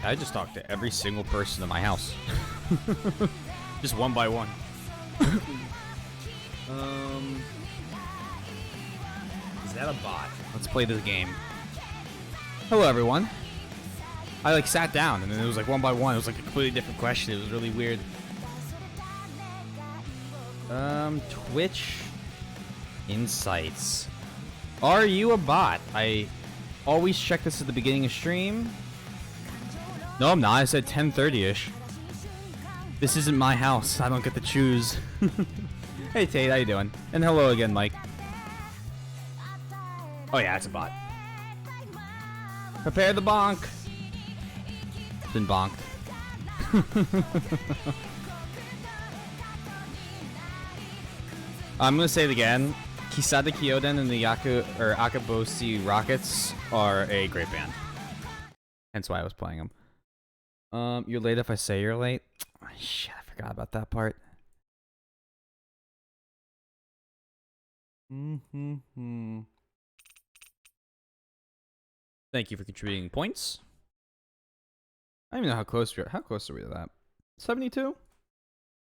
I just talked to every single person in my house. Just one by one. Is that a bot? Let's play this game. Hello, everyone. I like sat down and then it was like one by one. It was like a completely different question. It was really weird. Twitch Insights. Are you a bot? I always check this at the beginning of stream. No, I'm not. I said 10:30ish. This isn't my house. I don't get to choose. Hey, Tate, how you doing? And hello again, Mike. Oh yeah, it's a bot. Prepare the bonk. Been bonked. I'm gonna say it again. Kisada Kyoden and the Akaboshi Rockets are a great band. Hence why I was playing them. You're late if I say you're late. Shit, I forgot about that part. Thank you for contributing points. I don't even know how close we are. How close are we to that? 72?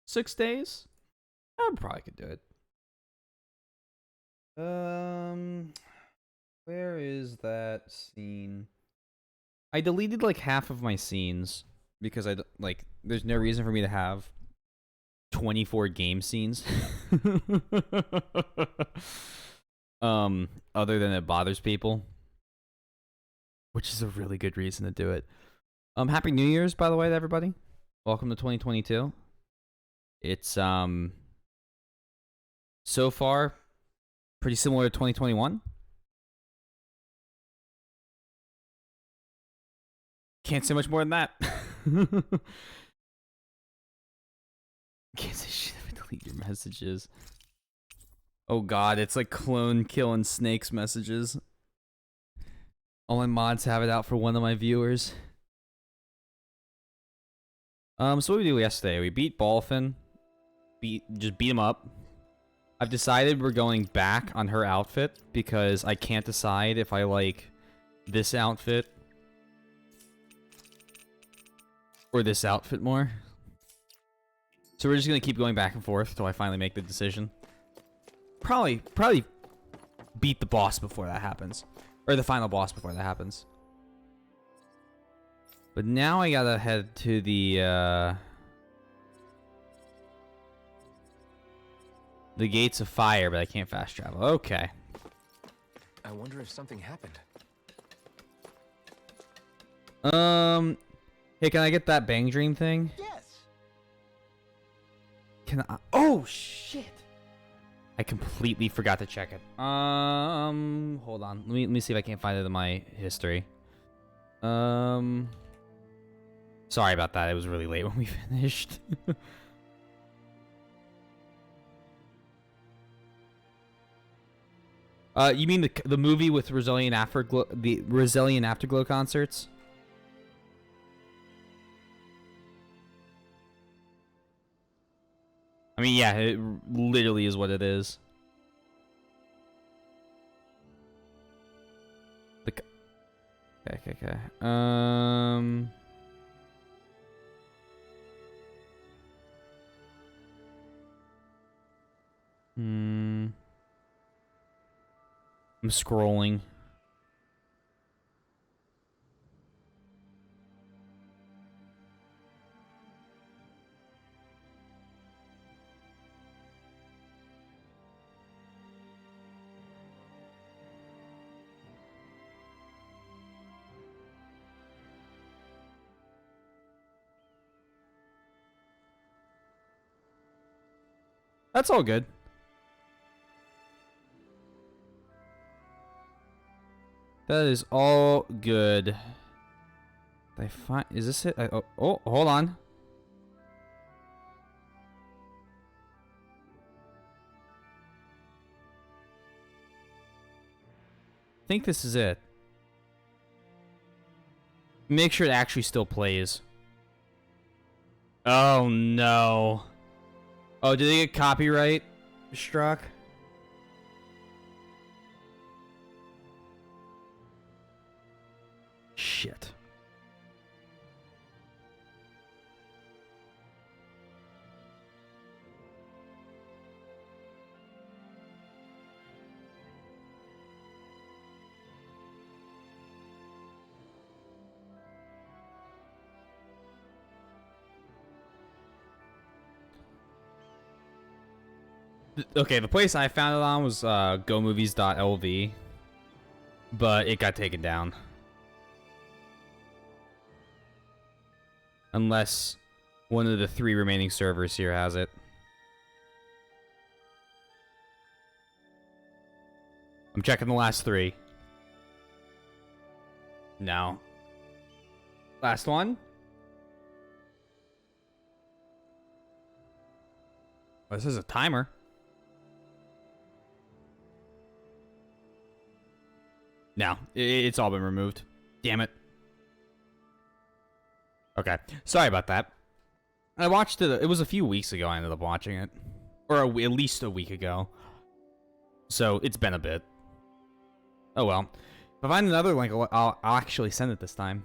6 days? I probably could do it. Where is that scene? I deleted like half of my scenes because there's no reason for me to have 24 game scenes. Other than it bothers people, which is a really good reason to do it. Happy New Year's, by the way, to everybody. Welcome to 2022. It's so far pretty similar to 2021. Can't say much more than that. Can't say shit if I delete your messages. Oh god, it's like clone killing snakes messages. All my mods have it out for one of my viewers. So what did we do yesterday? We beat Balfin. Just beat him up. I've decided we're going back on her outfit because I can't decide if I like this outfit or this outfit more. So we're just gonna keep going back and forth until I finally make the decision. Probably beat the boss before that happens. Or the final boss before that happens. But now I gotta head to the Gates of Fire, but I can't fast travel. Okay. I wonder if something happened. Hey, can I get that Bang Dream thing? Yes. Can I? Oh shit! I completely forgot to check it. Hold on. Let me see if I can find it in my history. Sorry about that. It was really late when we finished. You mean the movie with Brazilian Afterglow, the Brazilian Afterglow concerts? I mean, yeah, it literally is what it is. Okay. I'm scrolling. That's all good. That is all good. Did I find? Is this it? Oh, hold on. I think this is it. Make sure it actually still plays. Oh no. Oh, did they get copyright struck? Shit. Okay, the place I found it on was gomovies.lv, but it got taken down. Unless One of the 3 remaining servers here has it. I'm checking the last 3. No. Last one? Oh, this is a timer. No, it's all been removed. Damn it. Okay, sorry about that. I watched it. It was a few weeks ago I ended up watching it. Or at least a week ago. So, it's been a bit. Oh well. If I find another link, I'll actually send it this time.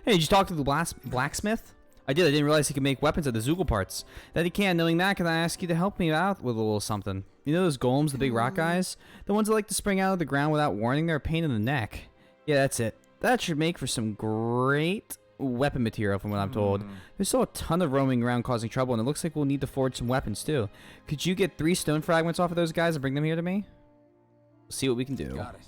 Hey, did you talk to the blacksmith? I did. I didn't realize he could make weapons out of the Zoogle parts. That he can. Knowing that, can I ask you to help me out with a little something? You know those golems, the big rock guys? The ones that like to spring out of the ground without warning? They're a pain in the neck. Yeah, that's it. That should make for some great weapon material from what I'm told. There's still a ton of roaming around causing trouble, and it looks like we'll need to forge some weapons too. Could you get 3 stone fragments off of those guys and bring them here to me? See what we can do. Got it.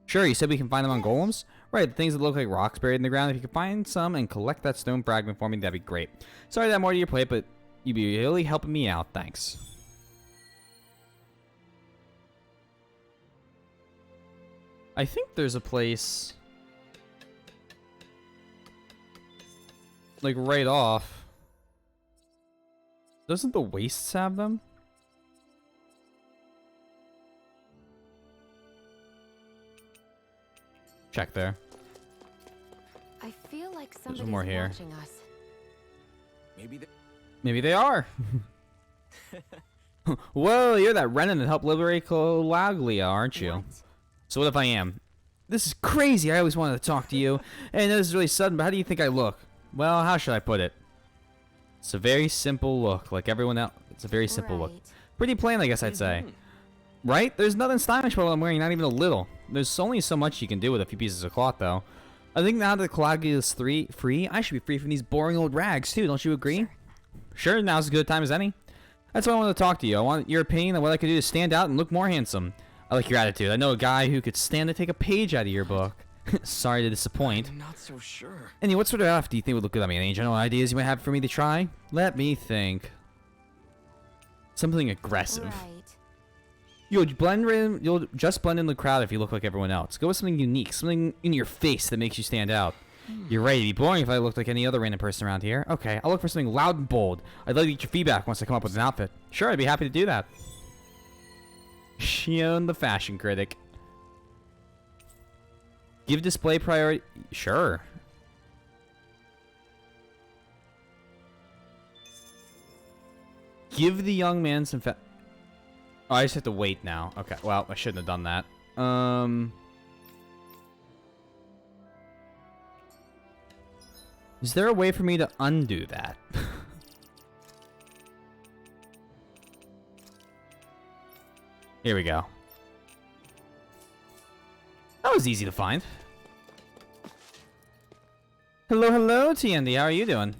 Sure, you said we can find them on golems? Right, the things that look like rocks buried in the ground. If you could find some and collect that stone fragment for me, that'd be great. Sorry to add more to your plate, but you'd be really helping me out. Thanks. I think there's a place... like, right off. Doesn't the Wastes have them? Check there. I feel like There's somebody's one more here. watching us. Maybe they are. Whoa, you're that Renan that helped liberate Calaglia, aren't you? What? So what if I am? This is crazy. I always wanted to talk to you. And I know this is really sudden, but how do you think I look? Well, how should I put it? It's a very simple look, like everyone else. It's a very simple look. Right. Pretty plain, I guess I'd say. Right? There's nothing stylish about what I'm wearing, not even a little. There's only so much you can do with a few pieces of cloth, though. I think now that Calaglia is free, I should be free from these boring old rags, too. Don't you agree? Sure, now's as good a time as any. That's why I wanted to talk to you. I want your opinion on what I could do to stand out and look more handsome. I like your attitude. I know a guy who could stand to take a page out of your book. Sorry to disappoint. I'm not so sure. Anyway, what sort of outfit do you think would look good on me? Any general ideas you might have for me to try? Let me think. Something aggressive. Right. You'll just blend in the crowd if you look like everyone else. Go with something unique, something in your face that makes you stand out. You're right, it'd be boring if I looked like any other random person around here. Okay, I'll look for something loud and bold. I'd like to get your feedback once I come up with an outfit. Sure, I'd be happy to do that. Shion the fashion critic. Give display priority. Sure. Give the young man some Oh, I just have to wait now. Okay, well, I shouldn't have done that. Is there a way for me to undo that? Here we go. That was easy to find. Hello, hello, TND. How are you doing?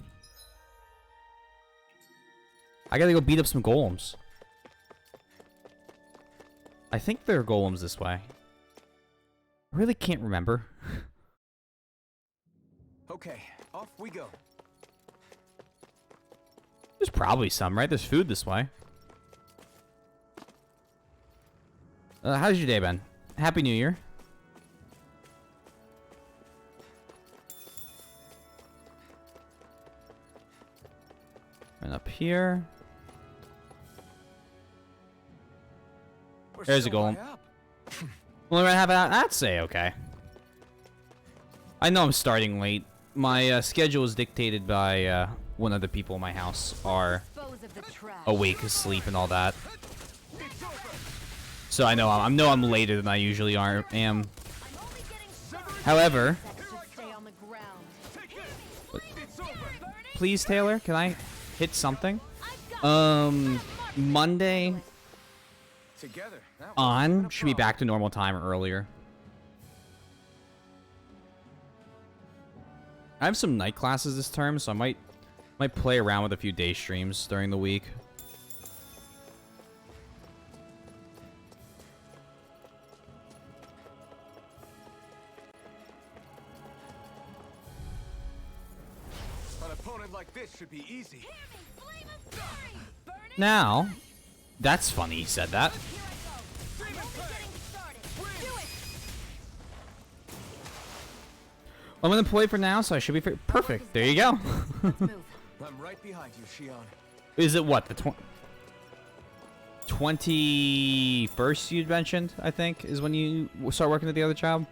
I gotta go beat up some golems. I think there are golems this way. I really can't remember. Okay, off we go. There's probably some, right? There's food this way. How's your day been? Happy New Year. And up here. There's a golem. Well, we're gonna have that say okay. I know I'm starting late. My schedule is dictated by when other people in my house are awake, asleep, and all that. So I know I'm later than I usually am. However, please, Taylor, can I hit something? Monday on should be back to normal time or earlier. I have some night classes this term, so I might play around with a few day streams during the week. opponent like this should be easy. Now, that's funny he said that. I'm gonna play for now, so I should be perfect. There you go. I'm right behind you, Shion. Is it what, the 21st you'd mentioned, I think, is when you start working at the other job?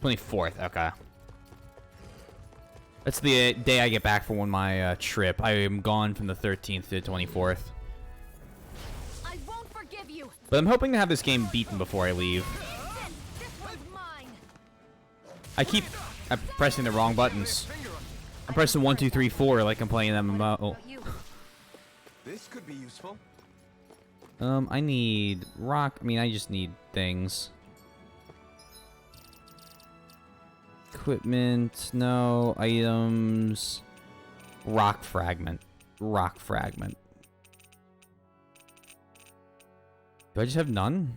24th, okay. That's the day I get back from my trip. I am gone from the 13th to the 24th. I won't forgive you. But I'm hoping to have this game beaten before I leave. This one's mine. I keep pressing the wrong buttons. I'm pressing 1, 2, 3, 4 like I'm playing MMO. You. This could be useful. I need rock. I mean, I just need things. Equipment, no items. Rock fragment. Rock fragment. Do I just have none?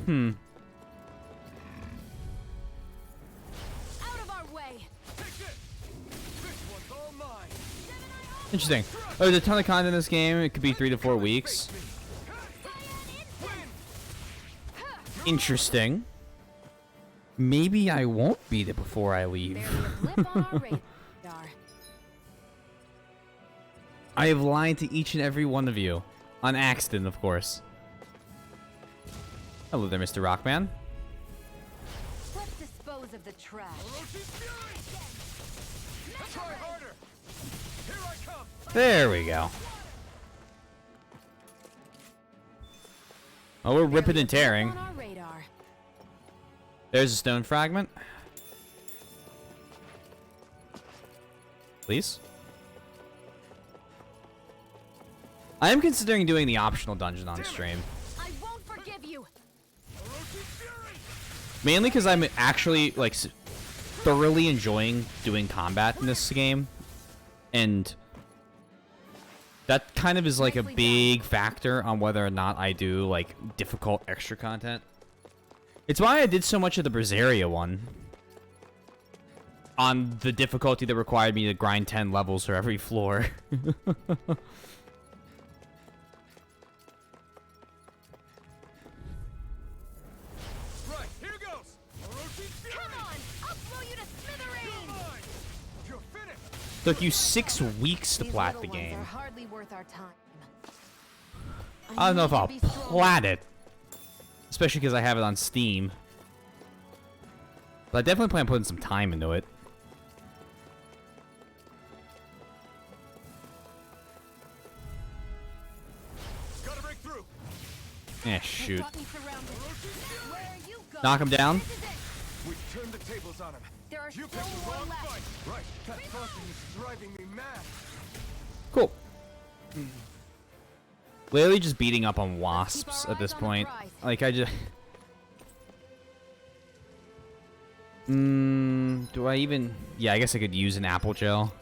Hmm. Out of our way. Interesting. Oh, there's a ton of content in this game. It could be 3 to 4 weeks. Interesting. Maybe I won't beat it before I leave. Barely a blip on our radar. I have lied to each and every one of you. On accident, of course. Hello there, Mr. Rockman. Let's dispose of the trash. Try harder. Here I come. There we go. Oh, we're ripping and tearing. On our radar. There's a stone fragment. Please. I am considering doing the optional dungeon on stream. I won't forgive you. Mainly because I'm actually, like, thoroughly enjoying doing combat in this game. And that kind of is, like, a big factor on whether or not I do, like, difficult extra content. It's why I did so much of the Berseria one. On the difficulty that required me to grind 10 levels for every floor. Right, here goes. Come on, I'll blow you to smithereens. You're finished. Took you 6 weeks to These plat little the ones game. are hardly worth our time. I don't know if need to I'll be strong. plat it. Especially because I have it on Steam. But I definitely plan on putting some time into it. Gotta break through. Eh, shoot. Got me surrounded. Where are you going? Knock him down. This is it. We've turned the tables on him. There are You still picked the more wrong left. fight. Right, that fucking is driving me mad. Cool. Literally just beating up on wasps our at this eyes on the point. prize. Like, I just... do I even... Yeah, I guess I could use an apple gel.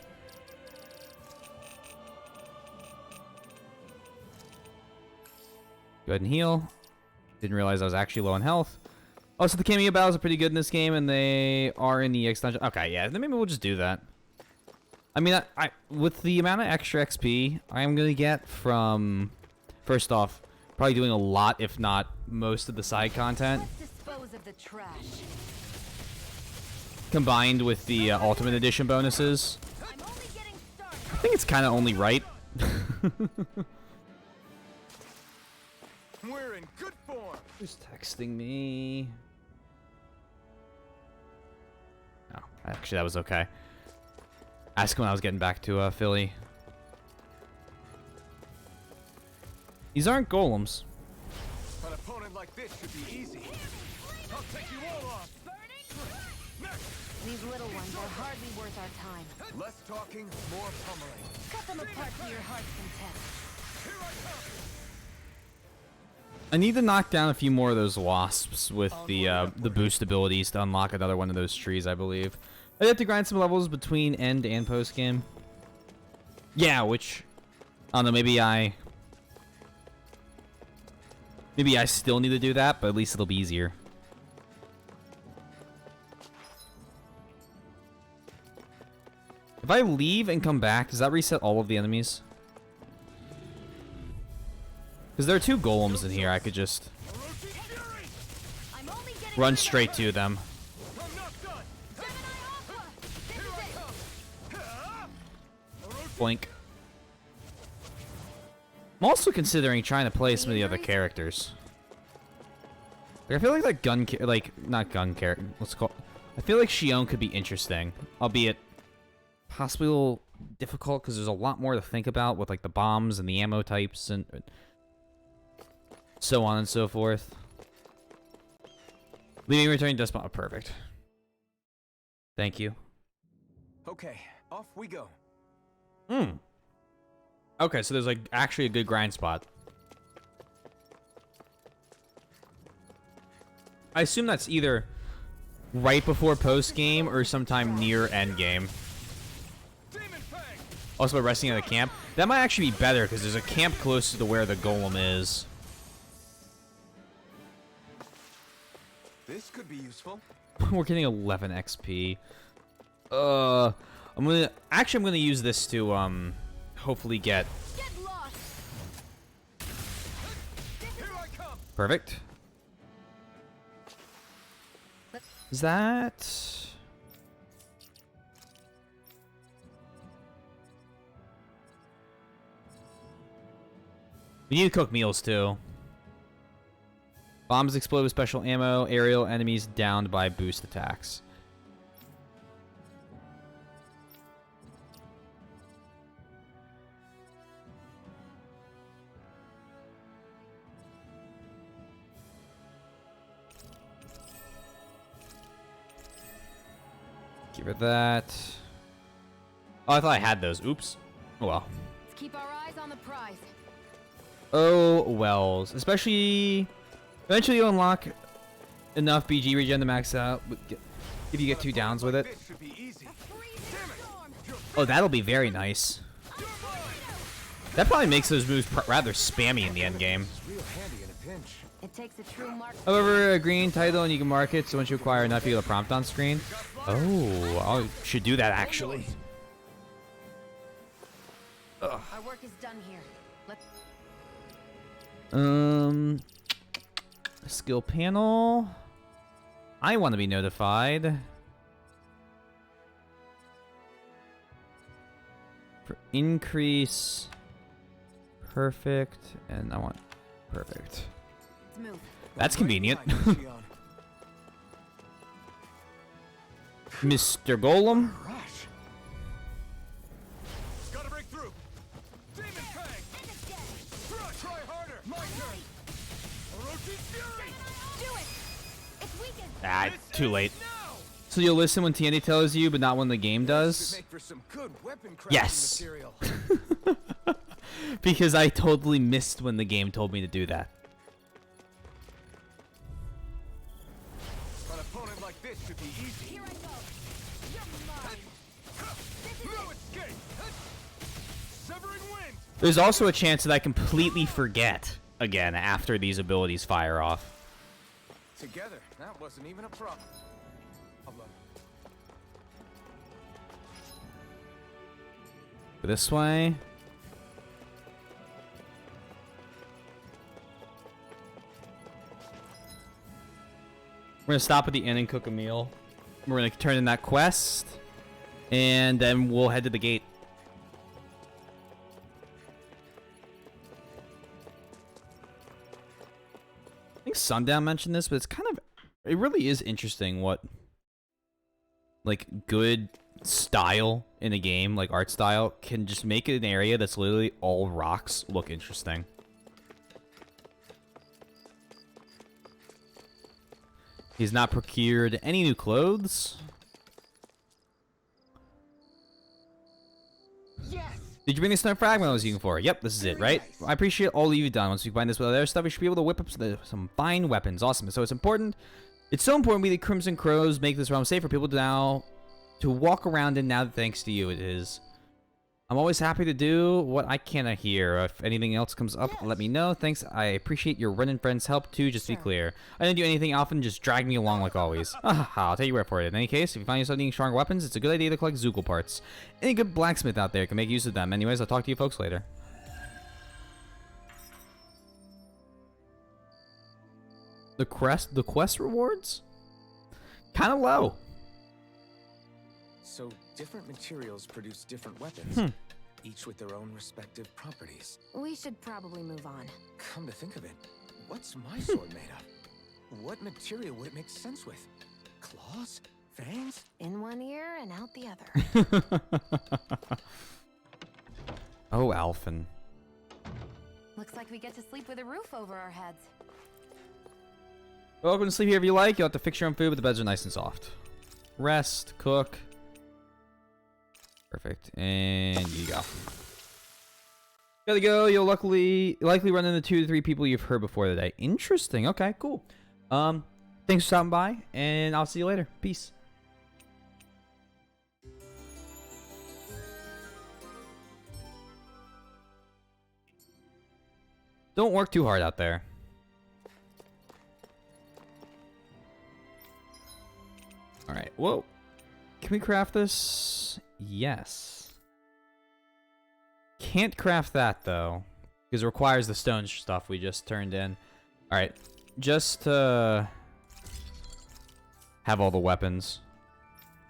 Go ahead and heal. Didn't realize I was actually low on health. Oh, so the cameo battles are pretty good in this game, and they are in the EX dungeon. Okay, yeah, then maybe we'll just do that. I mean, I with the amount of extra XP I'm gonna get from... First off, probably doing a lot, if not most of the side content, Let's dispose of the trash. combined with the Ultimate Edition bonuses. I'm only getting started. I think it's kind of only right. We're in good form. Who's texting me? No, actually, that was okay. Ask him when I was getting back to Philly. These aren't golems. An opponent like this should be easy. I'll take you all on. Next. These little ones are hardly worth our time. Less talking, more pummeling. Cut them apart to your heart's content. Here I come. I need to knock down a few more of those wasps with the boost abilities to unlock another one of those trees, I believe. I have to grind some levels between end and post game. Yeah, which don't know, maybe I still need to do that, but at least it'll be easier. If I leave and come back, does that reset all of the enemies? Because there are 2 golems in here, I could just I'm only getting run straight to them. I'm not done. Gemini Aqua! This is it! Blink. I'm also considering trying to play some of the other characters. Like, I feel like that gun, not gun character. Let's call. I feel like Xion could be interesting, albeit possibly a little difficult because there's a lot more to think about with like the bombs and the ammo types and so on and so forth. Leaving, returning, dust bomb. Perfect. Thank you. Okay, off we go. Okay, so there's like actually a good grind spot. I assume that's either right before post game or sometime near end game. Demon Fang! Also, by resting at the camp, that might actually be better because there's a camp close to where the golem is. This could be useful. We're getting 11 XP. I'm gonna use this to hopefully get Get lost! Here I come! perfect. Is that? We need to cook meals too. Bombs explode with special ammo. Aerial enemies downed by boost attacks. Give her that. Oh, I thought I had those. Oops. Oh well. Let's keep our eyes on the prize. Oh wells. Especially, eventually you'll unlock enough BG regen to max out. If you get 2 downs with it. This should be easy. Freezing storm! Oh, that'll be very nice. That probably makes those moves rather spammy in the end game. It's real handy in a pinch. It takes a true mark. However, a green title and you can mark it, so once you acquire enough, you get a prompt on screen. Oh, I should do that actually. Our work is done here. Let's Skill panel. I want to be notified. For increase. Perfect. And I want perfect. move. That's convenient. Mr. Golem. Rush. Gotta break through. Demon Fang. Try harder. My turn. Orochi Fury. Do it! It's weakened! Ah, too late. Now. So you'll listen when TNT tells you, but not when the game Could does? make for some good weapon crafting Yes. material. Because I totally missed when the game told me to do that. An opponent like this should be easy. Here I go! You're mine! This is No it! escape. Severing wind. There's also a chance that I completely forget again after these abilities fire off. Together, that wasn't even a problem. This way. We're gonna stop at the inn and cook a meal. We're gonna turn in that quest, and then we'll head to the gate. I think Sundown mentioned this, but it's kind of, it really is interesting what, like, good style in a game, like art style, can just make an area that's literally all rocks look interesting. He's not procured any new clothes. Yes! Did you bring the snow fragment I was looking for? Yep, this is it, right? I appreciate all you've done. Once we find this with other stuff, we should be able to whip up some fine weapons. Awesome. So it's important. It's so important we, the Crimson Crows, make this realm safe for people to now to walk around in now that thanks to you it is. I'm always happy to do what I can here. If anything else comes up, let me know. Thanks. I appreciate your running friends' help too, just to be clear. I didn't do anything often, just drag me along like always. I'll take your word for it. In any case, if you find yourself needing stronger weapons, it's a good idea to collect Zookle parts. Any good blacksmith out there can make use of them. Anyways, I'll talk to you folks later. The quest rewards? Kind of low. So different materials produce different weapons, each with their own respective properties. We should probably move on. Come to think of it, what's my sword made of? What material would it make sense with? Claws? Fangs? In one ear and out the other. Oh, Alphen. Looks like we get to sleep with a roof over our heads. Welcome to sleep here if you like. You'll have to fix your own food, but the beds are nice and soft. Rest, cook. Perfect. And you go. Gotta go. You'll likely run into 2 to 3 people you've heard before today. Interesting. Okay, cool. Thanks for stopping by, and I'll see you later. Peace. Don't work too hard out there. Alright, whoa. Can we craft this? Yes. Can't craft that, though. Because it requires the stone stuff we just turned in. Alright, just to have all the weapons.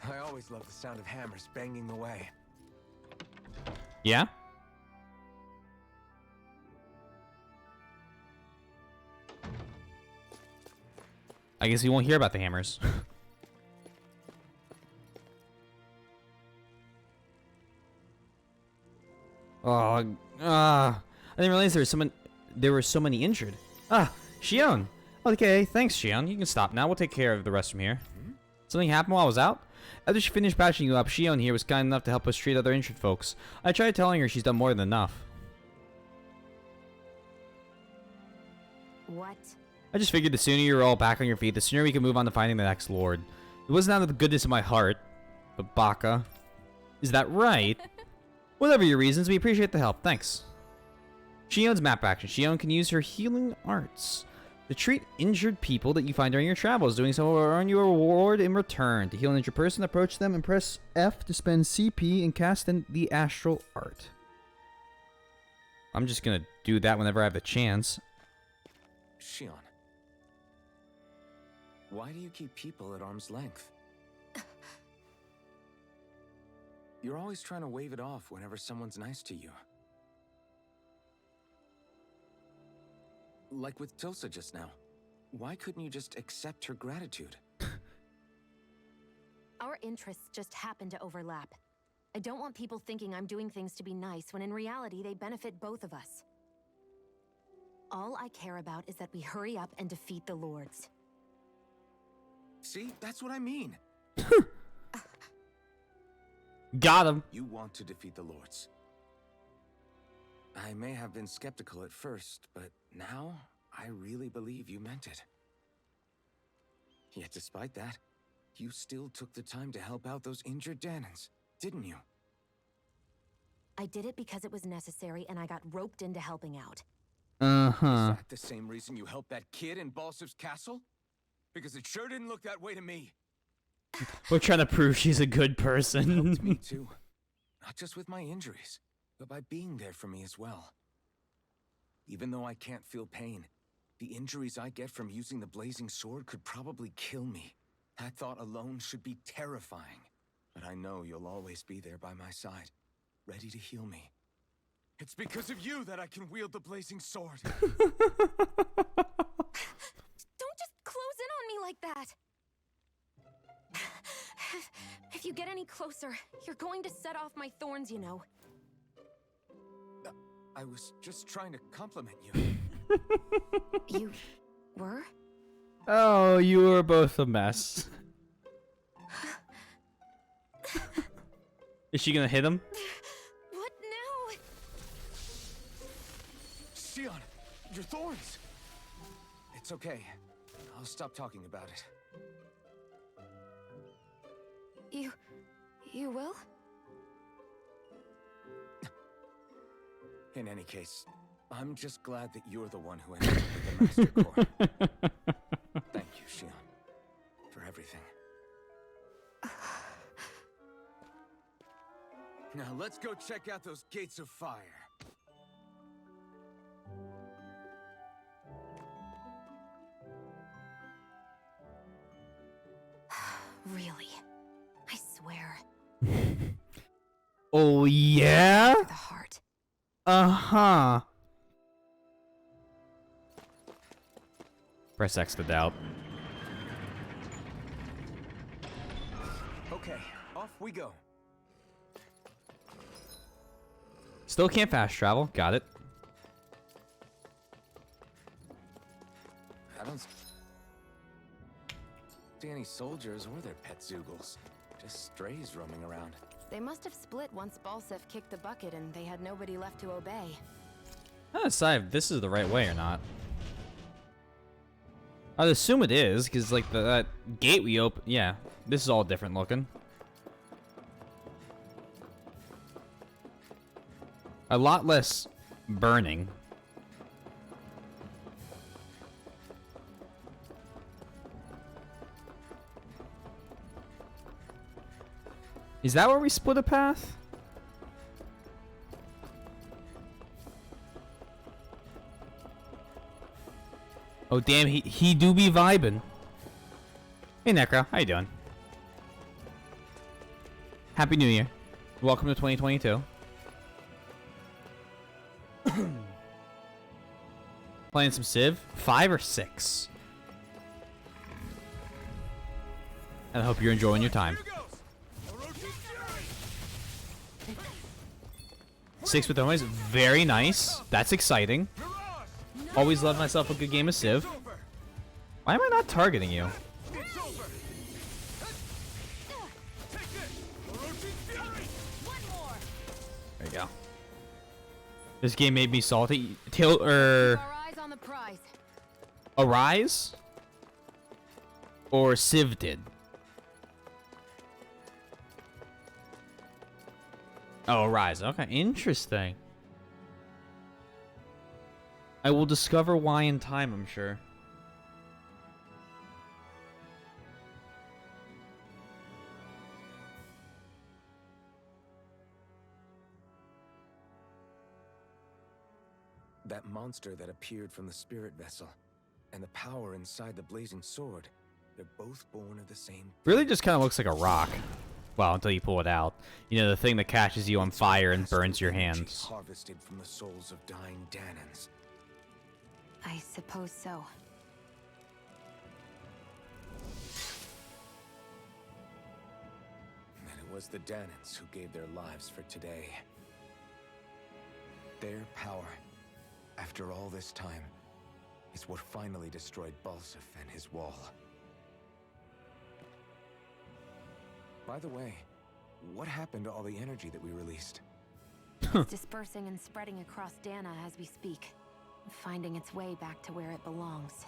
I always love the sound of hammers banging away. Yeah? I guess you won't hear about the hammers. I didn't realize there were so many injured. Shion. Okay, thanks, Shion. You can stop now. We'll take care of the rest from here. Something happened while I was out? After she finished patching you up, Shion here was kind enough to help us treat other injured folks. I tried telling her she's done more than enough. What? I just figured the sooner you're all back on your feet, the sooner we can move on to finding the next lord. It wasn't out of the goodness of my heart, but Baka. Is that right? Whatever your reasons, we appreciate the help. Thanks. Shion's map action. Shion can use her healing arts to treat injured people that you find during your travels. Doing so will earn you a reward in return. To heal an injured person, approach them and press F to spend CP and cast in the astral art. I'm just gonna do that whenever I have the chance. Shion. Why do you keep people at arm's length? You're always trying to wave it off whenever someone's nice to you. Like with Tilsa just now. Why couldn't you just accept her gratitude? Our interests just happen to overlap. I don't want people thinking I'm doing things to be nice when in reality they benefit both of us. All I care about is that we hurry up and defeat the lords. See, that's what I mean. Got him. You want to defeat the lords. I may have been skeptical at first, but now I really believe you meant it. Yet despite that, you still took the time to help out those injured Danans, didn't you? I did it because it was necessary and I got roped into helping out. Is that the same reason you helped that kid in Balsev's castle? Because it sure didn't look that way to me. We're trying to prove she's a good person. Helped me too. Not just with my injuries, but by being there for me as well. Even though I can't feel pain, the injuries I get from using the blazing sword could probably kill me. That thought alone should be terrifying. But I know you'll always be there by my side, ready to heal me. It's because of you that I can wield the blazing sword. Don't just close in on me like that! If you get any closer, you're going to set off my thorns, you know. I was just trying to compliment you. You were? Oh, you were both a mess. Is she gonna hit him? What now? Shion, your thorns! It's okay. I'll stop talking about it. You will? In any case, I'm just glad that you're the one who ended up with the Master Core. Thank you, Shion, for everything. Now let's go check out those gates of fire. Really? I swear. Oh, yeah? For the heart. Uh-huh. Press X to doubt. Okay, off we go. Still can't fast travel. Got it. I don't see any soldiers or their pet Zoogles. Just strays roaming around. They must have split once Balsef kicked the bucket and they had nobody left to obey. I don't decide if this is the right way or not. I'd assume it is, because like that gate we open. Yeah, this is all different looking. A lot less burning. Is that where we split a path? Oh damn, he do be vibing. Hey Necro, how you doing? Happy New Year. Welcome to 2022. Playing some Civ? 5 or 6? And I hope you're enjoying your time. 6 with always very nice. That's exciting. Always love myself a good game of Civ. Why am I not targeting you? There you go. This game made me salty. Keep our eyes on the prize. Arise? Or Civ did? Oh, Arise. Okay, interesting. I will discover why in time, I'm sure. That monster that appeared from the spirit vessel, and the power inside the blazing sword, they're both born of the same. Really just kind of looks like a rock. Well, until you pull it out. You know, the thing that catches you on fire and burns your hands. Harvested from the souls of dying Danans. I suppose so. And it was the Danans who gave their lives for today. Their power, after all this time, is what finally destroyed Balsef and his wall. By the way, what happened to all the energy that we released? It's dispersing and spreading across Dana as we speak, finding its way back to where it belongs.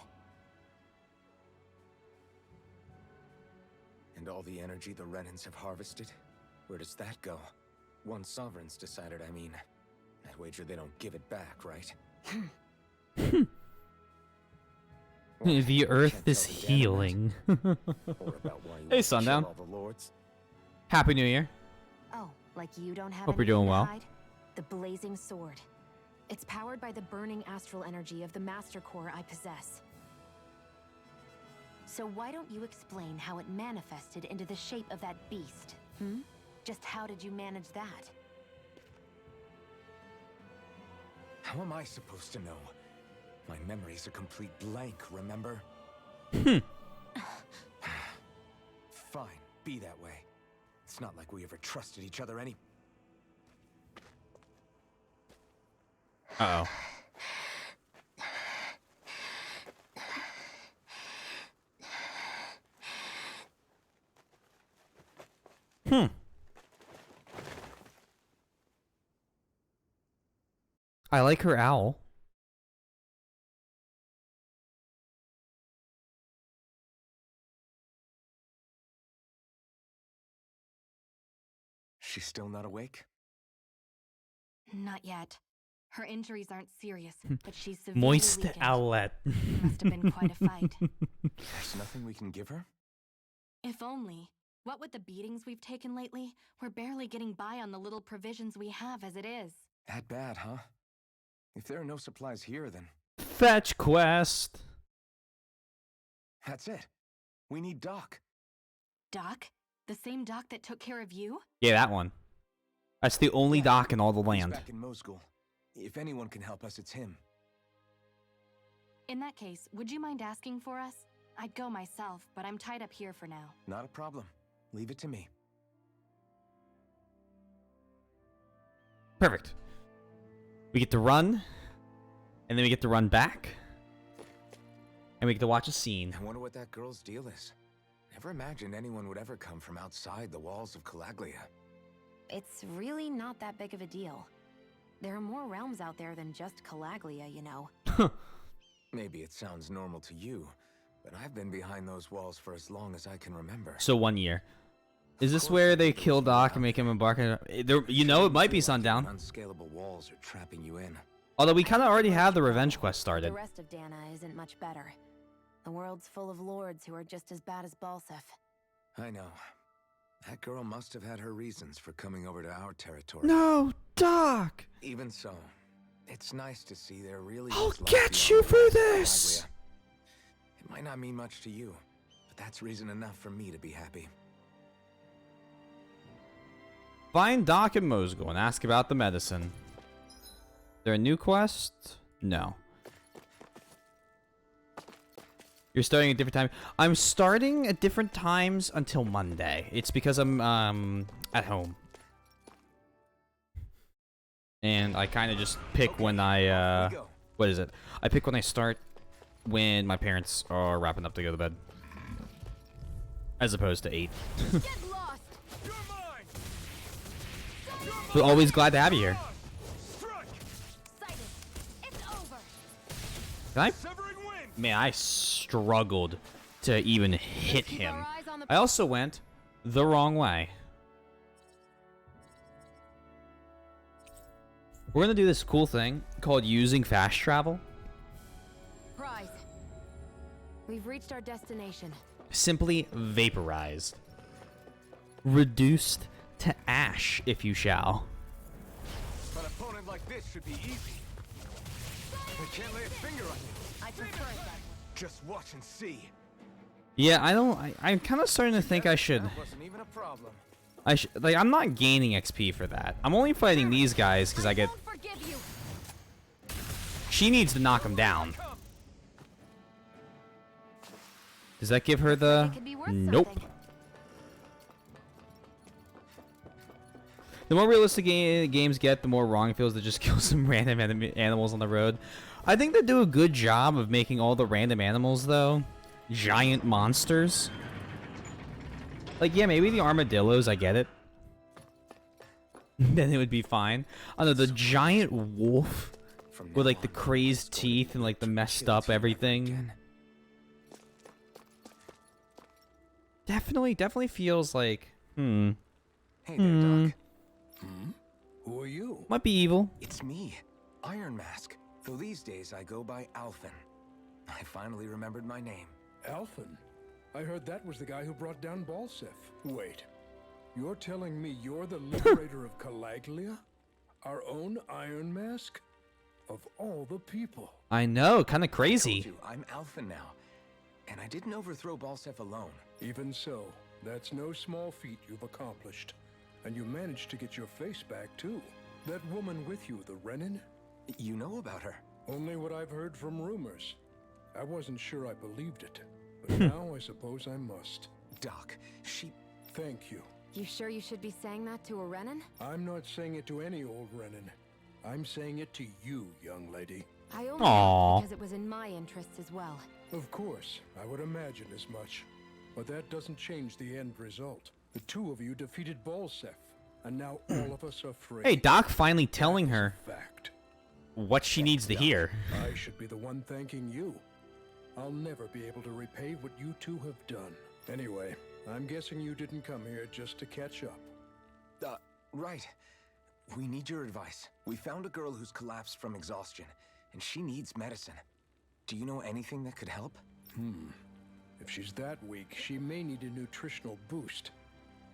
And all the energy the Renans have harvested? Where does that go? Once Sovereigns decided, I mean. I'd wager they don't give it back, right? Well, The earth can't is tell the Dananite. healing. Or about why you Hey, want to Sundown. kill all the lords. Happy New Year. Oh, like you don't have Hope you're anything doing to well. hide? The Blazing Sword. It's powered by the burning astral energy of the Master Core I possess. So why don't you explain how it manifested into the shape of that beast? Just how did you manage that? How am I supposed to know? My memory's a complete blank, remember? Fine, be that way. It's not like we ever trusted each other any. Uh-oh. I like her owl. She's still not awake? Not yet. Her injuries aren't serious, but she's severely Moist weakened. Owlette. Must have been quite a fight. There's nothing we can give her? If only. What with the beatings we've taken lately, we're barely getting by on the little provisions we have as it is. That bad, huh? If there are no supplies here, then Fetch quest. that's it. We need Doc. Doc? The same Doc that took care of you? Yeah, that one. That's the only dock in all the He's land. back in Mosgul. If anyone can help us, it's him. In that case, would you mind asking for us? I'd go myself, but I'm tied up here for now. Not a problem. Leave it to me. Perfect. We get to run, and then we get to run back, and we get to watch a scene. I wonder what that girl's deal is. Never imagined anyone would ever come from outside the walls of Calaglia. It's really not that big of a deal. There are more realms out there than just Calaglia, you know. Maybe it sounds normal to you, but I've been behind those walls for as long as I can remember. So 1 year. Is this where they kill Doc and make him embark on... You know, it might be Sundown. Unscalable walls are trapping you in. Although we kind of already have the revenge quest The started. rest of Dana isn't much better. The world's full of lords who are just as bad as Balsef. I know. That girl must have had her reasons for coming over to our territory. No, Doc! Even so, it's nice to see there really I'll is life get beyond you the for walls of this! Calaglia. It might not mean much to you, but that's reason enough for me to be happy. Find Doc in Mosgul and ask about the medicine. Is there a new quest? No. You're starting at different time. I'm starting at different times until Monday. It's because I'm at home. And I kind of just pick when I we go. what is it? I pick when I start when my parents are wrapping up to go to bed. As opposed to 8. Get lost! You're mine! But always glad to have you here. Strike! Sighted! It's over! Can I? Severing wind! Man, I struggled to even hit Keep him. our eyes on the I also went the wrong way. We're gonna do this cool thing called using fast travel. prize. We've reached our destination. Simply vaporized. Reduced to ash, if you shall. An opponent like this should be easy. They can't lay a finger on you. I prefer it that way. Just watch and see. Yeah, I'm kind of starting to think I should. That wasn't even a problem. Like, I'm not gaining XP for that. I'm only fighting these guys because I get. won't forgive you. She needs to knock him down. Does that give her the? It could be worth Nope. something. The more realistic games get, the more wrong it feels to just kill some random animals on the road. I think they do a good job of making all the random animals, though, giant monsters. Like, yeah, maybe the armadillos, I get it. Then it would be fine. I don't know, the giant wolf From with, now like, the on, crazed teeth and, like, the messed up everything. Definitely feels like, Hey there, Doc. Who are you? might be evil. It's me, Iron Mask. Though these days I go by Alphen. I finally remembered my name. Alphen? I heard that was the guy who brought down Balsef. Wait, you're telling me you're the liberator of Calaglia? Our own Iron Mask? Of all the people. I know, kind of I crazy. told you, I'm Alphen now. And I didn't overthrow Balsef alone. Even so, that's no small feat you've accomplished. And you managed to get your face back, too. That woman with you, the Renin? You know about her. Only what I've heard from rumors. I wasn't sure I believed it. But now I suppose I must. Doc, she... Thank you. You sure you should be saying that to a Renin? I'm not saying it to any old Renin. I'm saying it to you, young lady. I only Aww. asked because it was in my interests as well. Of course, I would imagine as much. But that doesn't change the end result. The two of you defeated Balsef, and now all of us are free. Hey, Doc finally telling her Fact. what she needs to hear. I should be the one thanking you. I'll never be able to repay what you two have done. Anyway, I'm guessing you didn't come here just to catch up. Right. We need your advice. We found a girl who's collapsed from exhaustion, and she needs medicine. Do you know anything that could help? If she's that weak, she may need a nutritional boost.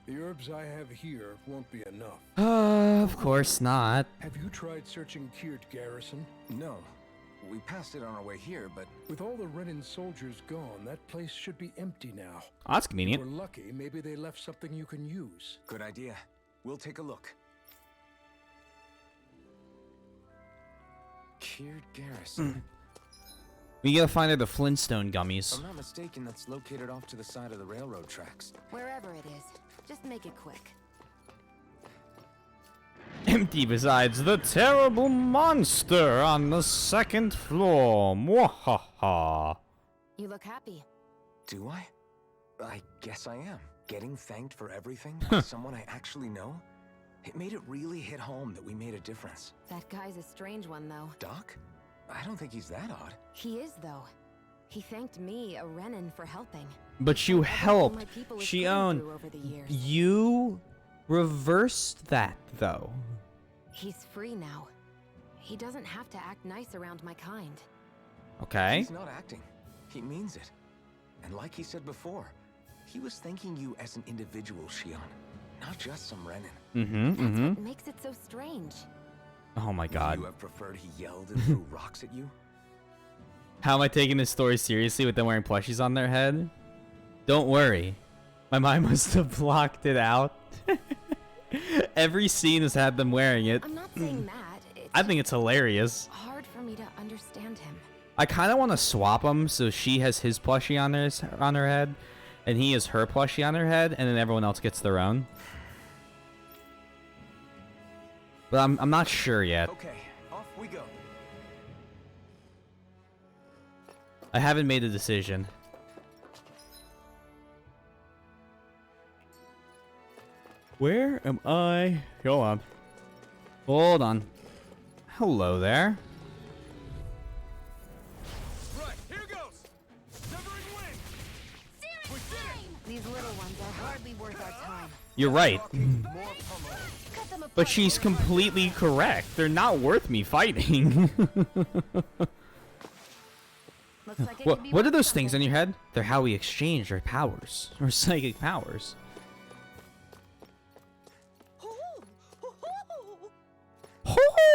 The herbs I have here won't be enough. Of course not. Have you tried searching Kirt Garrison? No. We passed it on our way here, but With all the Renan soldiers gone, that place should be empty now. Oh, that's If convenient. we're lucky, maybe they left something you can use. good idea. We'll take a look. Kirt Garrison. We gotta find her the Flintstone If gummies. I'm not mistaken, that's located off to the side of the railroad tracks. Wherever it is, just make it quick. Empty besides the terrible monster on the second floor. Mwahaha. You look happy. Do I? I guess I am. Getting thanked for everything by someone I actually know? It made it really hit home that we made a difference. That guy's a strange one, though. Doc? I don't think he's that odd. He is, though. He thanked me, a Renan, for helping. But you Everything helped. my people have She gone owned. through over the years. You reversed that, though. He's free now. He doesn't have to act nice around my kind. Okay. He's not acting. He means it. And like he said before, he was thanking you as an individual, Shion, not just some Renan. Mm-hmm. That's what makes it so strange. Oh my Would god. you have preferred he yelled and threw rocks at you? How am I taking this story seriously with them wearing plushies on their head? Don't worry. My mind must have blocked it out. Every scene has had them wearing it. I'm not saying that. It's I think it's hilarious. hard for me to understand him. I kind of want to swap them so she has his plushie on her head, and he has her plushie on her head, and then everyone else gets their own. But I'm not sure yet. Okay, off we go. I haven't made a decision. Where am I? Go on. Hold on. Hello there. Right, here goes! Severing wing! We did it! These little ones are hardly worth our time. You're right. More pummeling. Cut them apart. But she's completely correct. They're not worth me fighting. Looks like it What could be what are worth those things on something. your head? They're how we exchange our powers. Or psychic powers.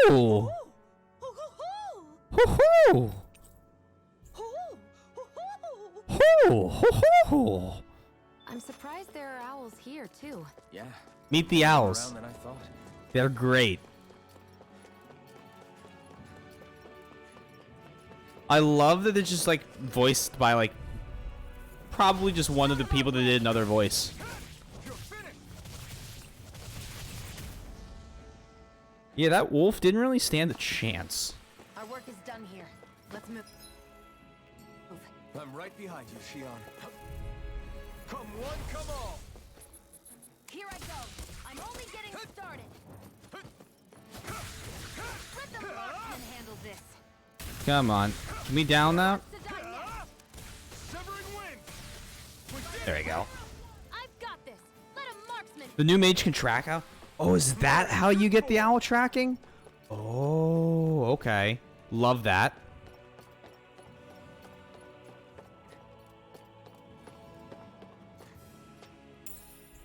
Hoo! Hoo-hoo! Hoo-hoo-hoo! I'm surprised there are owls here too. Yeah. Meet the owls. Around than I thought. They're great. I love that it's just like voiced by like probably just one of the people that did another voice. You're finished! Yeah, that wolf didn't really stand a chance. Our work is done here. Let's move. I'm right behind you, Shion. Come one, come all! Here I go. I'm only getting started. Let the marksman handle this. Come on. Can we down that? To die next. Severing wing! We did There we go. I've got this. Let a marksman. The new mage can track out. Oh, is that how you get the owl tracking? Oh, okay. Love that.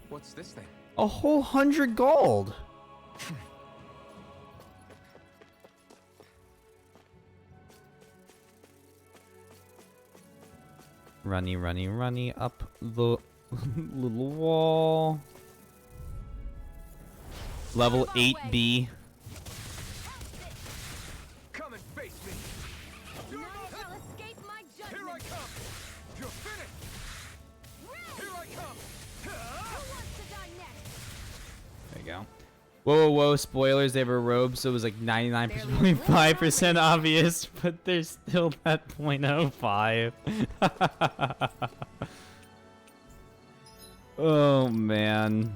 What's this thing? A whole 100 gold. Runny, runny, runny up the little wall. Level 8B. Come and face me! None shall escape my Here I judgment. come! You're finished! Here I come! Who wants to die next? There you go. Whoa, whoa, whoa, spoilers, they have a robe, so it was like 99.5% obvious, but there's still that 0.05. Oh, man.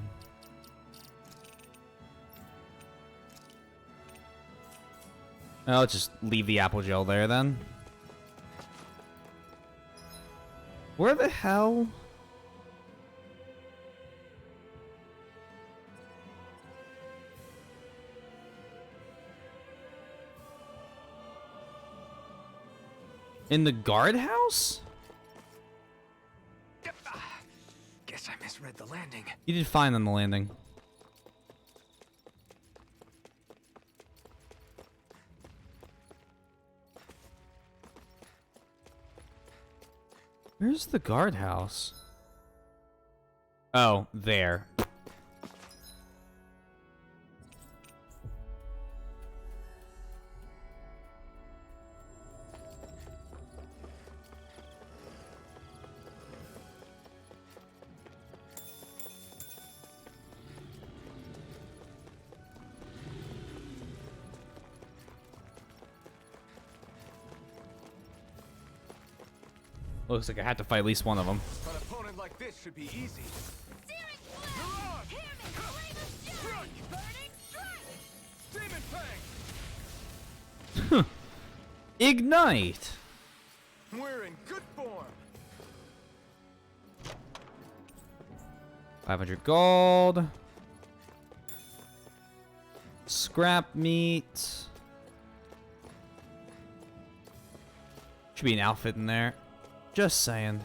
I'll just leave the apple gel there then. Where the hell? In the guardhouse? Guess I misread the landing. You did fine on the landing. Where's the guardhouse? Oh, there. Looks like I had to fight at least one of them. An opponent like this should be easy. Demon Fang! Ignite! We're in good form. 500 gold. Scrap meat. Should be an outfit in there. Just saying.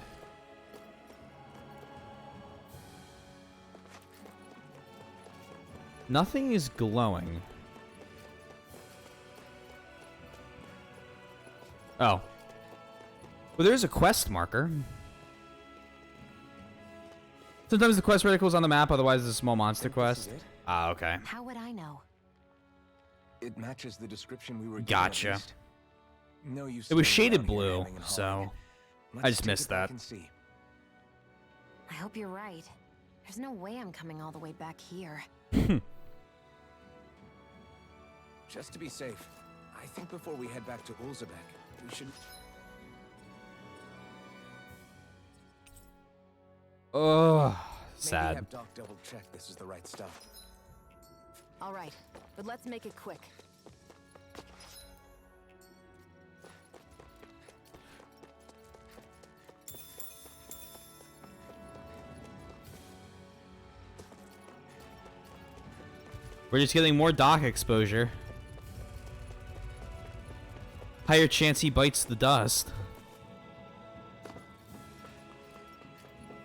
Nothing is glowing. Oh. Well, there's a quest marker. Sometimes the quest reticle's on the map, otherwise it's a small monster quest. Ah, okay. How would I know? It matches the description we were given, Gotcha. at least. No use It was staying shaded around here blue, hemming and so hawing. I Let's just take missed it back that. and see. I hope you're right. There's no way I'm coming all the way back here. Just to be safe, I think before we head back to Ulzebek, we should... Ugh, Maybe sad. have Doc double check this is the right stuff. All right, but let's make it quick. We're just getting more Doc exposure. Higher chance he bites the dust.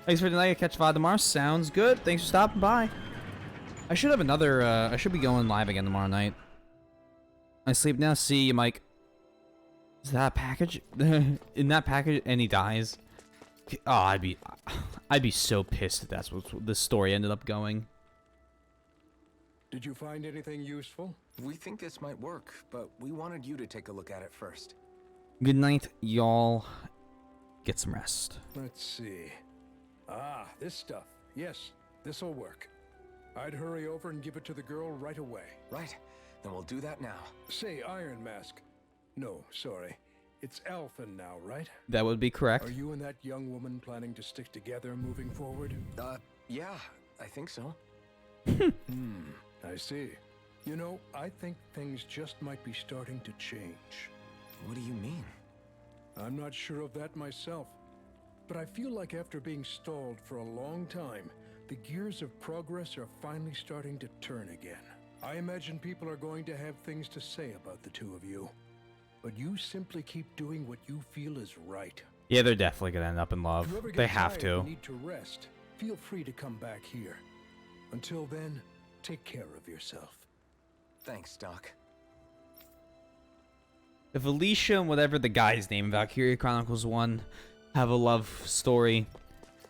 Thanks for tonight. Catch VOD tomorrow. Sounds good. Thanks for stopping by. I should have another, I should be going live again tomorrow night. I sleep now. See you, Mike. Is that a package? In that package, and he dies. Oh, I'd be so pissed if that's what the story ended up going. Did you find anything useful? We think this might work, but we wanted you to take a look at it first. Good night, y'all. Get some rest. Let's see. Ah, this stuff. Yes, this'll work. I'd hurry over and give it to the girl right away. Right, then we'll do that now. Say Iron Mask. No, sorry. It's Alphen now, right? That would be correct. Are you and that young woman planning to stick together moving forward? Yeah, I think so. I see. You know, I think things just might be starting to change. What do you mean? I'm not sure of that myself, but I feel like after being stalled for a long time, the gears of progress are finally starting to turn again. I imagine people are going to have things to say about the two of you, but you simply keep doing what you feel is right. Yeah, they're definitely gonna end up in If love. you ever get They have tired to. and need to rest, feel free to come back here. Until then, take care of yourself. Thanks, Doc. If Alicia and whatever the guy's name in Valkyria Chronicles 1 have a love story,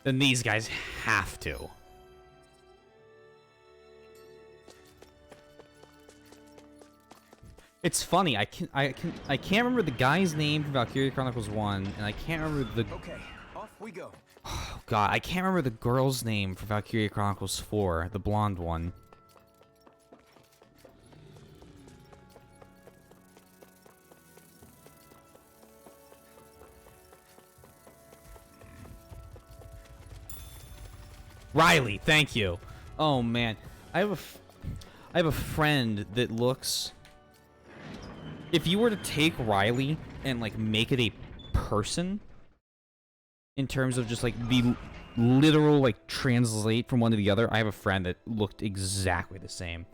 then these guys have to. It's funny. I can't remember the guy's name from Valkyria Chronicles 1, and I can't remember the Okay, off we go. God, I can't remember the girl's name for Valkyria Chronicles 4, the blonde one. Riley, thank you. Oh man, I have a friend that looks. If you were to take Riley and like make it a person, in terms of just like the literal like translate from one to the other, I have a friend that looked exactly the same.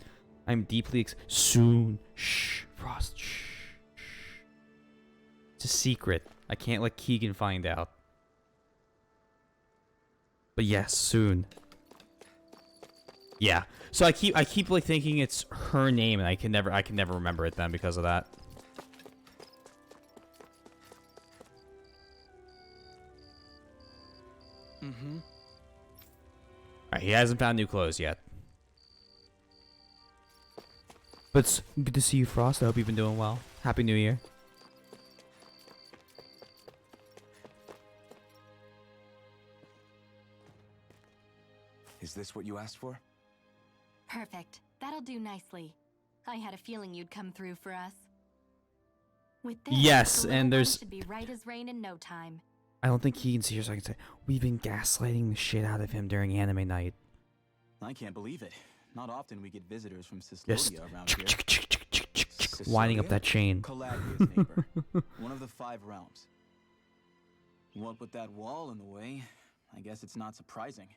I'm deeply soon. Shh, Frost. Shh. It's a secret. I can't let Keegan find out. But yes, soon. Yeah. So I keep like thinking it's her name, and I can never remember it then because of that. Mm-hmm. Alright, he hasn't found new clothes yet. But it's good to see you, Frost. I hope you've been doing well. Happy New Year. Is this what you asked for? Perfect. That'll do nicely. I had a feeling you'd come through for us. With this, Yes, the and little there's- one should be right as rain in no time. I don't think Keegan's here, so I can say we've been gaslighting the shit out of him during anime night. I can't believe it. Not often we get visitors from Just Cyslodia around here. winding up that chain. Calaglia's neighbor. One of the 5 realms. What with that wall in the way, I guess it's not surprising.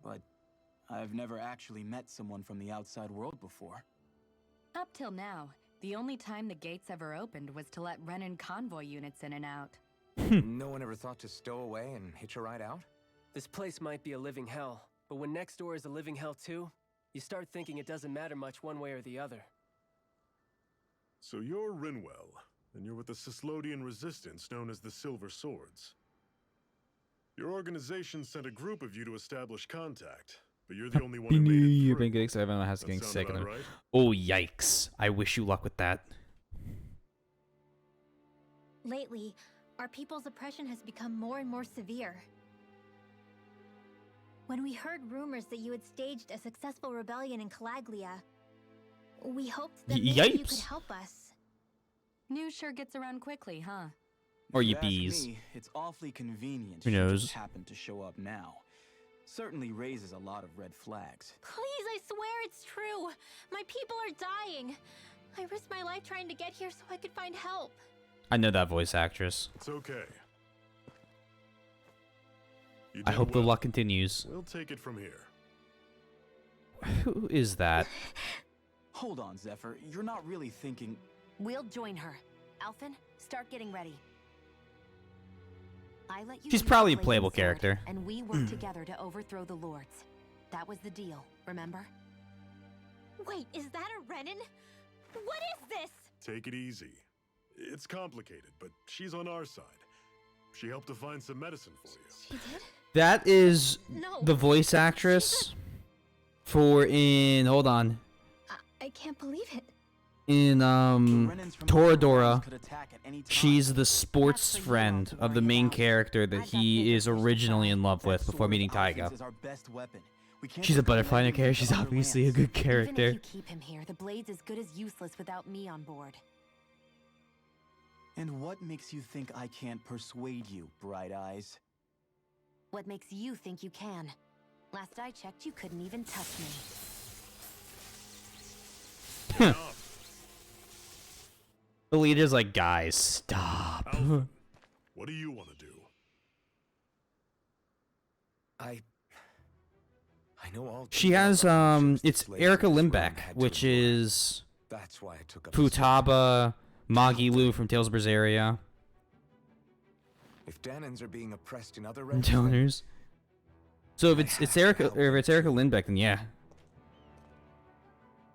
But I've never actually met someone from the outside world before. Up till now, the only time the gates ever opened was to let Renan convoy units in and out. No one ever thought to stow away and hitch a ride out? This place might be a living hell, but when next door is a living hell too, you start thinking it doesn't matter much one way or the other. So you're Rinwell, and you're with the Cyslodian resistance known as the Silver Swords. Your organization sent a group of you to establish contact, but you're the only one who made it You've through. been getting excited. Everyone has That getting sound sick. about And right? oh yikes! I wish you luck with that. Lately, our people's oppression has become more and more severe. When we heard rumors that you had staged a successful rebellion in Calaglia, we hoped that maybe you could Yipes. help us. News sure gets around quickly, huh? Or If you ask bees. me, it's awfully convenient Who she knows? just happened to show up now. Certainly raises a lot of red flags. Please, I swear it's true. My people are dying. I risked my life trying to get here so I could find help. I know that voice actress. It's okay. You I did hope the well. luck continues. We'll take it from here. Who is that? Hold on, Zephyr. You're not really thinking... We'll join her. Alphen, start getting ready. I let you She's use the probably a blazing playable sword, character. and we worked together to overthrow the lords. That was the deal, remember? Wait, is that a Renan? What is this? Take it easy. It's complicated, but she's on our side. She helped to find some medicine for you. She did? That is No. the voice actress for hold on. I can't believe it. In The Renans from the Toradora, could attack at any time. she's the sports That's for you all friend to of the worry main about. character that I've got he bigger is fish to originally fry. in love with That before sword meeting of Alphen's Taiga. is our best weapon. We can't She's a just butterfly in her collect character. them She's from other obviously a lands. good Even if character. you keep him here, the blade's as good as useless without me on board. And what makes you think I can't persuade you, Bright Eyes? What makes you think you can? Last I checked, you couldn't even touch me. Enough. The leader's like, guys, stop. Alphen, what do you want to do? I know all. She has it's Erica Limbeck, which is That's why I took up this- Futaba Magilu from Tales of Berseria. If Danans are being oppressed in other realms, then Donors. So if it's Erica or if it's Erica Lindbeck, then yeah.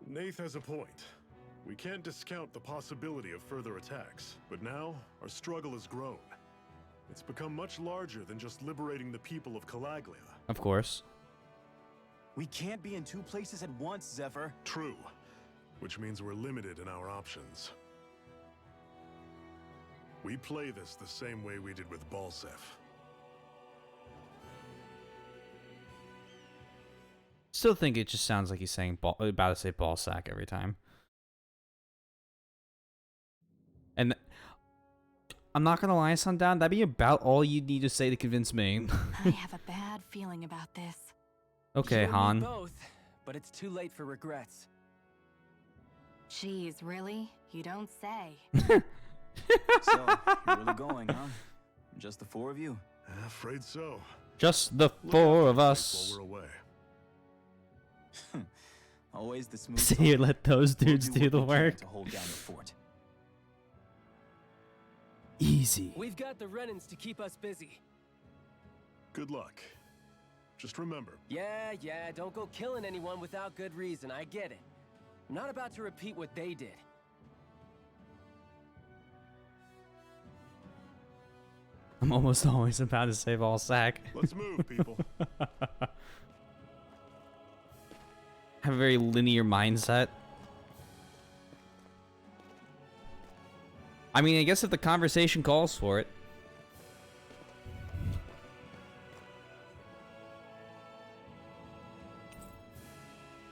Nath has a point. We can't discount the possibility of further attacks, but now our struggle has grown. It's become much larger than just liberating the people of Calaglia. Of course. We can't be in 2 places at once, Zephyr. True, which means we're limited in our options. We play this the same way we did with Balsef. Still think it just sounds like he's saying about to say ball sack every time. And I'm not gonna lie, Sundown, that'd be about all you need to say to convince me. I have a bad feeling about this. Okay, You and me Han. both, but it's too late for regrets. Jeez, really? You don't say. So, you're really going, huh? Just the 4 of you? Afraid so. Just the Look four out of for us. While we're away. Always the smooth Sit here, talker. let those We'll dudes do what the we can work. to hold down the fort. Easy. We've got the Renans to keep us busy. Good luck. Just remember, Yeah, don't go killing anyone without good reason, I get it. I'm not about to repeat what they did. I'm almost always about to save all sack. let's move, people. Have a very linear mindset. I mean, I guess if the conversation calls for it.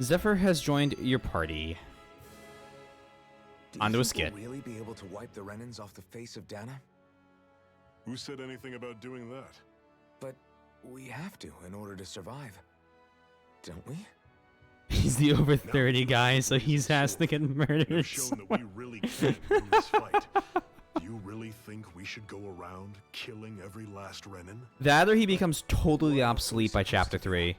Zephyr has joined your party. Do you Onto a think we'll skit. really be able to wipe the Renans off the face of Dana? Who said anything about doing that? But we have to in order to survive. Don't we? He's the over 30 guy, so he's has to get We've murdered. shown that we really can win this fight. Do you really think we should go around killing every last Renan? That or he becomes totally obsolete by chapter 3.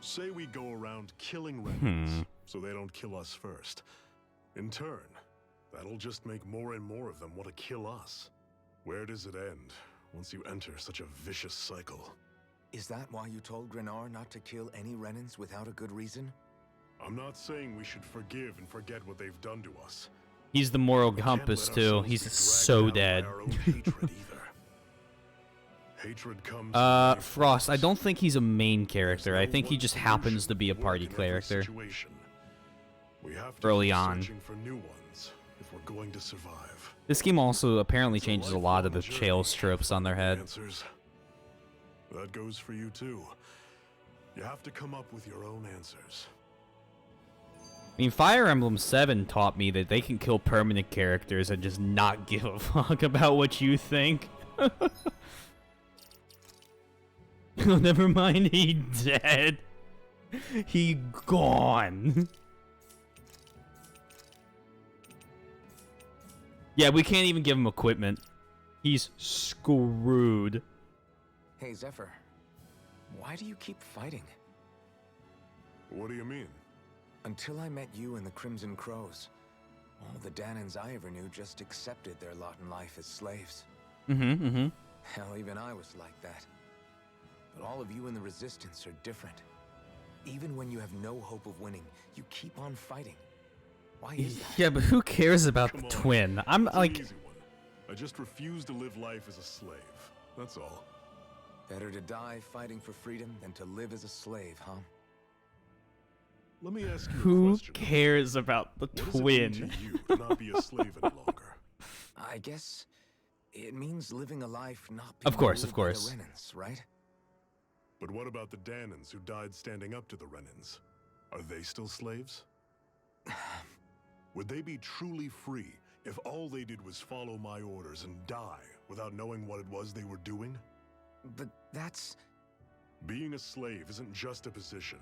Say we go around killing Renans, so they don't kill us first. In turn, that'll just make more and more of them want to kill us. Where does it end once you enter such a vicious cycle? Is that why you told Grenar not to kill any Renans without a good reason? I'm not saying we should forgive and forget what they've done to us. He's the moral We can't compass let too. ourselves He's be dragged so down by dead. our own hatred either. Hatred comes from many Frost, I fronts. don't think he's a main character. There's I no think he one just solution happens to be a work party in every character. situation. We have to Early keep on. searching for new ones if we're going to survive. This game also apparently It's a changes a lot of the lifelong Chaos journey tropes on their to find head. Answers. That goes for you too. You have to come up with your own answers. I mean, Fire Emblem 7 taught me that they can kill permanent characters and just not give a fuck about what you think. Oh, never mind, he dead. He gone. Yeah, we can't even give him equipment. He's screwed. Hey, Zephyr. Why do you keep fighting? What do you mean? Until I met you and the Crimson Crows, all the Danans I ever knew just accepted their lot in life as slaves. Mm-hmm. Hell, even I was like that. But all of you in the Resistance are different. Even when you have no hope of winning, you keep on fighting. Why is that? Yeah, but who cares about Come the on. twin? I'm It's like, an easy one. I just refuse to live life as a slave. That's all. Better to die fighting for freedom than to live as a slave, huh? Let me ask you a who question. cares about the What does it mean twin? to you to not be a slave any longer? I guess it means living a life not being Of course, ruled of by the course. Renans, right? But what about the Danans who died standing up to the Renans? Are they still slaves? Would they be truly free if all they did was follow my orders and die without knowing what it was they were doing? But that's... Being a slave isn't just a position.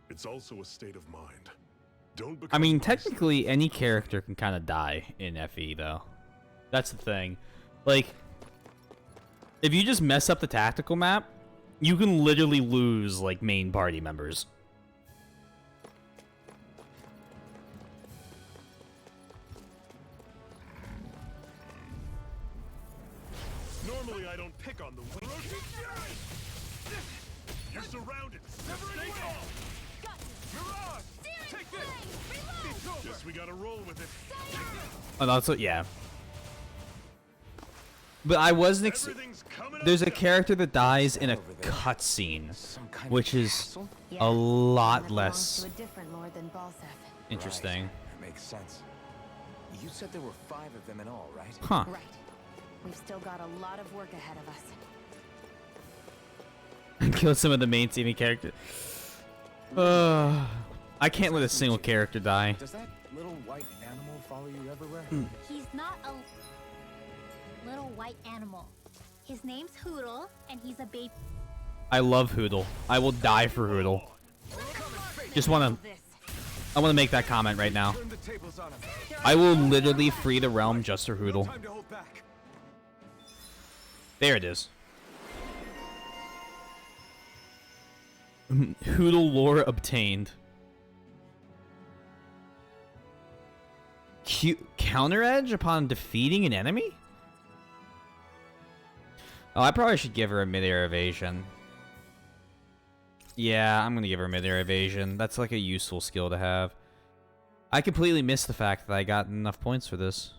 It's also a state of mind. Don't become I mean, my technically, slave. any character can kind of die in FE, though. That's the thing. Like, if you just mess up the tactical map, you can literally lose, like, main party members. Normally I don't pick on the weak. You're surrounded. Stay calm. Mirage! Take this! Guess we gotta roll with it. Oh, that's what, yeah. But I wasn't Everything's coming There's a up. character that dies in a Over there. cutscene, Some kind which of is castle? a lot That belongs less to a different lord than Balsef. interesting. Right. That makes sense. You said there were 5 of them in all, right? Huh. Right. We've still got a lot of work ahead of us. Killed some of the main TV characters. I can't let a single character die. Does that little white animal follow you everywhere? He's not a little white animal. His name's Hoodle, and he's a baby. I love Hoodle. I will die for Hoodle. Just wanna, This. I wanna make that comment right now. Turn the tables on him. I will literally free the realm just for Hoodle. Time to hold back. There it is. Hoodle lore obtained. Counter edge upon defeating an enemy? Oh, I probably should give her a mid-air evasion. Yeah, I'm gonna give her mid-air evasion. That's like a useful skill to have. I completely missed the fact that I got enough points for this.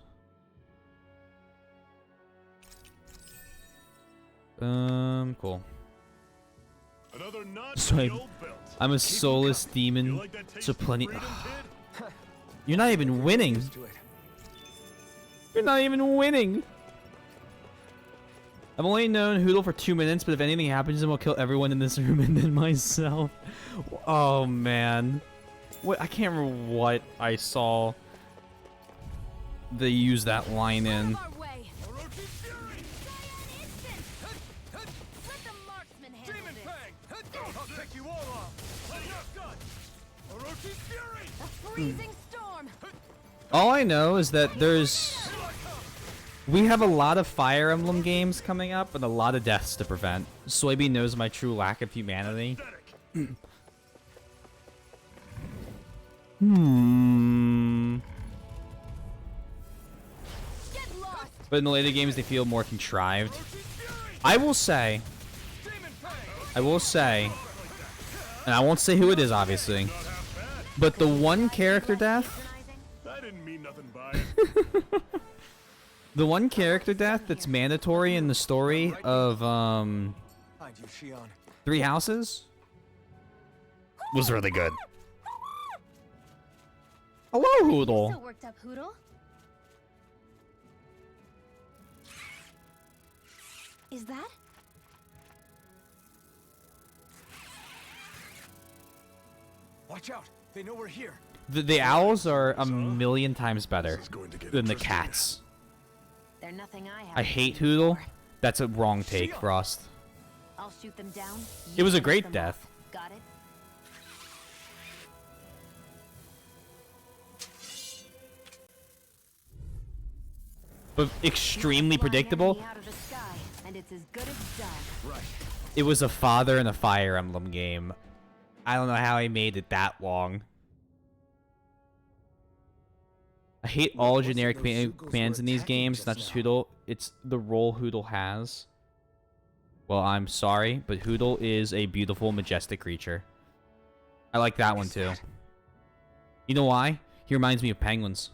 Cool. Another notch So in the old belt. I'm a Keep 'em soulless coming. demon, You like that taste so of plenty. freedom, kid? You're not even winning. Used to it. You're not even winning. I've only known Hoodle for 2 minutes, but if anything happens, then we'll kill everyone in this room and then myself. Oh man, what? I can't remember what I saw. They use that line in. Our way. Let the marksman handle this. I'll take you all off. A freezing storm. All I know is that we have a lot of Fire Emblem games coming up and a lot of deaths to prevent. Soybean knows my true lack of humanity. Get lost. But in the later games, they feel more contrived. I will say, and I won't say who it is, obviously, but the one character death, I didn't mean nothing by it. the one character death that's mandatory in the story of Behind you, Shion. Three Houses was really good. Hello, Hoodle. So worked up, Hoodle. Is that? Watch out! They know we're here. The owls are a million times better This is going to get than the interesting. cats. They're nothing I have. I hate Hoodle. That's a wrong take, Frost. I'll shoot them down. It was a you great finish them death. off. Got it? But extremely Flying predictable. enemy out of the sky, and it's as good as done. Right. It was a Father and a Fire Emblem game. I don't know how he made it that long. I hate all Most of generic those Zugos commands were in these attacking games, just not just now. Hoodle. It's the role Hoodle has. Well, I'm sorry, but Hoodle is a beautiful, majestic creature. I like that one too. You know why? He reminds me of penguins.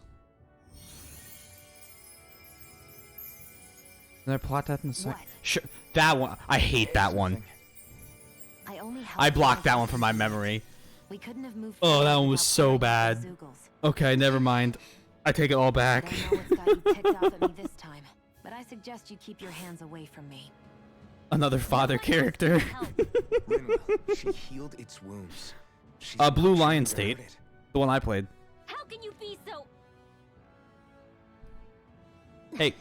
Did I plot that in the What? Sure, that one. I hate that one. I only I helped blocked that Isaac. one from my memory. We couldn't have moved Oh, that forward one was without so praying for bad. the Zeugles. Okay, never mind. I take it all I back. don't know what's got you ticked off at me this time, but I suggest you keep your hands away from me. Another father character. Rinwell, she healed its wounds. She's Blue not Lion trying to State. hurt it. The one I played. How can you be so? Hey.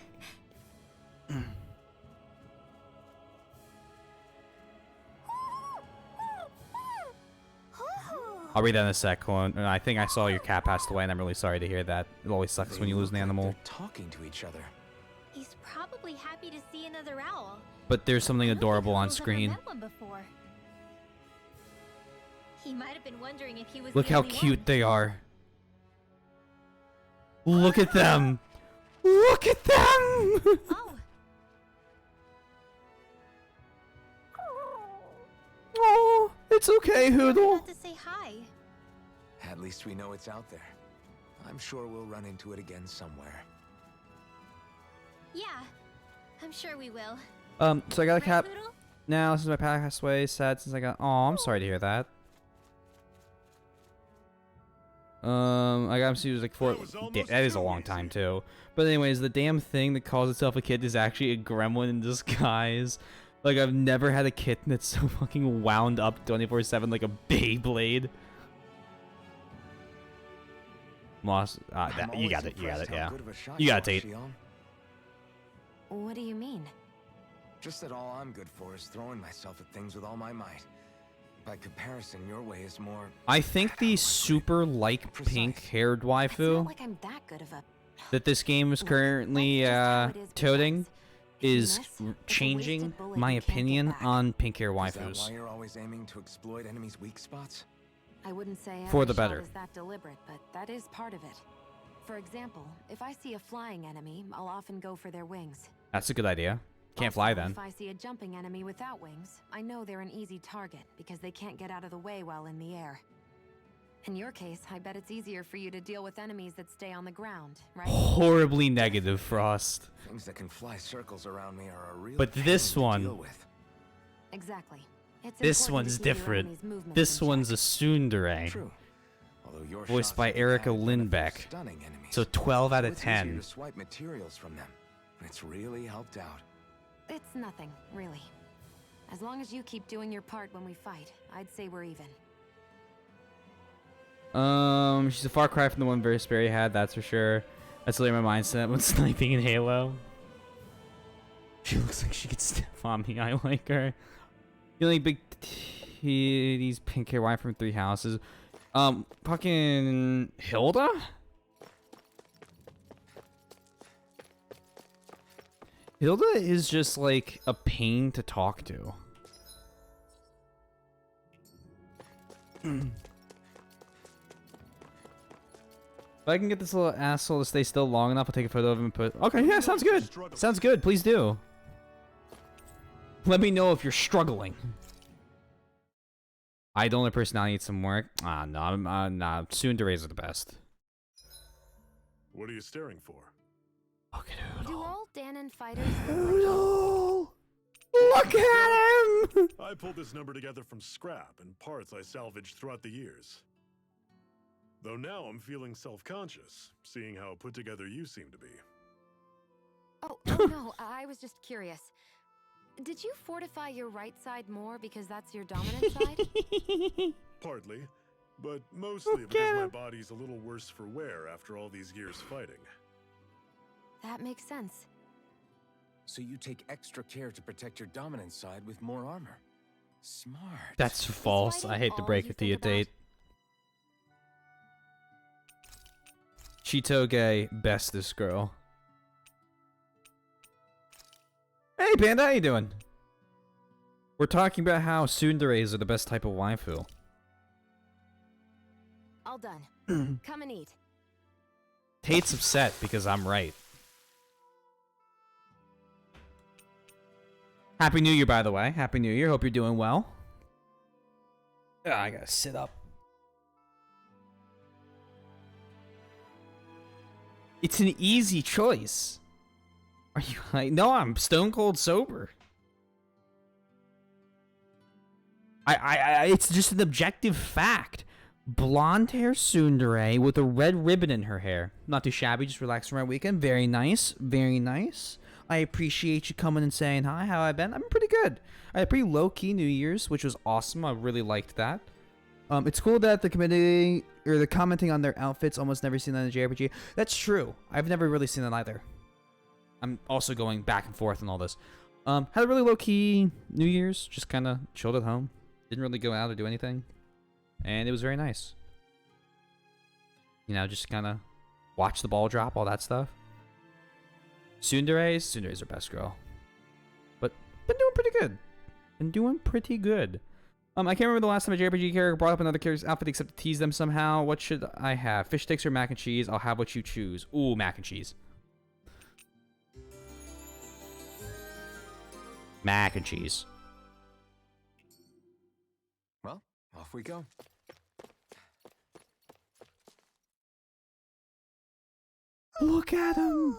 I'll read that in a sec. Hold on. I think I saw your cat passed away, and I'm really sorry to hear that. It always sucks They when you lose look an like animal. they're talking to each other. He's probably happy to see another owl. But there's something I don't think adorable on Hoodle's ever screen. met one before. He might have been wondering if he was Look the how only cute one. they are. Look at them. Look at them. Oh, Oh, it's okay, I Hoodle. forgot to say hi. At least we know it's out there. I'm sure we'll run into it again somewhere. Yeah, I'm sure we will. So I got a Right, cat Hoodle? now since my pet passed away. Sad since I got. Oh, I'm sorry to hear that. I got him to use like four. That was almost That is a too long easy. time too. But anyways, the damn thing that calls itself a kid is actually a gremlin in disguise. Like I've never had a kitten that's so fucking wound up 24/7 like a Beyblade. Moss, I'm you always got it. You got impressed it. how Yeah. good of a shot You got are, it, Tate. Shion. What do you mean? Just that all I'm good for is throwing myself at things with all my might. By comparison, your way is more. I think the super like Precise. pink-haired It's waifu not like I'm that good of a. that this game is Look, currently that's just how it is toting because if you is miss, it's a wasted changing bullet my you can't get opinion back. on pink hair Is that why waifus. you're always aiming to exploit enemies' weak spots? I wouldn't say For every the shot better. is that deliberate, but that is part of it. For example, if I see a flying enemy, I'll often go for their wings. That's a good idea. Can't fly Also, then. If I see a jumping enemy without wings, I know they're an easy target because they can't get out of the way while in the air. In your case, I bet it's easier for you to deal with enemies that stay on the ground, right? Horribly negative, Frost. Things that can fly circles around me are a real But pain this to one- deal with. Exactly. It's This important one's to keep your different. enemy's movements This in one's a check. tsundere. True. Although your Voiced shots by have the Erica added benefit of Lindbeck. stunning enemies. So 12 out of It's easier 10. to swipe materials from them. It's really helped out. It's nothing, really. As long as you keep doing your part when we fight, I'd say we're even. She's a far cry from the one Versperry had, that's for sure. That's literally my mindset when sniping in Halo. She looks like she could step on me. I like her. You like big titties, pink hair, wine from 3 houses. Fucking Hilda? Hilda is just like a pain to talk to. If I can get this little asshole to stay still long enough, I'll take a photo of him and put... Okay, yeah, sounds good. Sounds good. Please do. Let me know if you're struggling. I don't. Her personality needs some work. Ah, no, nah. Tsunderes are the best. What are you staring for? Look at Do all Danon fighters Oodle. Look at him! I pulled this number together from scrap and parts I salvaged throughout the years. Though now I'm feeling self-conscious, seeing how put together you seem to be. Oh, oh no, I was just curious. Did you fortify your right side more because that's your dominant side? Partly, but mostly because my body's a little worse for wear after all these years fighting. That makes sense. So you take extra care to protect your dominant side with more armor. Smart. That's false. I hate to break it to you, Tate. Chitoge, bestest girl. Hey, Panda, how you doing? We're talking about how tsunderes are the best type of waifu. All done. Come and eat. Tate's upset because I'm right. Happy New Year, by the way. Happy New Year. Hope you're doing well. Ah, I gotta sit up. It's an easy choice. Are you like, no, I'm stone cold sober. It's just an objective fact. Blonde hair tsundere with a red ribbon in her hair. Not too shabby, just relaxing around weekend. Very nice, very nice. I appreciate you coming and saying hi. How I been? I've been pretty good. I had a pretty low-key New Year's, which was awesome. I really liked that. It's cool that the committee or the commenting on their outfits almost never seen that in the JRPG. That's true. I've never really seen that either. I'm also going back and forth on all this. Had a really low-key New Year's. Just kind of chilled at home. Didn't really go out or do anything. And it was very nice. You know, just kind of watch the ball drop, all that stuff. Tsunderes are best girl. But been doing pretty good. Been doing pretty good. I can't remember the last time a JRPG character brought up another character's outfit except to tease them somehow. What should I have? Fish sticks or mac and cheese? I'll have what you choose. Ooh, mac and cheese. Mac and cheese. Well, off we go. Look at him.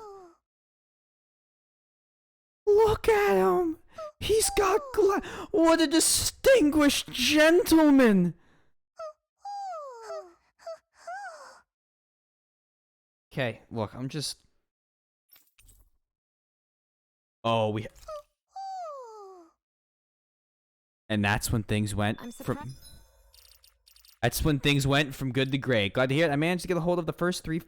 Look at him. He's got what a distinguished gentleman. Okay, look, I'm just... Oh, we... And that's when things went from... That's when things went from good to great. Glad to hear it. I managed to get a hold of the first 3...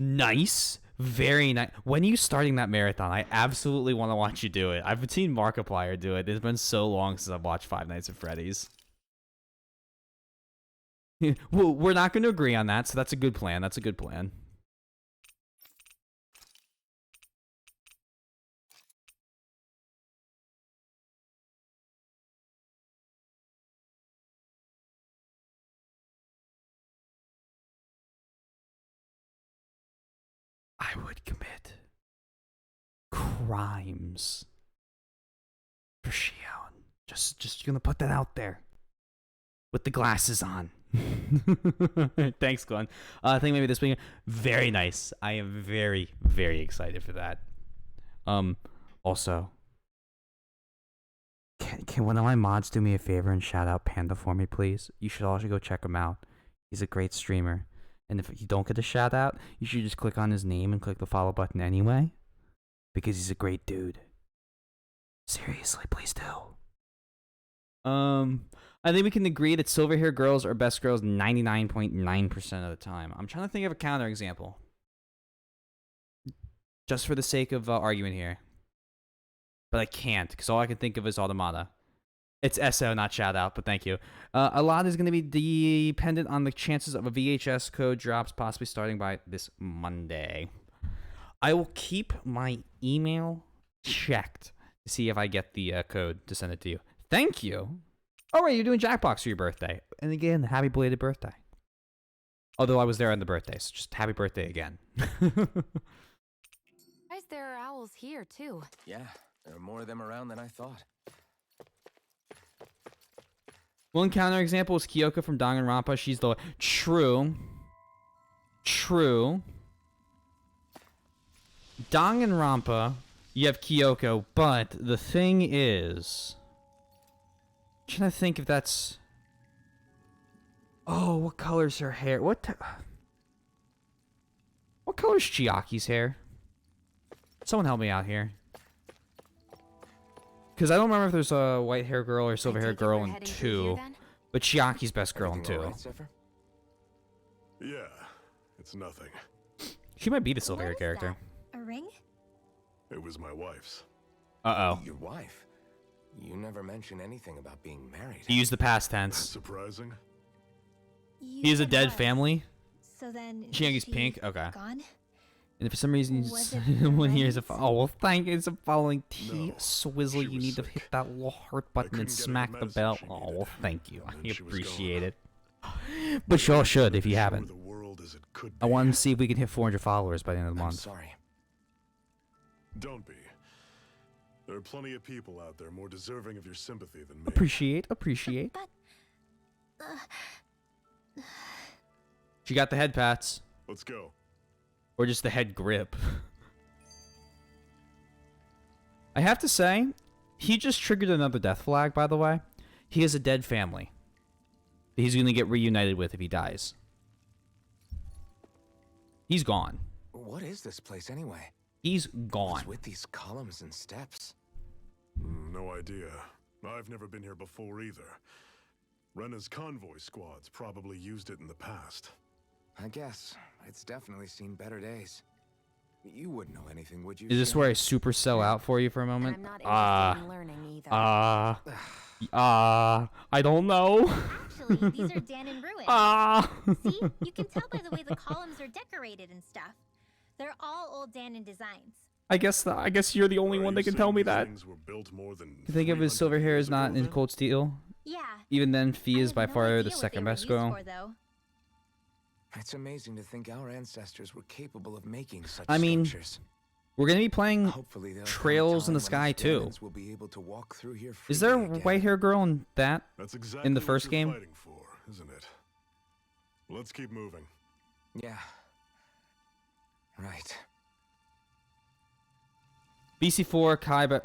Nice. Very nice. When are you starting that marathon? I absolutely want to watch you do it. I've seen Markiplier do it. It's been so long since I've watched Five Nights at Freddy's. Well, we're not going to agree on that, so that's a good plan. That's a good plan. I would commit crimes for Xiao. Just gonna put that out there. With the glasses on. Thanks, Glenn. I think maybe this week. Very nice. I am very, very excited for that. Also, can one of my mods do me a favor and shout out Panda for me, please? You should also go check him out. He's a great streamer. And if you don't get a shout out, you should just click on his name and click the follow button anyway. Because he's a great dude. Seriously, please do. I think we can agree that silver hair girls are best girls 99.9% of the time. I'm trying to think of a counterexample. Just for the sake of argument here. But I can't, because all I can think of is Automata. It's SO, not shout out, but thank you. A lot is going to be dependent on the chances of a VHS code drops possibly starting by this Monday. I will keep my email checked to see if I get the code to send it to you. Thank you. Oh, right, you're doing Jackbox for your birthday. And again, happy belated birthday. Although I was there on the birthday, so just happy birthday again. Guys, there are owls here, too. Yeah, there are more of them around than I thought. One counterexample is Kyoko from Danganronpa. She's the... True. Danganronpa, you have Kyoko, but the thing is... I'm trying to think if that's... Oh, what color's her hair? What color's Chiaki's hair? Someone help me out here. Because I don't remember if there's a white hair girl or silver hair girl in 2. But Chiaki's best girl in 2. All right, Zephyr? Yeah, it's nothing. She might be the silver hair character. A ring? It was my wife's. Uh-oh. Your wife? You never mentioned anything about being married. He used the past tense. Surprising. He has a dead family? So then Chiaki's pink? Okay. Gone? And for some reason, Was it when here's a... Lorenz? Oh, well, thank you. It's a following T. No, Swizzle. she You was need to sick. hit that little heart button couldn't and get her smack the the medicine bell. she Oh, needed. well, thank you. And I then she was appreciate gone. it. But y'all should if you Show haven't. the world as it could I be. want to see if we can hit 400 followers by the end of the I'm month. sorry. Don't be. There are plenty of people out there more deserving of your sympathy than me. Appreciate. But She got the head pats. Let's go. Or just the head grip. I have to say, he just triggered another death flag, by the way. He has a dead family that he's going to get reunited with if he dies. He's gone. What is this place anyway? He's gone. What's with these columns and steps? No idea. I've never been here before either. Rena's convoy squads probably used it in the past. I guess. It's definitely seen better days. You wouldn't know anything, would you? Is this Shin? where I super sell out for you for a And moment? I'm not interested in learning either. I don't know. actually, these are Dan in ruin. See? You can tell by the way the columns are decorated and stuff. They're all old Danon designs. I guess you're the only Are one you that can tell saying me these that. things were built more than You think of his 300 silver hair years is not ago in then? Cold Steel? Yeah. Even then, I Fee is have by no far idea the what they second were best used girl. for, though. It's amazing to think our ancestors were capable of making such I mean, structures. We're gonna be playing Hopefully there'll come a Trails in the time Sky when us too. Danons will be able to walk through here Is there a freely again. white hair girl in that? That's exactly in the what first you're game? fighting for, isn't it? Let's keep moving. Yeah. Right. BC4 Kai, but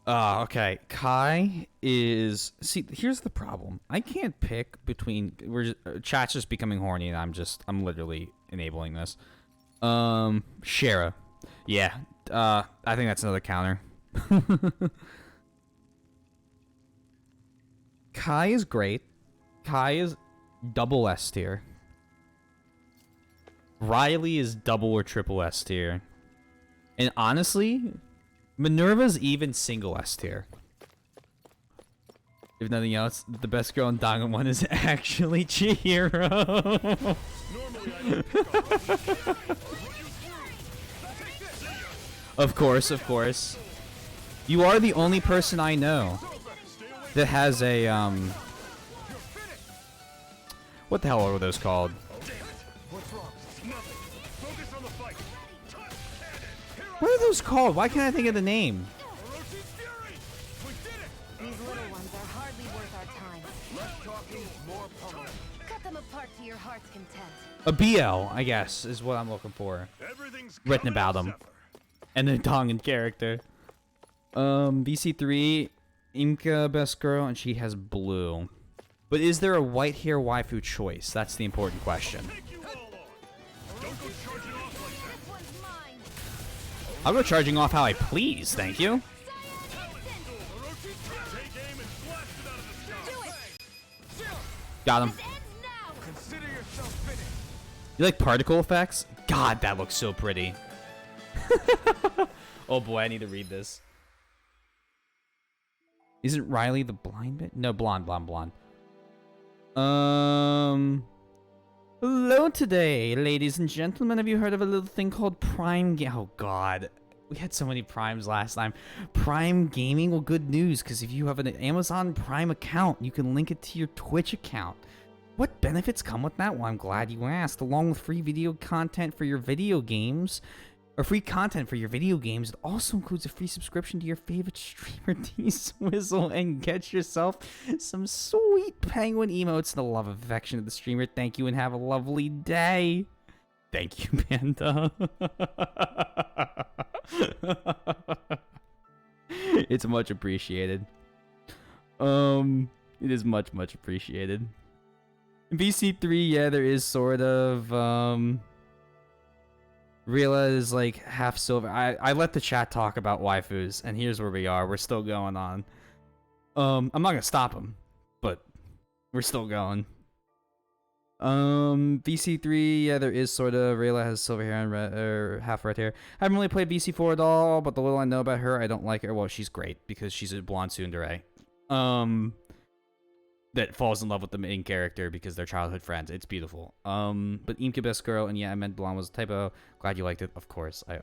okay. Kai is here's the problem. I can't pick between chat's just becoming horny, and I'm literally enabling this. Shara, yeah. I think that's another counter. Kai is great. Kai is double S tier. Riley is double or triple S tier. And honestly, Minerva's even single S tier. If nothing else, the best girl in Danganronpa is actually Chihiro. Of course. You are the only person I know that has a what the hell are those called? What are those called? Why can't I think of the name? hardly worth our time. Less talking, more pummeling. Cut them apart to your heart's content. A BL, I guess, is what I'm looking for. Everything's Written coming about up, him. Zephyr. And the Tongan character. BC3, Imka best girl, and she has blue. But is there a white hair waifu choice? That's the important question. Take you all on. Don't go charging off like that. This one's mine. I'll go charging off how I please, thank you. Take aim and blast it out of the sky. Got him. Ends now. Consider yourself finished. You like particle effects? God, that looks so pretty. Oh boy, I need to read this. Isn't Riley the blind bit? No, blonde. Hello today, ladies and gentlemen. Have you heard of a little thing called Prime Oh god. We had so many Primes last time. Prime Gaming? Well, good news, because if you have an Amazon Prime account, you can link it to your Twitch account. What benefits come with that? Well, I'm glad you asked. Along with free video content for your video games, or free content for your video games, it also includes a free subscription to your favorite streamer, T-Swizzle, and get yourself some sweet penguin emotes and the love and affection of the streamer. Thank you and have a lovely day. Thank you, Panda. It's much appreciated. It is much appreciated. In VC3, yeah, there is sort of, Rila is like half silver. I let the chat talk about waifus, and here's where we are. We're still going on. I'm not gonna stop them, but we're still going. VC3, yeah, there is sort of. Rayla has silver hair and red, or half red hair. I haven't really played VC4 at all, but the little I know about her, I don't like her. Well, she's great because she's a blonde tsundere. That falls in love with the main character because they're childhood friends. It's beautiful. But Imka best girl, and yeah, I meant blonde was a typo. Glad you liked it. Of course, I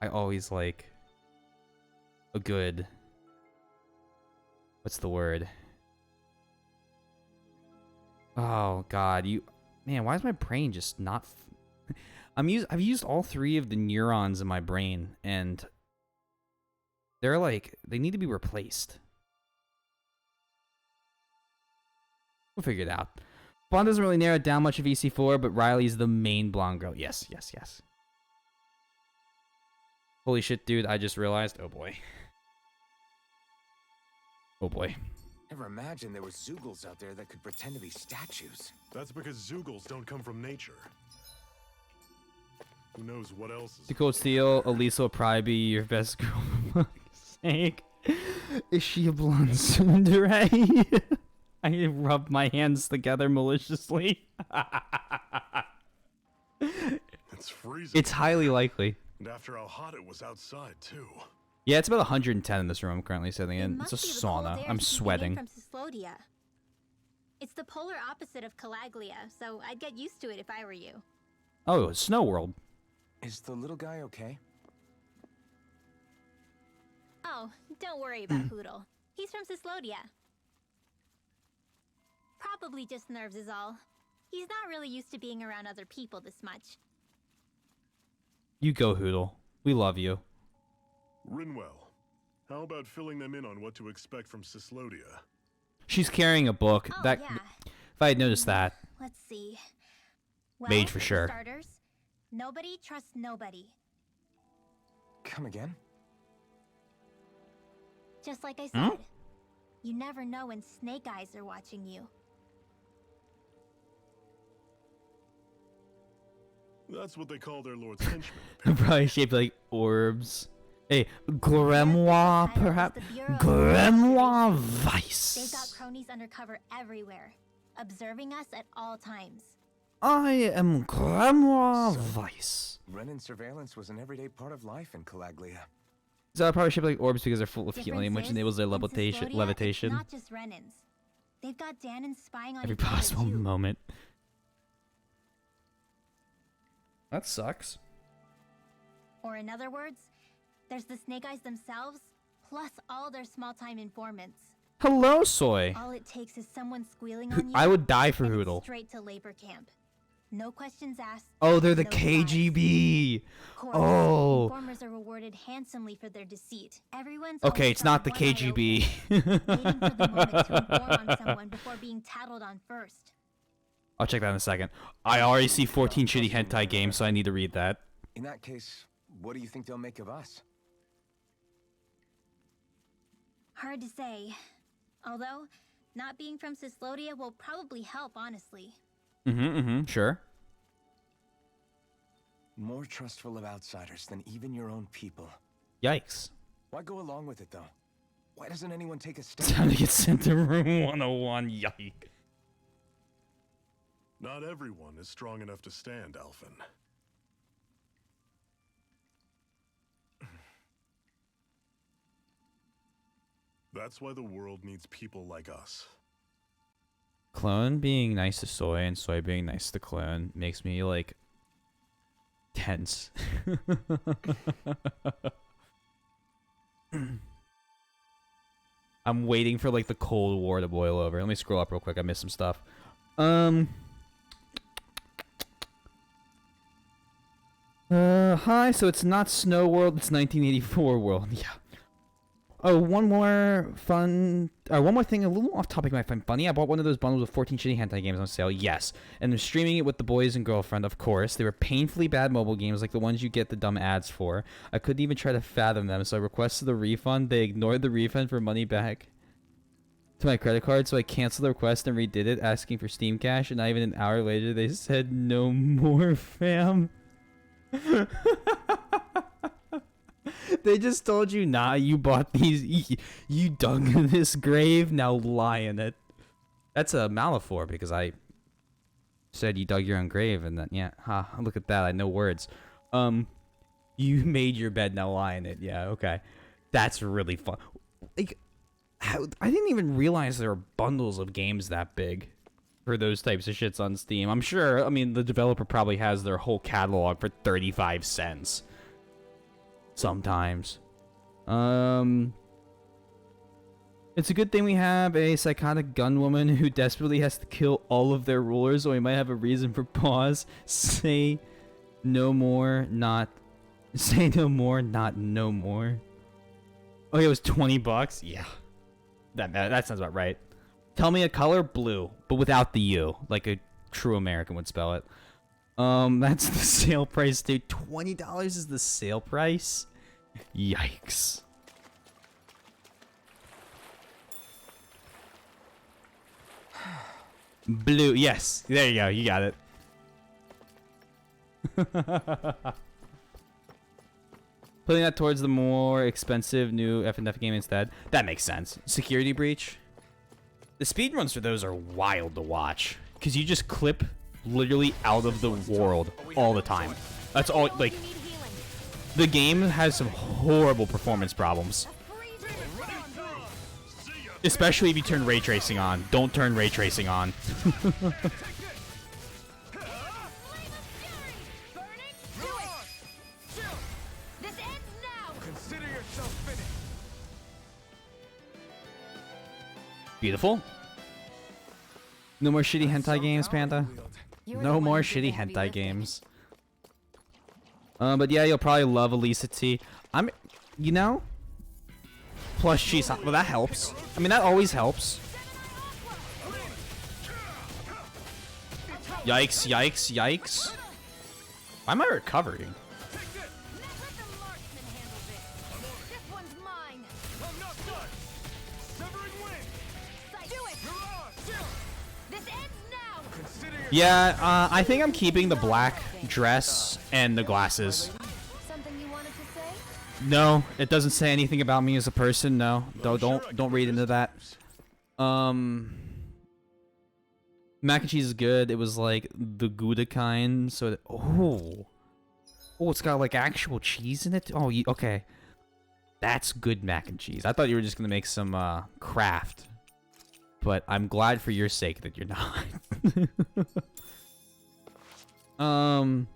always like a good. What's the word? Oh God, man, why is my brain just not? I've used all 3 of the neurons in my brain, and they're like they need to be replaced. We'll figure it out. Blonde doesn't really narrow it down much of EC4, but Riley's the main blonde girl. Yes. Holy shit, dude! I just realized. Oh boy. Never imagined there were Zoogles out there that could pretend to be statues. That's because Zoogles don't come from nature. Who knows what else is... Nicole Steele, Elisa will probably be your best girl, for fuck's sake. Is she a blonde tsundere? I rub my hands together maliciously. It's freezing. It's highly likely. And after how hot it was outside, too. Yeah, it's about 110 in this room I'm currently sitting in. It's a Must be the cold sauna. air I'm keeping in sweating. From Cyslodia. It's the polar opposite of Calaglia, so I'd get used to it if I were you. Oh, it's Snow World. Is the little guy okay? Oh, don't worry about Hoodle. He's from Cyslodia. Probably just nerves is all. He's not really used to being around other people this much. You go, Hoodle. We love you. Rinwell, how about filling them in on what to expect from Cyslodia? She's carrying a book. Oh, that yeah. if I had noticed that. Let's see. Well, Mage for sure. Starters, nobody trusts nobody. Come again? Just like I said. You never know when Snake Eyes are watching you. That's what they call their lord's henchmen. Probably shaped like orbs. Hey, Grimoire, Title is perhaps? the Bureau of Grimoire They've got Vice. cronies undercover everywhere, observing us at all times. I am Grimoire Vice. Renin surveillance was an everyday part of life in Calaglia. So I probably shaped like orbs because they're full of Difference healing, which is, enables their in levitation. Cyslodia, Levitation. It's not just Renins. They've got Danon spying on Every each other, possible too. moment. That sucks. Or in other words, there's the Snake Eyes themselves, plus all their small-time informants. Hello, Soy. All it takes is someone squealing on you. I would die for and it's Hoodle. straight to labor camp. No questions asked. Oh, they're the no flies. KGB. Of course, Oh. informers are rewarded handsomely for their deceit. Everyone's Okay, always it's not the got one eye KGB. open, waiting for the moment to inform on someone before being tattled on first. I'll check that in a second. I already see 14 shitty hentai games, so I need to read that. In that case, what do you think they'll make of us? Hard to say. Although, not being from Cyslodia will probably help, honestly. Sure. More trustful of outsiders than even your own people. Yikes. Why go along with it, though? Why doesn't anyone take a Time stand? to get sent to room 101. Yike. Not everyone is strong enough to stand, Alphen. That's why the world needs people like us. Clone being nice to Soy and Soy being nice to Clone makes me, like, tense. I'm waiting for, like, the Cold War to boil over. Let me scroll up real quick. I missed some stuff. Hi, so it's not Snow World, it's 1984 World. Yeah. Oh, one more thing a little off topic you might find funny. I bought one of those bundles with 14 shitty hentai games on sale, yes. And I'm streaming it with the boys and girlfriend, of course. They were painfully bad mobile games like the ones you get the dumb ads for. I couldn't even try to fathom them, so I requested a refund. They ignored the refund for money back to my credit card, so I canceled the request and redid it, asking for Steam Cash, and not even an hour later they said, no more, fam. They just told you, nah, you bought these, you dug this grave, now lie in it. That's a Malifor, because I said you dug your own grave, and then, yeah, look at that, I know words. You made your bed, now lie in it, yeah, okay. That's really fun. Like, I didn't even realize there were bundles of games that big for those types of shits on Steam. I'm sure, I mean, the developer probably has their whole catalog for 35 cents. Sometimes. It's a good thing we have a psychotic gun woman who desperately has to kill all of their rulers, so we might have a reason for pause. Say no more, not no more. Oh, it was $20? Yeah. That sounds about right. Tell me a color, blue, but without the U, like a true American would spell it. That's the sale price, dude. $20 is the sale price? Yikes. Blue, yes. There you go, you got it. Putting that towards the more expensive new FNF game instead. That makes sense. Security Breach. The speedruns for those are wild to watch. Because you just clip literally out of the world all the time. That's all, like, the game has some horrible performance problems. Especially if you turn ray tracing on. Don't turn ray tracing on. Beautiful. No more shitty hentai games, Panda. No more shitty hentai games. But yeah, you'll probably love Elisa T. You know, plus she's, well, that helps. I mean, that always helps. Yikes, yikes, yikes. Why am I recovering? Yeah, I think I'm keeping the black dress and the glasses. Something you wanted to say? No, it doesn't say anything about me as a person. No, don't read into that. Mac and cheese is good. It was like the Gouda kind, so oh, it's got like actual cheese in it. Oh, okay, that's good mac and cheese. I thought you were just gonna make some craft. But I'm glad for your sake that you're not. I've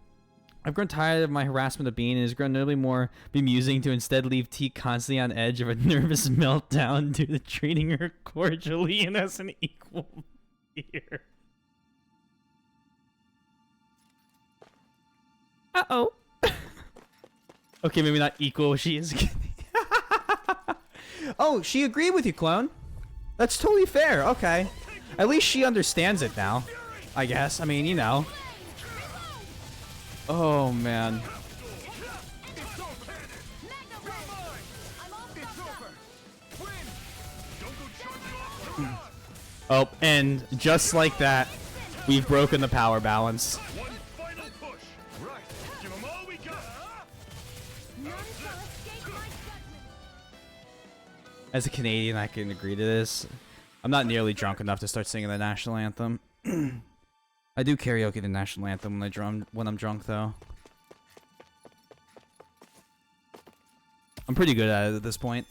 grown tired of my harassment of Bean, and it's grown notably more bemusing to instead leave T constantly on edge of a nervous meltdown due to treating her cordially and as an equal peer. Uh-oh. Okay, maybe not equal. She is. Oh, she agreed with you, clone. That's totally fair. Okay. At least she understands it now, I guess. I mean, you know. Oh, man. Oh, and just like that, we've broken the power balance. As a Canadian, I can agree to this. I'm not nearly drunk enough to start singing the national anthem. I do karaoke the national anthem when I'm drunk, though. I'm pretty good at it at this point.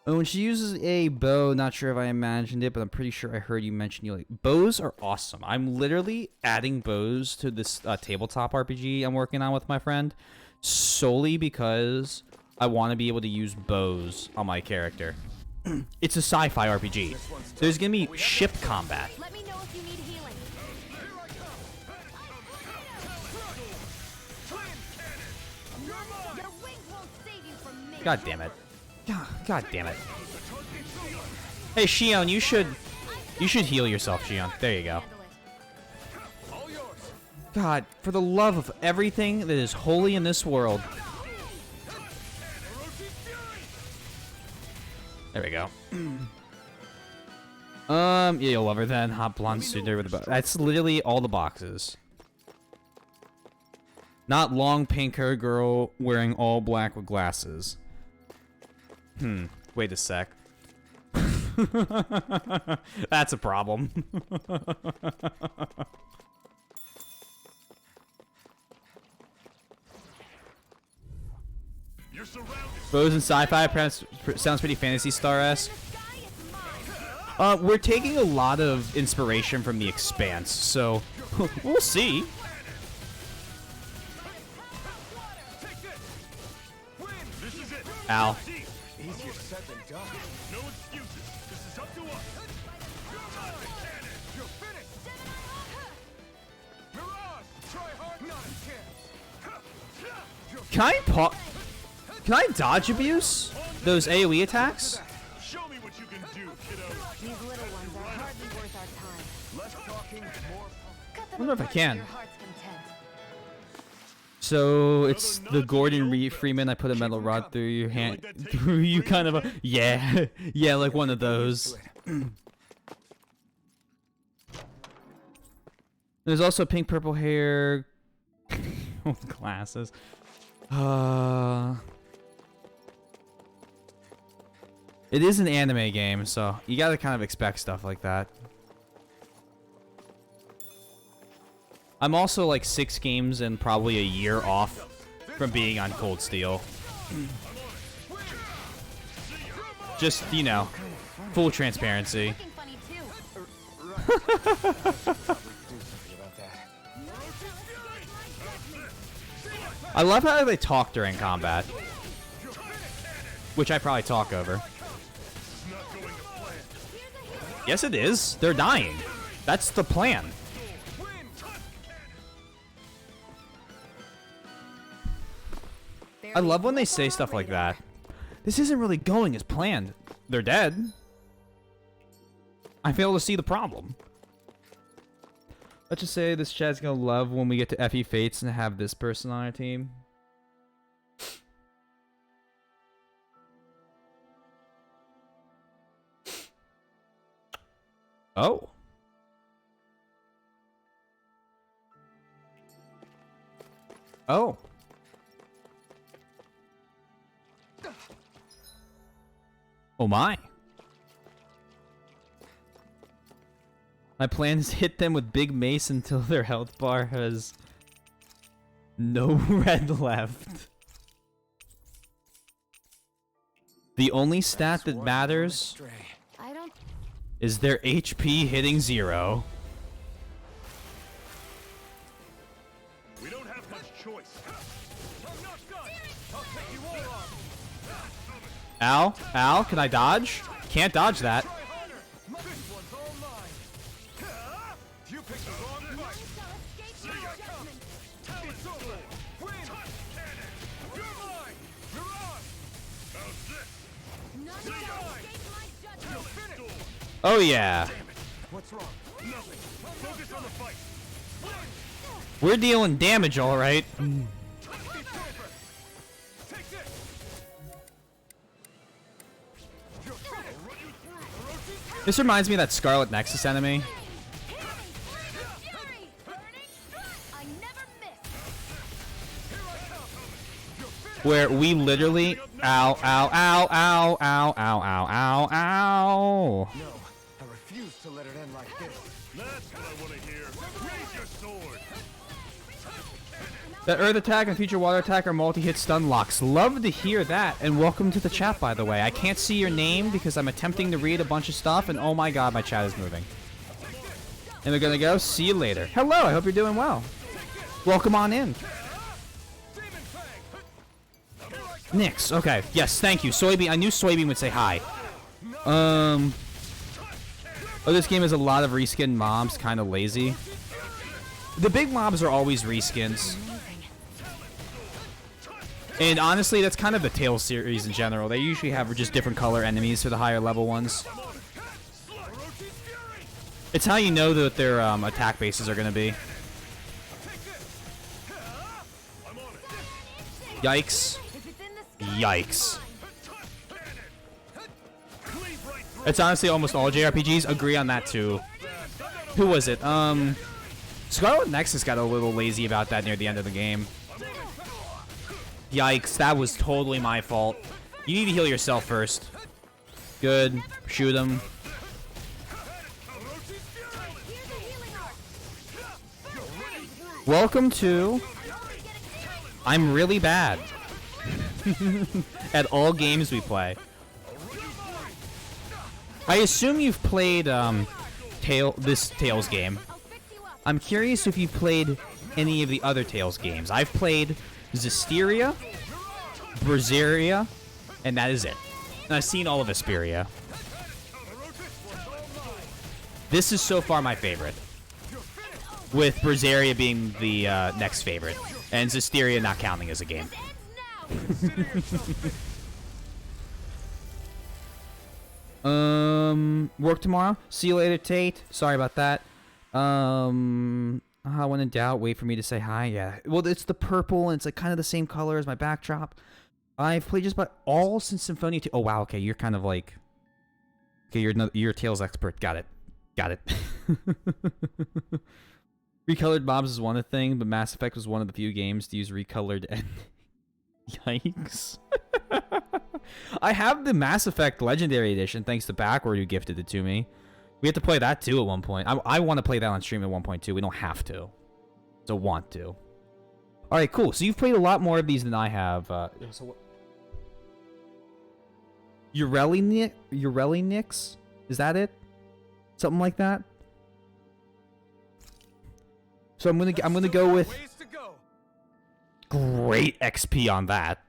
Oh, when she uses a bow, not sure if I imagined it, but I'm pretty sure I heard you mention you like bows are awesome. I'm literally adding bows to this tabletop RPG I'm working on with my friend solely because I want to be able to use bows on my character. It's a sci-fi RPG. There's gonna be ship combat. Let me know if you need healing. Your wings won't save you from me. God damn it. God damn it. Hey, Xion, you should heal yourself, Xion. There you go. God, for the love of everything that is holy in this world. There we go. Yeah, you'll love her then. Hot blonde suitor with a bow. That's literally all the boxes. Not long pink hair girl wearing all black with glasses. Wait a sec. That's a problem. Bows and sci-fi sounds pretty Phantasy Star-esque. We're taking a lot of inspiration from The Expanse, so we'll see. Ow. Easier said than done. No excuses. This is up to us. You're finished. Mirage, try hard, not a chance. Can I dodge abuse? Those AoE attacks? Show me what you can do, kiddo. These little ones are hardly worth our time. Less talking, more. Cut them Wonder if I apart to can. your heart's content. So it's the Gordon Freeman. I put a metal rod through your hand, through you, kind of. Yeah, yeah, like one of those. There's also pink, purple hair, glasses. It is an anime game, so you gotta kind of expect stuff like that. I'm also like 6 games and probably a year off from being on Cold Steel. Just, you know, full transparency. I love how they talk during combat. Which I probably talk over. Yes, it is. They're dying. That's the plan. I love when they say stuff like that. This isn't really going as planned. They're dead. I fail to see the problem. Let's just say this chat's gonna love when we get to FE Fates and have this person on our team. Oh. Oh. Oh my. My plan is to hit them with big mace until their health bar has no red left. The only stat that matters is their HP hitting 0. We don't have much choice. Ow, ow, can I dodge? Can't dodge that. Oh yeah. What's wrong? Nothing. Focus on the fight. We're dealing damage, all right. This reminds me of that Scarlet Nexus enemy. Where we literally, ow, ow, ow, ow, ow, ow, ow, ow, ow. No, I refuse to let it end like this. That's what I want to hear. Raise your sword. The Earth attack and future water attack are multi-hit stun locks. Love to hear that, and welcome to the chat, by the way. I can't see your name because I'm attempting to read a bunch of stuff, and oh my god, my chat is moving. And we're gonna go. See you later. Hello, I hope you're doing well. Welcome on in. Nyx, okay. Yes, thank you. Soybean, I knew Soybean would say hi. Oh, this game has a lot of reskin mobs, kind of lazy. The big mobs are always reskins. And honestly, that's kind of the Tales series in general. They usually have just different color enemies for the higher level ones. It's how you know that their attack bases are going to be. Yikes. Yikes. It's honestly almost all JRPGs. Agree on that too. Who was it? Scarlet Nexus got a little lazy about that near the end of the game. Yikes, that was totally my fault. You need to heal yourself first. Good. Shoot him. Welcome to... I'm really bad. At all games we play. I assume you've played this Tales game. I'm curious if you've played any of the other Tales games. I've played Zestiria, Berseria, and that is it. And I've seen all of Vesperia. This is so far my favorite, with Berseria being the next favorite, and Zestiria not counting as a game. Work tomorrow. See you later, Tate. Sorry about that. When in doubt, wait for me to say hi. Yeah. Well, it's the purple, and it's like kind of the same color as my backdrop. I've played just about all since Symphonia 2. Oh wow. Okay, you're kind of like. Okay, you're a Tales expert. Got it. Got it. Recolored mobs is one thing, but Mass Effect was one of the few games to use recolored and. Yikes. I have the Mass Effect Legendary Edition thanks to Backward who gifted it to me. We have to play that too at one point. I want to play that on stream at 1.2. We don't have to. So want to. Alright, cool. So you've played a lot more of these than I have. Ureli Nyx? Is that it? Something like that? So I'm gonna go with great XP on that.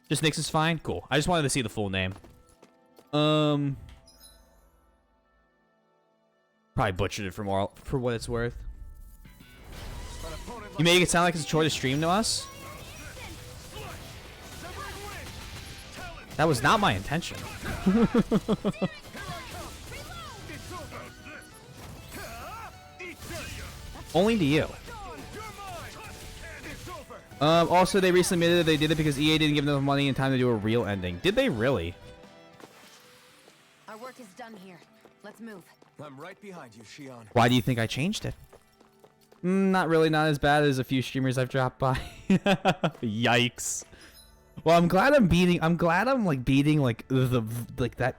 Just Nyx is fine? Cool. I just wanted to see the full name. Probably butchered it for what it's worth. You make it sound like it's a chore to stream to us? That was not my intention. Only to you. Also, they recently admitted that they did it because EA didn't give them enough money and time to do a real ending. Did they really? Our work is done here. Let's move. I'm right behind you, Shion. Why do you think I changed it? Not really, not as bad as a few streamers I've dropped by. Yikes. Well, I'm glad I'm like beating like that.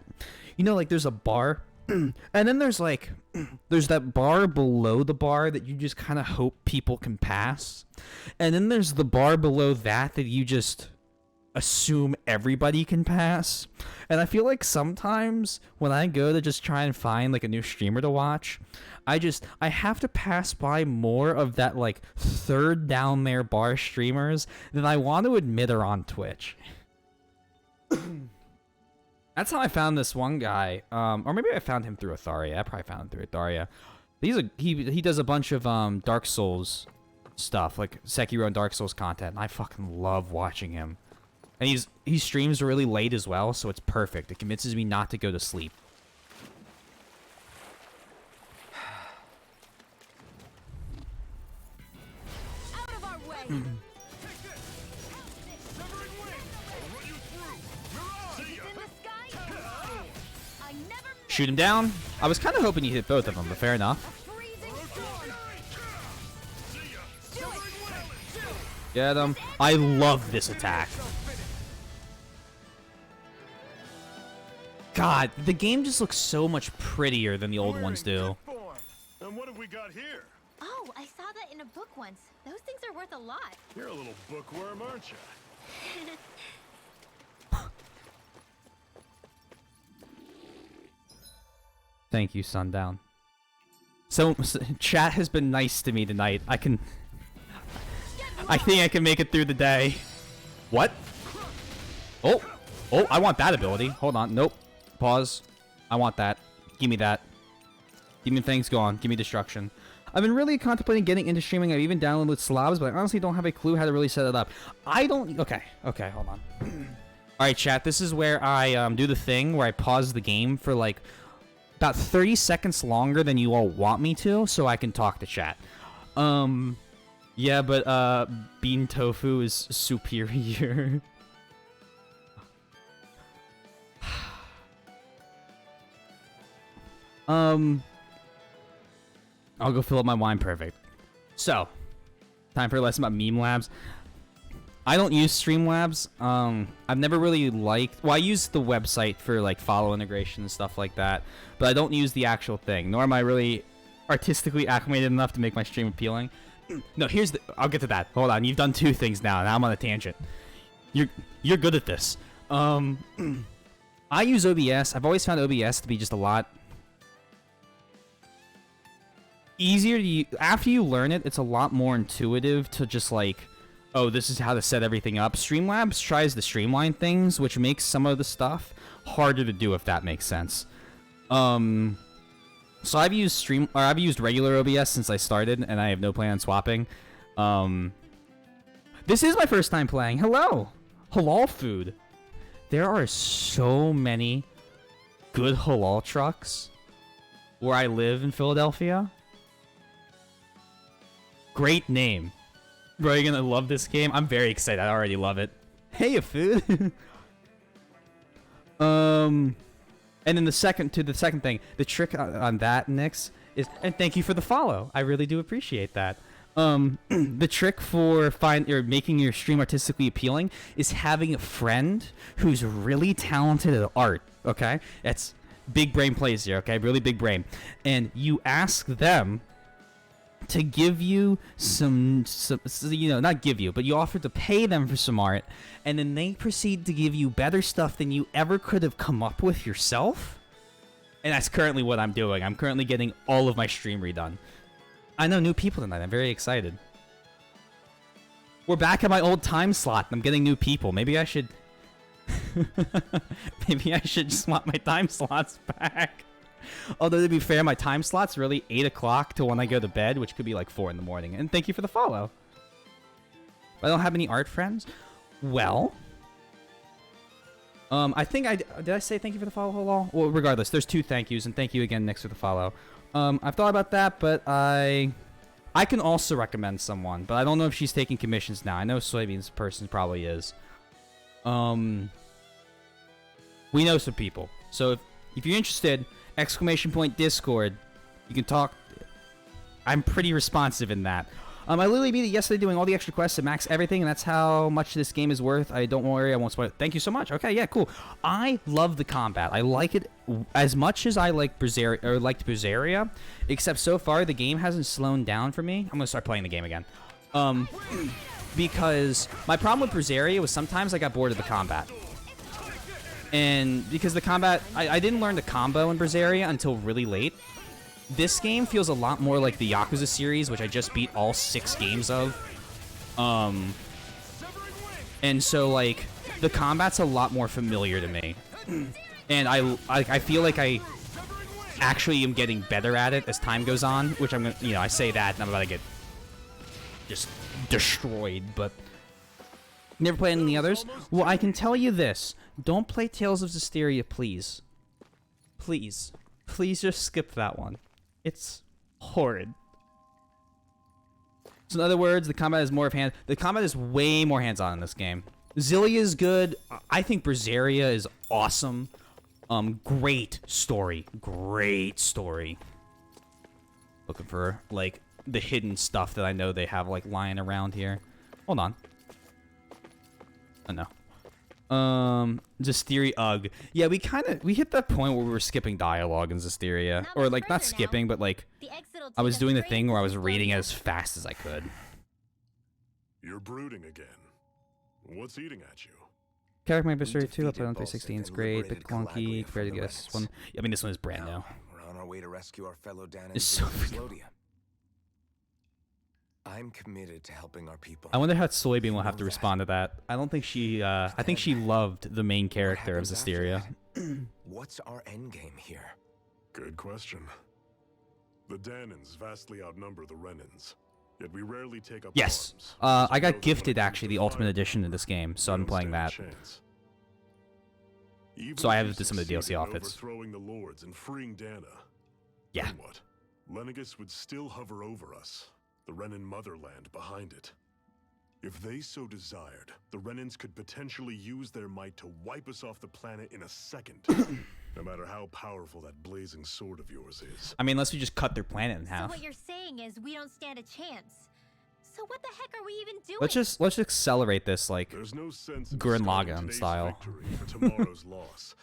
You know, like there's a bar and then there's like there's that bar below the bar that you just kind of hope people can pass. And then there's the bar below that you just assume everybody can pass. And I feel like sometimes when I go to just try and find like a new streamer to watch, I have to pass by more of that like third down there bar streamers than I want to admit are on Twitch. That's how I found this one guy. Or maybe I found him through Atharia. I probably found him through Atharia. He does a bunch of Dark Souls stuff, like Sekiro and Dark Souls content, and I fucking love watching him. And he streams really late as well, so it's perfect. It convinces me not to go to sleep. Shoot him down. I was kind of hoping you hit both of them, but fair enough. Get him. I love this attack. God, the game just looks so much prettier than the old ones do. And what have we got here? Oh, I saw that in a book once. Those things are worth a lot. You're a little bookworm, aren't you? Thank you, Sundown. So, chat has been nice to me tonight. I think I can make it through the day. What? Oh, I want that ability. Hold on. Nope. Pause. I want that. Give me that. Give me things gone. Give me destruction. I've been really contemplating getting into streaming. I've even downloaded Slobs, but I honestly don't have a clue how to really set it up. I don't... Okay, hold on. Alright, chat. This is where I do the thing where I pause the game for, like, about 30 seconds longer than you all want me to, so I can talk to chat. Yeah, but, bean tofu is superior. I'll go fill up my wine. Perfect. So, time for a lesson about Meme Labs. I don't use Streamlabs. I've never really liked... Well, I use the website for, like, follow integration and stuff like that. But I don't use the actual thing. Nor am I really artistically acclimated enough to make my stream appealing. No, here's the... I'll get to that. Hold on. You've done two things now. Now I'm on a tangent. You're good at this. I use OBS. I've always found OBS to be just a lot... easier to use. After you learn it, it's a lot more intuitive to just, like... oh, this is how to set everything up. Streamlabs tries to streamline things, which makes some of the stuff harder to do, if that makes sense. So I've used regular OBS since I started, and I have no plan on swapping. This is my first time playing. Hello! Halal food. There are so many good halal trucks where I live in Philadelphia. Great name. Bro, you're gonna love this game. I'm very excited. I already love it. Hey, a food. And then the second thing, the trick on that, Nix, is, and thank you for the follow. I really do appreciate that. The trick for making your stream artistically appealing is having a friend who's really talented at art. Okay, that's big brain plays here. Okay, really big brain, and you ask them to give you some, you know, not give you, but you offer to pay them for some art, and then they proceed to give you better stuff than you ever could have come up with yourself. And that's currently what I'm doing. I'm currently getting all of my stream redone. I know new people tonight. I'm very excited. We're back at my old time slot. I'm getting new people. Maybe I should... maybe I should swap my time slots back. Although, to be fair, my time slot's really 8 o'clock to when I go to bed, which could be like 4 in the morning. And thank you for the follow. I don't have any art friends. Well, I think did I say thank you for the follow, Halal? Well, regardless, there's 2 thank yous, and thank you again, Nix, for the follow. I've thought about that, but I can also recommend someone, but I don't know if she's taking commissions now. I know Soybeans person probably is. We know some people, so if you're interested, ! Discord. You can talk. I'm pretty responsive in that. I literally beat it yesterday doing all the extra quests and max everything, and that's how much this game is worth. Don't worry, I won't spoil it. Thank you so much. Okay, yeah, cool. I love the combat. I like it as much as I liked Berseria, except so far the game hasn't slowed down for me. I'm gonna start playing the game again. Because my problem with Berseria was sometimes I got bored of the combat. And because the combat, I didn't learn the combo in Berseria until really late. This game feels a lot more like the Yakuza series, which I just beat all 6 games of. And so, like, the combat's a lot more familiar to me. And I feel like I actually am getting better at it as time goes on, which I'm gonna, you know, I say that and I'm about to get just destroyed, but never played any others. Well, I can tell you this. Don't play Tales of Zestiria, please. Please. Please just skip that one. It's horrid. So in other words, the combat is more of the combat is way more hands-on in this game. Zillia is good. I think Berseria is awesome. Great story. Great story. Looking for like the hidden stuff that I know they have like lying around here. Hold on. Oh no. Zestiria, ugh. Yeah, we hit that point where we were skipping dialogue in Zestiria. Not Or much like, not further now. skipping, but like, The exit will I was take us doing the straight thing where I into was reading Suburbia. as fast as I could. You're brooding again. What's eating at you? Character My We Berseria 2, defeated upload on Bolsith 316 is and great, liberated bit clunky Calaglia compared to from the this Renans. one. I mean, this one is brand new. Now, we're on our way to rescue our fellow Danans It's so in freaking- Thessalondia. I'm committed to helping our people. I wonder how Soybean will have to Know that. respond to that. I don't think she, I think she loved the main character of happens after Zestiria. that? What's our end game here? Good question. The Danans vastly outnumber the Renans, yet we rarely take up Yes. arms. I as we know got that when gifted it comes actually to the Ultimate fighting, Edition of this game, so we I'm don't playing stand a that. chance. Even So I if have we some of the DLC succeed in outfits. Overthrowing the lords and freeing Dana. Yeah. Then what? Lenegus would still hover over us, the Renan motherland behind it. If they so desired, the Renans could potentially use their might to wipe us off the planet in a second. No matter how powerful that blazing sword of yours is. I mean, unless we just cut their planet in So half. what you're saying is we don't stand a chance. So what the heck are we even doing? Let's accelerate this, like, There's no sense in Gurren storing Lagann today's style. victory for tomorrow's loss.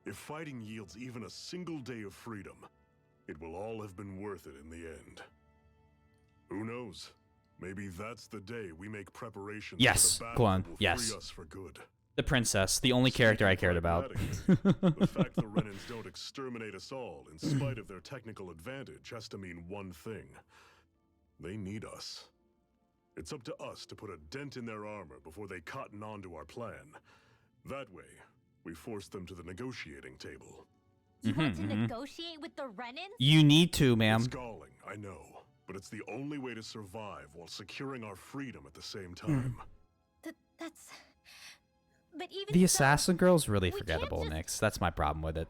If fighting yields even a single day of freedom, it will all have been worth it in the end. Who knows? Maybe that's the day we make preparations Yes, for the go battle on, that will yes. free us for good. the princess, the only character I cared about. The fact the Renans don't exterminate us all, in spite of their technical advantage, has to mean one thing. They need us. It's up to us to put a dent in their armor before they cotton on to our plan. That way, we force them to the negotiating table. You want to negotiate with the Renans? You need to, ma'am. It's galling, I know, but it's the only way to survive while securing our freedom at the same time. That's... But even The so, assassin girl's really we can't forgettable, just- Nyx. That's my problem with it.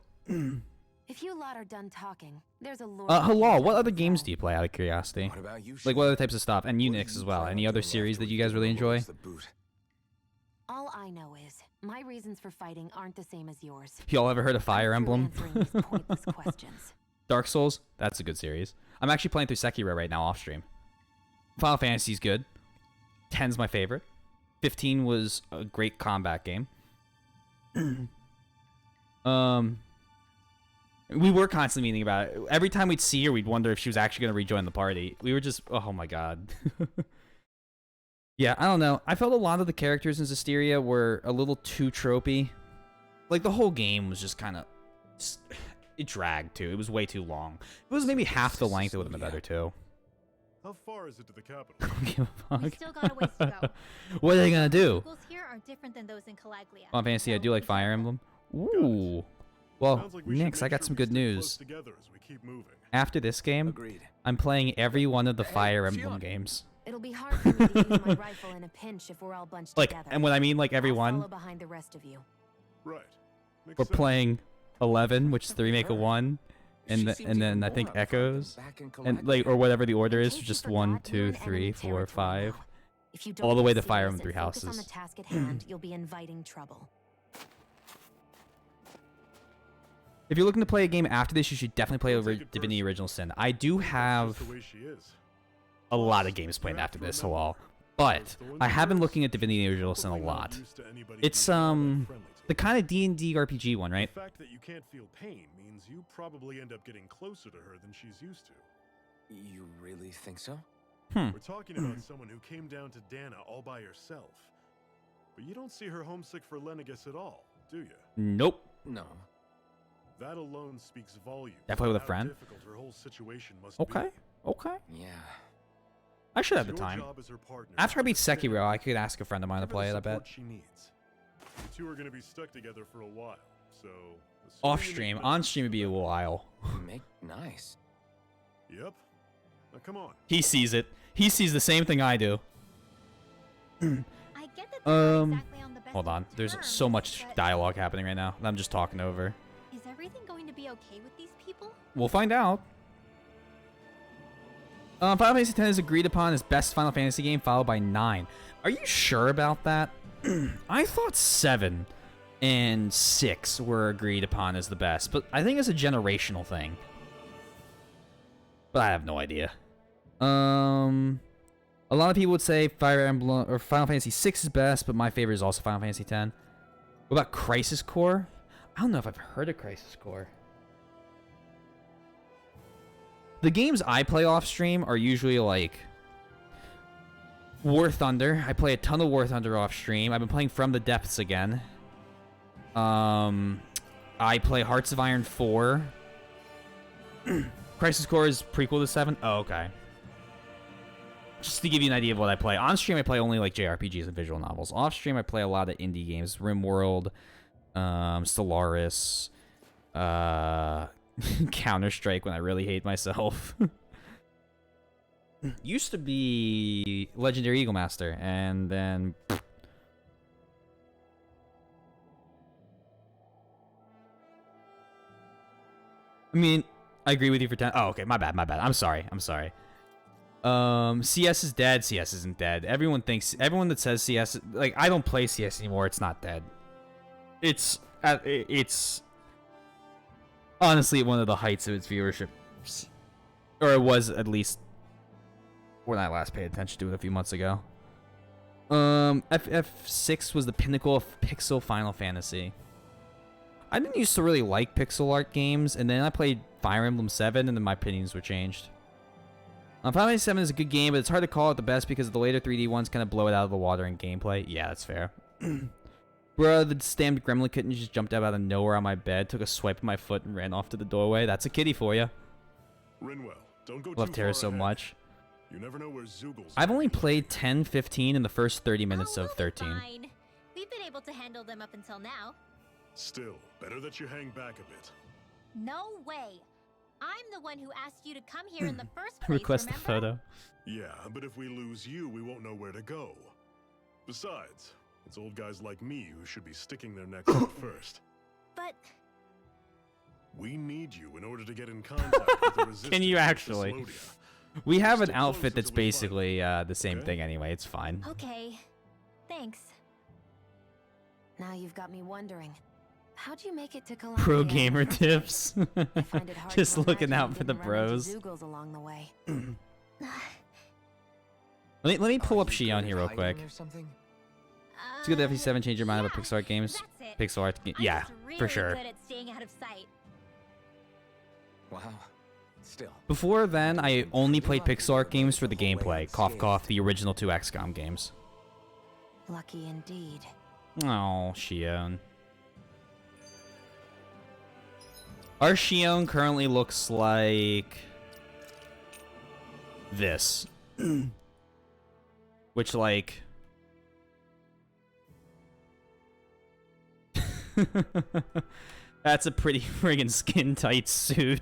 If you lot are done talking, there's a lord. Halal, what other games do you play out of curiosity? What about you? Like, what Shepard? other types of stuff? And What are Unix you as well. planning Any on other doing series after that we you guys give really the lords enjoy? the boot? All I know is my reasons for fighting aren't the same as yours. Y'all ever heard of Fire I'm through Emblem? answering these pointless questions. Dark Souls? That's a good series. I'm actually playing through Sekiro right now off stream. Final Fantasy's good. 10's my favorite. 15 was a great combat game. We were constantly meeting about it. Every time we'd see her, we'd wonder if she was actually going to rejoin the party. We were just, oh my god. Yeah, I don't know. I felt a lot of the characters in Zestiria were a little too tropey. Like, the whole game was just kind of... It dragged, too. It was way too long. If it was maybe half the length, it would have been better, too. How far is it to the capital? I don't give a We fuck. still got a ways to go. What are they going to do? Rules here are different than those in Calaglia. Final Fantasy, I so do like be Fire careful. Emblem. Ooh. Well, Sounds like we should Nyx, I make got sure some we good stay close news. together as we keep moving. After this game, Agreed. I'm playing every one of the Hey, Fire Emblem Fiona. games. It'll be hard for me to use my rifle in a pinch if we're all bunched Like, together. and when I mean like every I'll one, follow behind the rest of you. Right. Makes we're sense. playing 11, which is the remake of Her. 1, She and seemed and even then I more think up front than Echoes, back in and like or Calaglia. whatever the order In is, case you just forgot, 1, you're 2, in 3, enemy 4, territory 5, now. If you all don't the way get to Fire serious Emblem and 3 focus on houses. the task at hand, you'll be inviting trouble. If you're looking to play a game after this, you should definitely play Don't over take it Divinity personally. Original Sin. I do That's have just the way she is. a lot of games planned after this, Halal, but I have been looking at Divinity Original Sin a Probably not lot. used to anybody It's being all that friendly to the her. kind of D&D RPG one, right? The fact that you can't feel pain means you probably end up getting closer to her than she's used to. You really think so? Hmm. We're talking about someone who came down to Dana all by herself. But you don't see her homesick for Lenegus at all, do you? Nope. No. That alone speaks volumes. Definitely with a of how friend. difficult her whole situation must Okay. be. Okay. Yeah. I should have It's the your time. job as her partner After I to beat understand Sekiro, I could ask a friend of mine to give her the play it, I bet. support she needs. You two are going to be stuck together for a while, so... assuming Off you make stream. plans On to stream would be a survive- while. Make nice. Yep. Now come on. He sees it. He sees the same thing I do. I get that they're not exactly on the best Hold of on. There's terms, so much but dialogue happening right now. I'm just talking over. Is everything going to be okay with these people? We'll find out. Final Fantasy X is agreed upon as best Final Fantasy game, followed by 9. Are you sure about that? I thought 7 and 6 were agreed upon as the best, but I think it's a generational thing. But I have no idea. A lot of people would say Fire Emblem or Final Fantasy 6 is best, but my favorite is also Final Fantasy X. What about Crisis Core? I don't know if I've heard of Crisis Core. The games I play off stream are usually like War Thunder. I play a ton of War Thunder off stream. I've been playing From the Depths again. I play Hearts of Iron 4. Crisis Core is prequel to 7. Oh, okay. Just to give you an idea of what I play. On stream, I play only like JRPGs and visual novels. Off stream, I play a lot of indie games. RimWorld, Stellaris, Counter-Strike when I really hate myself. Used to be Legendary Eagle Master, and then... I mean, I agree with you for 10. Oh, okay, my bad. I'm sorry. CS is dead. CS isn't dead. Everyone that says CS, like, I don't play CS anymore. It's not dead. It's honestly one of the heights of its viewership, or it was at least when I last paid attention to it a few months ago. FF6 was the pinnacle of pixel Final Fantasy. I didn't used to really like pixel art games, and then I played Fire Emblem 7, and then my opinions were changed. Final Fantasy 7 is a good game, but it's hard to call it the best because the later 3D ones kind of blow it out of the water in gameplay. Yeah, that's fair. Bruh, the damned gremlin kitten just jumped out of nowhere on my bed, took a swipe of my foot, and ran off to the doorway. That's a kitty for you. Rinwell, don't go Love too Terra far so ahead. much. You never know where Zoogl's I've gonna only be. played 10, 15 in the first 30 minutes Oh, of we'll be 13. fine. We've been able to handle them up until now. Still, better that you hang back a bit. No way. I'm the one who asked you to come here in the first place, Request the remember? photo. Yeah, but if we lose you, we won't know where to go. Besides, it's old guys like me who should be sticking their necks out first. But We need you in order to get in contact with the resistance. Can you at actually? Thessalonia. We have an Stay close outfit that's until we find basically you. the same Okay? thing anyway. It's fine. okay. Thanks. Now you've got me wondering. How'd you make it to Columbia? Pro gamer tips. I find it hard Just to looking imagine out you for the didn't run into bros. Zoogles along the way. Let me pull Are up you Shion good here at real hiding quick. or something? It's good that FE7 changed your mind about yeah, pixel art games. that's it. Pixel art, I'm yeah, just really for sure. good at staying out of sight. Wow. Still. Before then, I only played pixel art games for the gameplay. Cough, cough, the original 2 XCOM games. Lucky indeed. Oh, Shion. Our Shion currently looks like this. Which, like... That's a pretty friggin' skin-tight suit.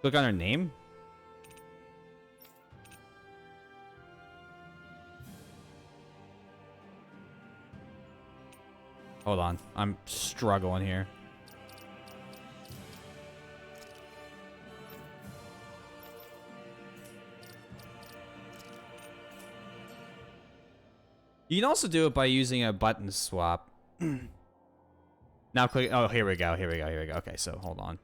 Look on her name? Hold on, I'm struggling here. You can also do it by using a button swap. Now click. Oh, here we go. Okay, so hold on.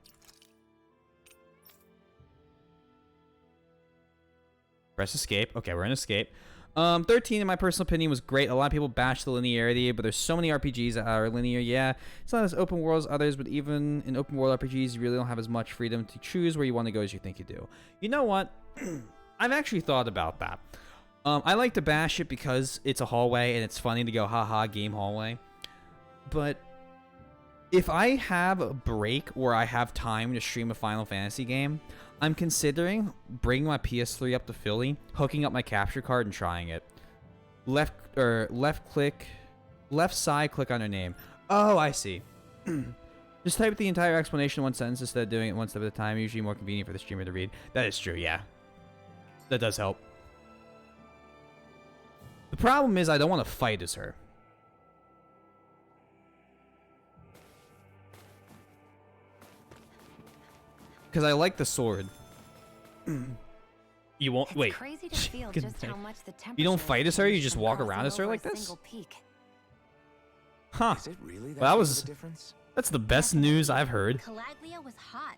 Press escape. Okay, we're in escape. 13, in my personal opinion, was great. A lot of people bash the linearity, but there's so many RPGs that are linear. Yeah, it's not as open world as others, but even in open world RPGs, you really don't have as much freedom to choose where you want to go as you think you do. You know what? I've actually thought about that. I like to bash it because it's a hallway and it's funny to go, haha, game hallway. But if I have a break where I have time to stream a Final Fantasy game, I'm considering bringing my PS3 up to Philly, hooking up my capture card, and trying it. Left side, click on her name. Oh, I see. Just type the entire explanation in one sentence instead of doing it one step at a time. Usually more convenient for the streamer to read. That is true, yeah. That does help. The problem is I don't want to fight as her. because I like the sword. You won't It's wait. crazy to feel Good just thing. how much the You don't temperature fight has as her, you changed just from walk crossing around as her over like a this? single peak. Huh. Is it really that Well, that big was of a difference? that's the best news I've heard. Calaglia was hot.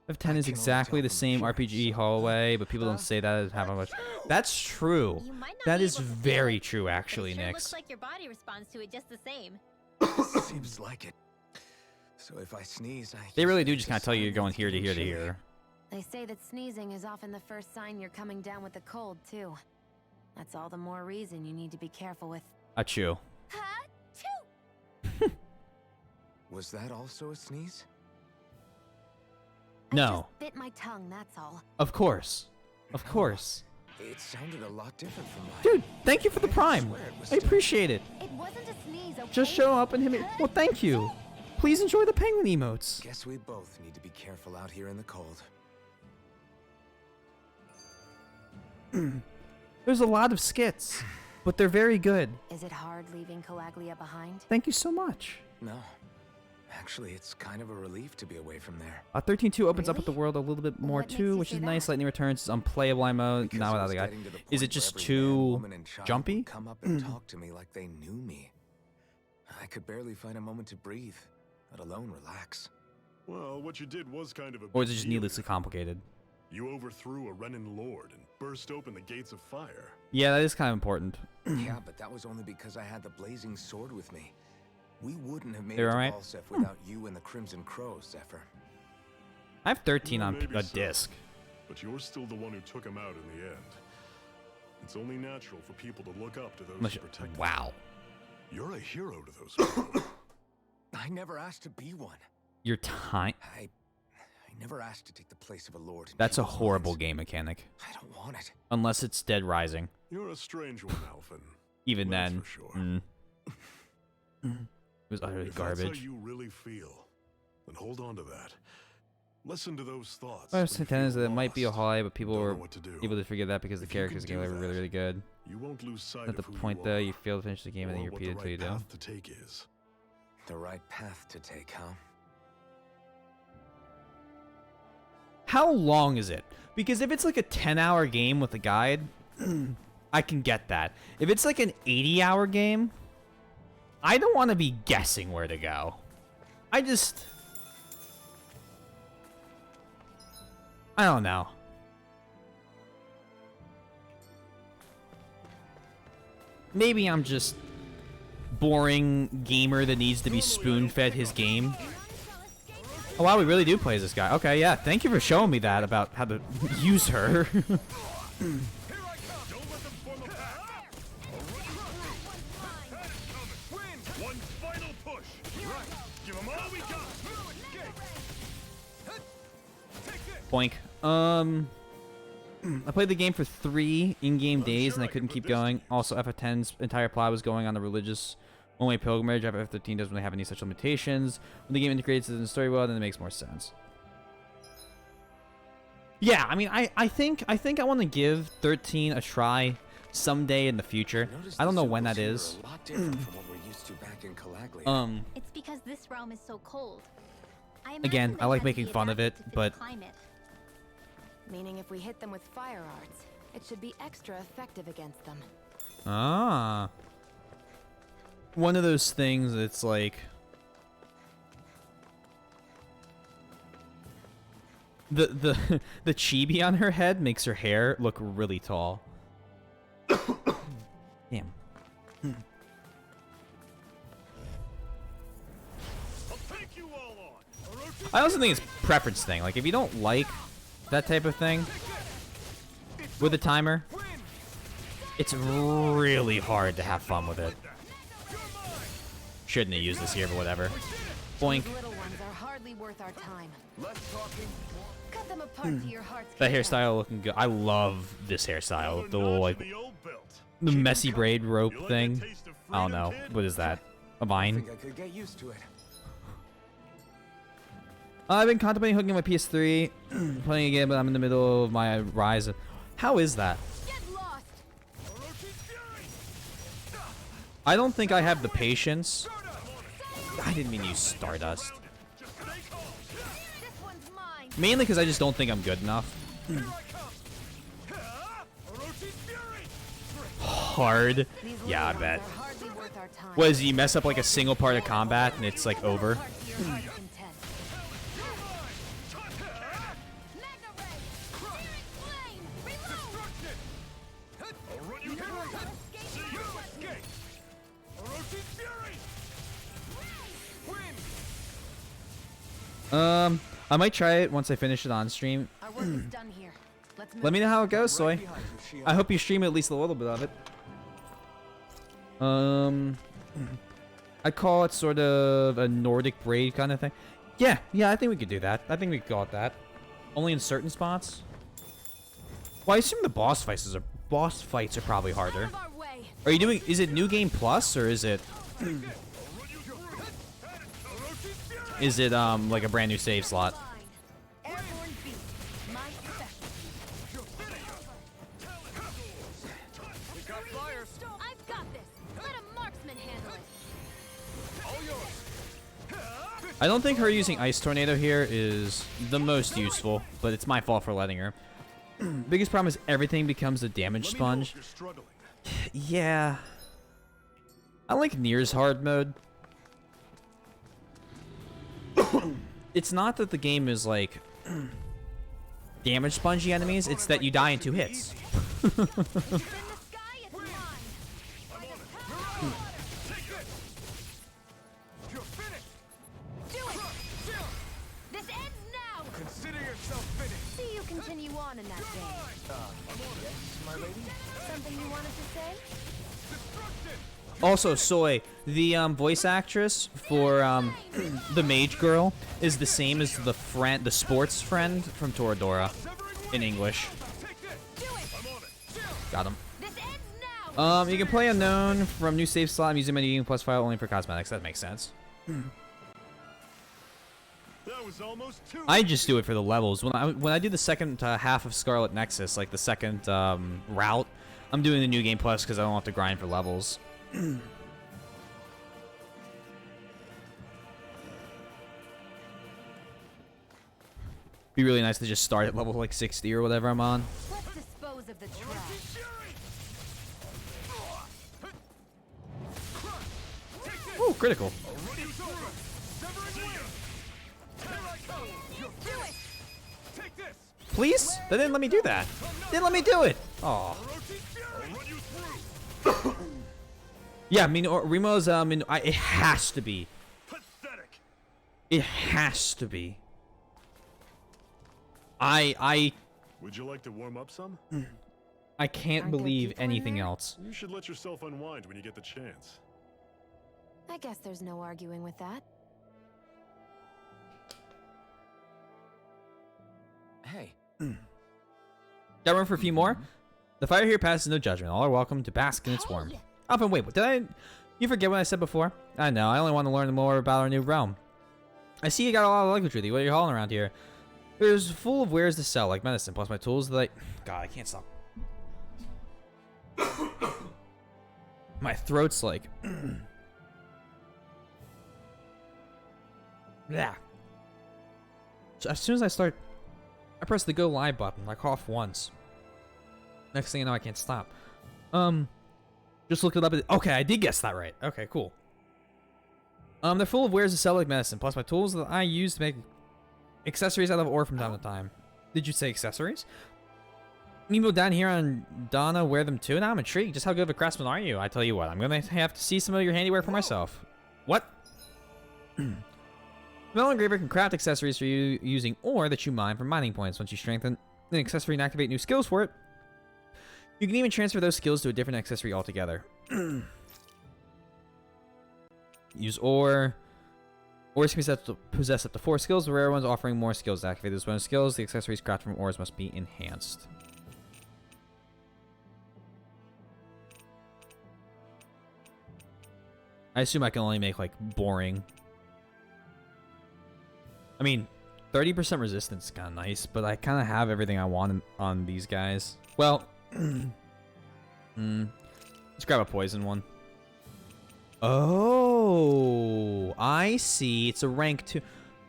F10 is can only exactly tell the from same appearance, RPG so- hallway, but people don't say that as how much. That's true. You might not That be is able to feel very it, true, but actually, it sure Nyx. looks like your body responds to it just the same. Seems like it. So if I sneeze, They really do just kind of tell you you're going here to here to here. here. They say that sneezing is often the first sign you're coming down with the cold, too. That's all the more reason you need to be careful with. Achoo. Achoo! Was that also a sneeze? I No. just bit my tongue, that's all. Of course. Of course. It sounded a lot different from mine. Dude, thank you for the I prime. swear it was I still- appreciate it. It wasn't a sneeze, okay? Just show up and hit me. Well, thank you. Please enjoy the penguin emotes. Guess we both need to be careful out here in the cold. There's a lot of skits, but they're very good. Is it hard leaving Calaglia behind? Thank you so much. No. Actually, it's kind of a relief to be away from there. 13.2 opens up with the Really? world a little bit more What makes too, you which say is nice. that? Lightning Returns is unplayable in mode, Because not it without was the guy. getting to the Is it point where just every man, too woman, and child jumpy? would come up and talk to me like they knew me. I could barely find a moment to breathe, let alone relax. Well, what you did was kind of a Or is it big just deal needlessly here. complicated? You overthrew a Renin lord and burst open the gates of fire. Yeah, that is kind of important. Yeah, but that was only because I had the blazing sword with me. We wouldn't have made You're it to alright? Balsef without you and the Crimson Crows, Zephyr. I have 13 Well, on maybe a so, disc. But you're still the one who took him out in the end. It's only natural for people to look up to those Unless who you- protect them. Wow. You're a hero to those people. I never asked to be one. Your time. I never asked to take the place of a lord. in That's a people's horrible minds. game mechanic. I don't want it. Unless it's Dead Rising. You're a strange one, Alphen. Even That's then. for sure. It was utterly If that's garbage. how you really feel, then hold on to that. Listen to those thoughts. My when intent you is feel that it might be a lost. high, but people Don't know were what to do. able to forget that because the If you can characters do were that, really, really good. You won't lose sight At the of who point you though, are, you fail to finish the game and then or you what repeat the it until you right do. path to take is. The right path to take, huh? How long is it? Because if it's like a 10-hour game with a guide, I can get that. If it's like an 80-hour game, I don't want to be guessing where to go. I don't know. Maybe I'm just boring gamer that needs to be spoon-fed his game. Oh wow, we really do play as this guy. Okay, yeah, thank you for showing me that about how to use her. One final push. Give 'em all we got. Boink. I played the game for 3 in-game days and I couldn't keep going. Also, FF10's entire plot was going on the religious one-way pilgrimage. FF13 doesn't really have any such limitations. When the game integrates in the story well, then it makes more sense. Yeah, I mean, I think I want to give 13 a try someday in the future. Notice I don't the know when that circles is. here are a lot different from what we're used to back in Calaglia. It's because this realm is so cold. I Again, imagine I they like had to making be fun of adapted it, to fit but- the climate. Meaning if we hit them with fire arts, it should be extra effective against them. Ah. One of those things that's like... The the chibi on her head makes her hair look really tall. Damn. I also think it's preference thing. Like if you don't like that type of thing with a timer, it's really hard to have fun with it. Shouldn't have used this here, but whatever. Boink. These little ones are hardly worth our time. Cut them apart to your heart's That content. hairstyle looking good. I love this hairstyle. The Another little, notch like, in the old belt. the messy braid rope You like a thing. taste of I don't freedom, know. kid? What is that? A I vine? think I could get used to it. I've been contemplating hooking my PS3, playing again, but I'm in the middle of my rise. How is that? Get lost! I don't think I have the patience. I didn't mean use Stardust. This way! Mainly because I just don't think I'm good enough. Hard. Yeah, I bet. Was you mess up like a single part of combat and it's like over? I might try it once I finish it on stream. Let me know how it goes, Soy. I hope you stream at least a little bit of it. I'd call it sort of a Nordic braid kind of thing. Yeah, I think we could do that. I think we could call it that. Only in certain spots. Well, I assume the boss fights are probably harder. Are you doing? Is it New Game Plus or is it? Is it like a brand new save slot? I don't think her using Ice Tornado here is the most useful, but it's my fault for letting her. Biggest problem is everything becomes a damage sponge. Yeah. I like Nier's hard mode. It's not that the game is like damage spongy enemies, it's that you die in 2 hits. Also, Soy, the voice actress for the mage girl is the same as the sports friend from Toradora in English. Got him. You can play unknown from new save slot. I'm using my New Game Plus file only for cosmetics. That makes sense. I just do it for the levels. When I do the second half of Scarlet Nexus, like the second route, I'm doing the New Game Plus because I don't have to grind for levels. Be really nice to just start at level like 60 or whatever I'm on. Let's dispose of the trash. Ooh, critical. Please? They didn't let me do that. They didn't let me do it. Oh. Yeah, I mean, Rimo's, it has to be. Pathetic. It has to be. Would you like to warm up some? I can't believe anything else. You should let yourself unwind when you get the chance. I guess there's no arguing with that. Hey. Got room for a few more? The fire here passes no judgment. All are welcome to bask in its warmth. Oh, but wait, you forget what I said before? I know, I only want to learn more about our new realm. I see you got a lot of luggage with you. What are you hauling around here? There's full of wares to sell, like medicine, plus my tools that God, I can't stop. My throat's like... Yeah. So as soon as I press the go live button, I cough once. Next thing you know, I can't stop. Just looked it up. Okay, I did guess that right. Okay, cool. They're full of wares to sell like medicine, plus my tools that I use to make accessories out of ore from time to time. Did you say accessories? People down here on Donna wear them too? Now I'm intrigued. Just how good of a craftsman are you? I tell you what, I'm gonna have to see some of your handiwork for myself. What? Metal Engraver can craft accessories for you using ore that you mine from mining points. Once you strengthen an accessory and activate new skills for it, you can even transfer those skills to a different accessory altogether. Use ore. Ores can possess up to 4 skills, the rare ones offering more skills. To activate those bonus skills, the accessories crafted from ores must be enhanced. I assume I can only make, like, boring. I mean, 30% resistance is kind of nice, but I kind of have everything I want on these guys. Well, let's grab a poison one. Oh, I see. It's a rank 2.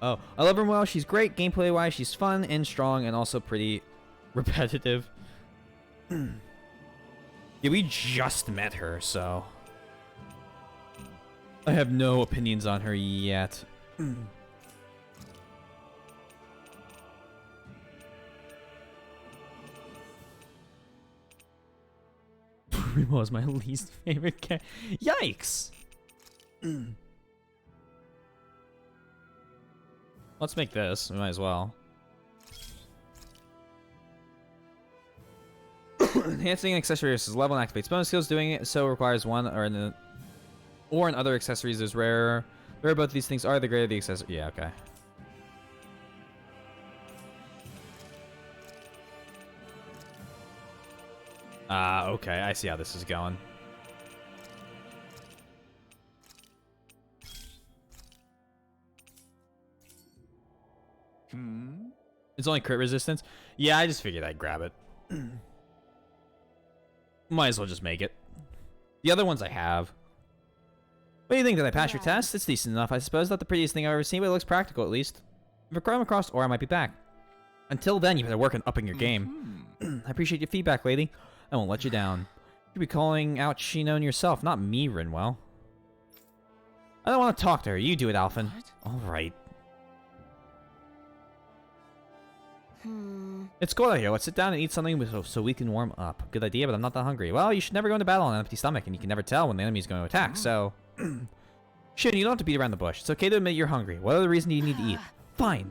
Oh, I love her well. She's great gameplay wise. She's fun and strong and also pretty repetitive. Yeah, we just met her, so I have no opinions on her yet. Remo is my least favorite character. Yikes! Let's make this. We might as well. Enhancing accessories is level and activates bonus skills. Doing it so requires one or in other accessories is rare. The rare both of these things are, the greater the accessory. Yeah, okay. Okay, I see how this is going. It's only crit resistance? Yeah, I just figured I'd grab it. Might as well just make it. The other ones I have. What do you think? Did I pass your test? It's decent enough, I suppose. Not the prettiest thing I've ever seen, but it looks practical at least. If I come across, or I might be back. Until then, you better work on upping your game. I appreciate your feedback, lady. I won't let you down. You'd be calling out Shinon yourself, not me, Rinwell. I don't want to talk to her. You do it, Alphen. All right. It's cold out here. Let's sit down and eat something so we can warm up. Good idea, but I'm not that hungry. Well, you should never go into battle on an empty stomach, and you can never tell when the enemy's going to attack, so... Shit, you don't have to beat around the bush. It's okay to admit you're hungry. What other reason do you need to eat? Fine.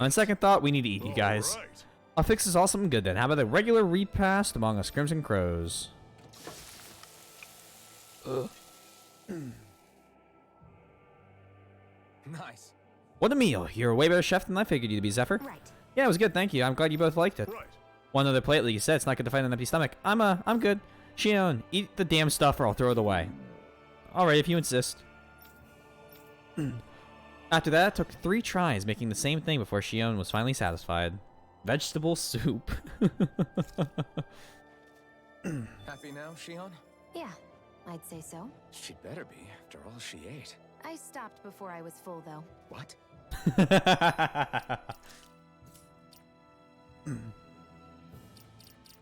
On second thought, we need to eat, you guys. All right. I'll fix this all something good then. How about a regular repast among us Crimson Crows? Nice. What a meal. You're a way better chef than I figured you'd be, Zephyr. Right. Yeah, it was good, thank you. I'm glad you both liked it. Right. One other plate, like you said, it's not good to fight on an empty stomach. I'm good. Shion, eat the damn stuff or I'll throw it away. Alright, if you insist. After that, it took 3 tries making the same thing before Shion was finally satisfied. Vegetable soup. Happy now, Shion? Yeah, I'd say so. She'd better be, after all she ate. I stopped before I was full, though. What?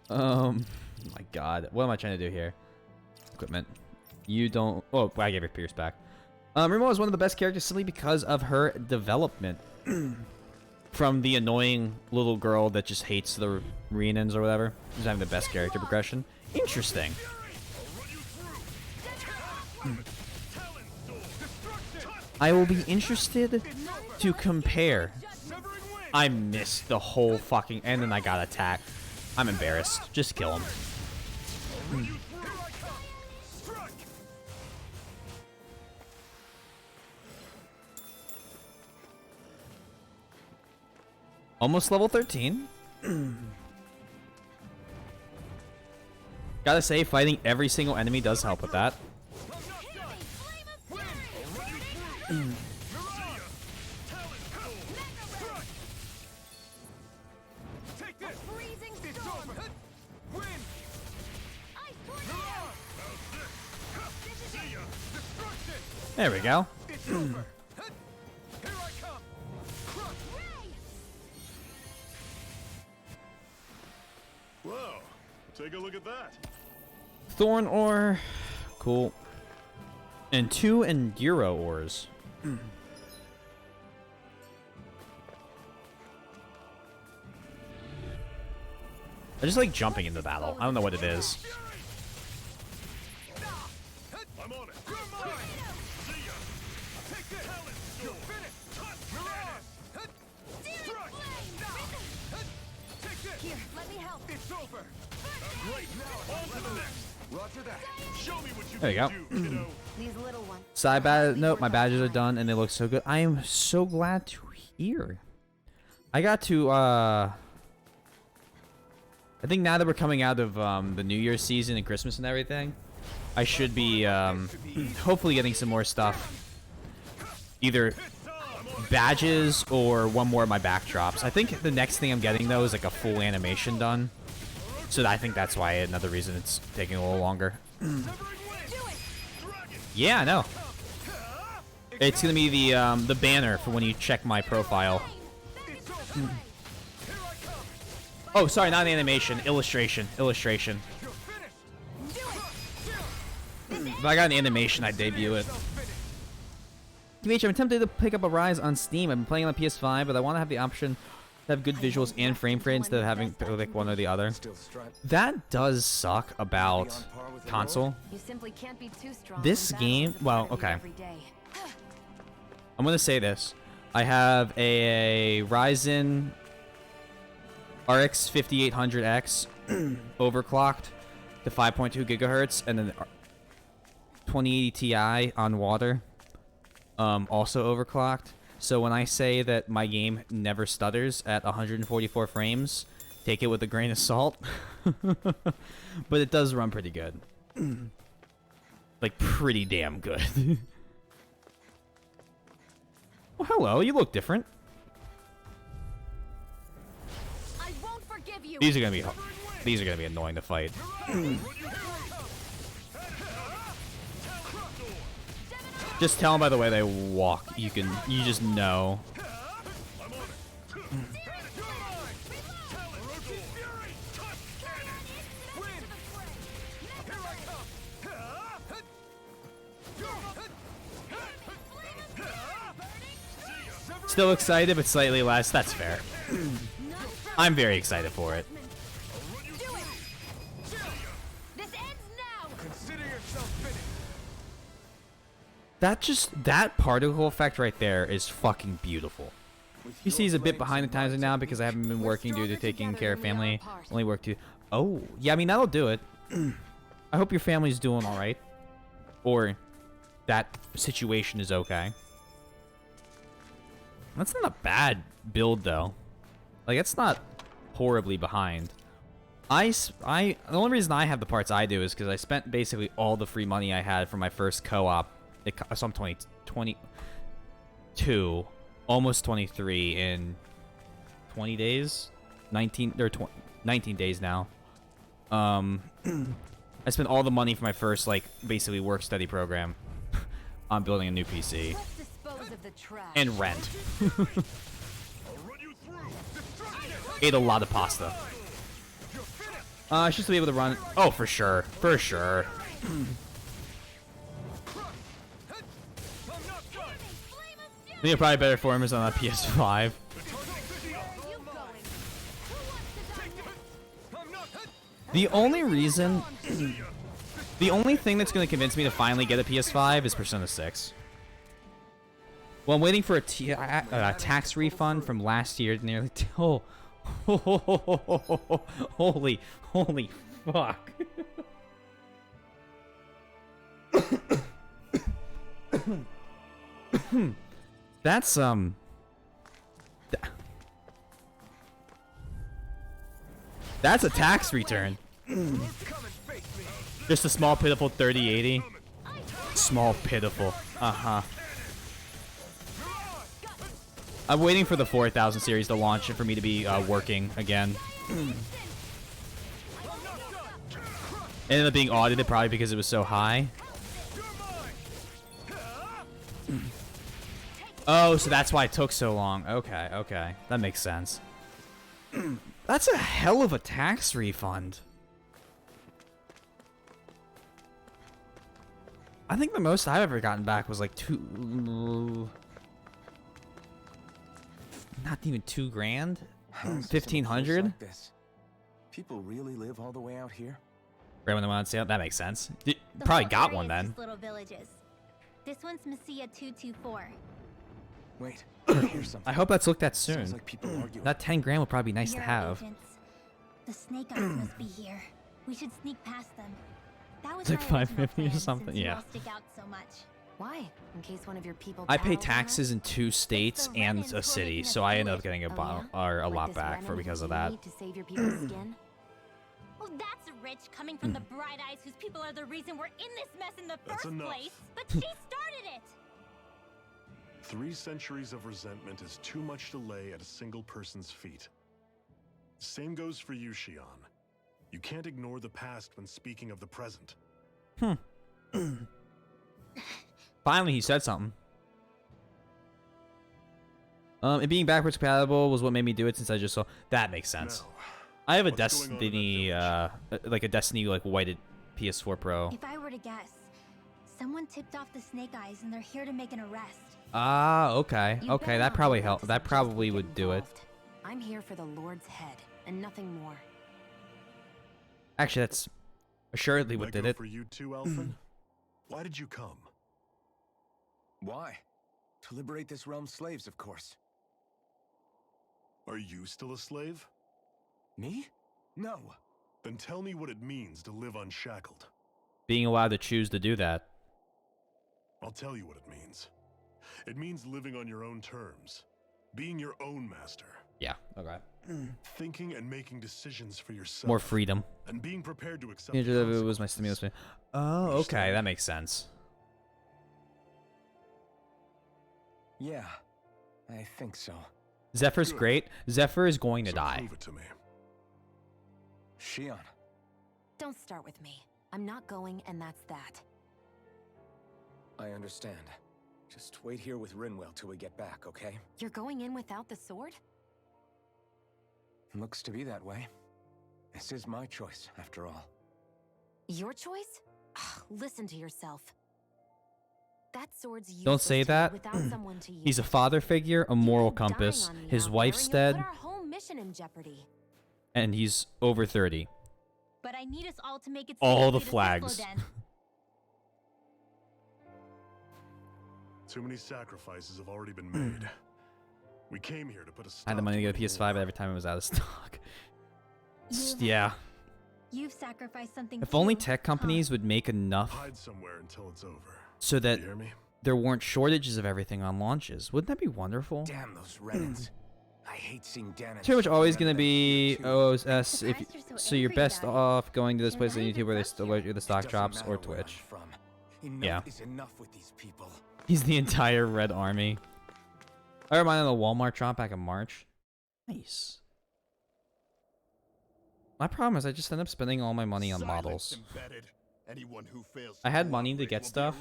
My god. What am I trying to do here? Equipment. You don't... Oh, I gave her Pierce back. Remo is one of the best characters simply because of her development. From the annoying little girl that just hates the Renans or whatever. She's having the best character progression. Interesting. I will be interested to compare. I missed the whole fucking... And then I got attacked. I'm embarrassed. Just kill him. Almost level 13. Gotta say, fighting every single enemy does help with that. There we go. Whoa, take a look at that. Thorn ore. Cool. And 2 Enduro ores. I just like jumping into battle. I don't know what it is. I'm on it. Here, let me help. It's over. Great. On to the next. Roger that. Show me what you There you can go. do, kiddo. These little ones. Side badge. Nope, my badges are done and they look so good. I am so glad to hear. I got to I think now that we're coming out of the New Year's season and Christmas and everything, I should be hopefully getting some more stuff. Either badges or one more of my backdrops. I think the next thing I'm getting though is like a full animation done. So I think that's why another reason it's taking a little longer. Yeah, I know. It's gonna be the banner for when you check my profile. Oh, sorry, not animation. Illustration. Illustration. If I got an animation, I'd debut it. TBH, I'm tempted to pick up a Rise on Steam. I've been playing on the PS5, but I want to have the option to have good visuals and frame rate instead of having to pick one or the other. That does suck about console. You simply can't be too strong. This game, well, okay. I'm gonna say this. I have a Ryzen RX 5800X overclocked to 5.2 gigahertz, and then 2080 Ti on water, also overclocked. So when I say that my game never stutters at 144 frames, take it with a grain of salt. But it does run pretty good. Like, pretty damn good. Well, hello, you look different. I won't forgive you. These are gonna be annoying to fight. Just tell them by the way they walk. You just know. Still excited, but slightly less. That's fair. I'm very excited for it. That particle effect right there is fucking beautiful. PC's a bit behind the times right now because I haven't been working due to taking care of family. Only work to. Oh, yeah, I mean, that'll do it. I hope your family's doing alright. Or that situation is okay. That's not a bad build, though. Like, it's not horribly behind. The only reason I have the parts I do is because I spent basically all the free money I had for my first co-op. So I'm 22, almost 23 in 20 days, 19 days now. I spent all the money for my first, like, basically work study program on building a new PC and rent. Ate a lot of pasta. I should still be able to run. Oh, for sure, for sure. I think probably better for him is on a PS5. The only reason, the only thing that's going to convince me to finally get a PS5 is Persona 6. Well, I'm waiting for a tax refund from last year. Nearly. Oh, holy fuck. That's that's a tax return. Just a small pitiful 3080. Small pitiful. Uh-huh. I'm waiting for the 4000 series to launch and for me to be working again. Ended up being audited probably because it was so high. Oh, so that's why it took so long. Okay, okay. That makes sense. That's a hell of a tax refund. I think the most I've ever gotten back was like not even $2 grand? 1,500? Like this? People really live all the way out here? Right when they went on sale? That makes sense. Probably got one then. Little villages. This one's Messia 224. Wait, here's something. I hope that's looked at soon. Sounds like people arguing. That 10 grand would probably be nice to You're have. agents. The Snake Eyes must be here. We should sneak past them. That was It's like my original 550 or plan, something, since you yeah. all stick out so much. Why? In case one of your people. I pay battle on taxes us? in 2 states the and Renans who a are city, making us so I do end up it. getting Oh, yeah? a Like lot this back Renan because who of you that. need to save your people's skin? Well, that's rich coming from the Bright Eyes, whose people are the reason we're in this mess in the That's first enough. place. But she started it. 3 centuries of resentment is too much to lay at a single person's feet. Same goes for you, Shion. You can't ignore the past when speaking of the present. Finally, he said something. It being backwards compatible was what made me do it since I just saw. That makes sense. Now, I have a what's going on in that Destiny, like a Destiny like whited PS4 Pro. If I were to guess, someone tipped off the Snake Eyes and they're here to make an arrest. Ah, okay, You okay, better that not probably hold out helped. to That suggest probably we get would do it. involved. I'm here for the Lord's head and nothing more. Actually, that's assuredly what that did go it. for you too, Alphen? Why did you come? Why? To liberate this realm's slaves, of course. Are you still a slave? Me? No. Then tell me what it means to live unshackled. Being allowed to choose to do that. I'll tell you what it means. It means living on your own terms, being your own master, Yeah. Okay. thinking and making decisions for yourself. More freedom. And being prepared to accept It the was my stimulus. consequences. Oh, okay, Understand? that makes sense. Yeah, I think so. Zephyr's Good. great. Zephyr is going to So die. prove it to me. Shion, Don't start with me. I'm not going, and that's that. I understand. Just wait here with Rinwell till we get back, okay? You're going in without the sword? Looks to be that way. This is my choice, after all. Your choice? Ugh, listen to yourself. That sword's useless Don't say to me that. without someone to use. He's a father figure, a moral Dying compass, on me his out wife's there, and dead, you'll put our whole mission in jeopardy. and he's over 30. But I need us all to make it All the safely to flags. Cycloden. Too many sacrifices have already been made. We came here to put a I stop had the money to get a the PS5 war. every time it was out of stock. You've- Yeah. You've sacrificed something If only too, tech huh? companies would make enough Hide somewhere until it's over. so that You hear me? there weren't shortages of everything on launches. Wouldn't that be wonderful? Damn those Renans. I hate seeing Dan and It's pretty much Shion always and going to them be here, too. OS. I'm If surprised you're so so, you're angry best about it. off going to this You're place on not YouTube even where from where here. the It stock doesn't drops matter or where I'm Twitch. from. Enough Yeah. is enough with these people. He's the entire Red Army. I reminded the Walmart drop back in March. Nice. My problem is I just end up spending all my money on models. I had money to get stuff,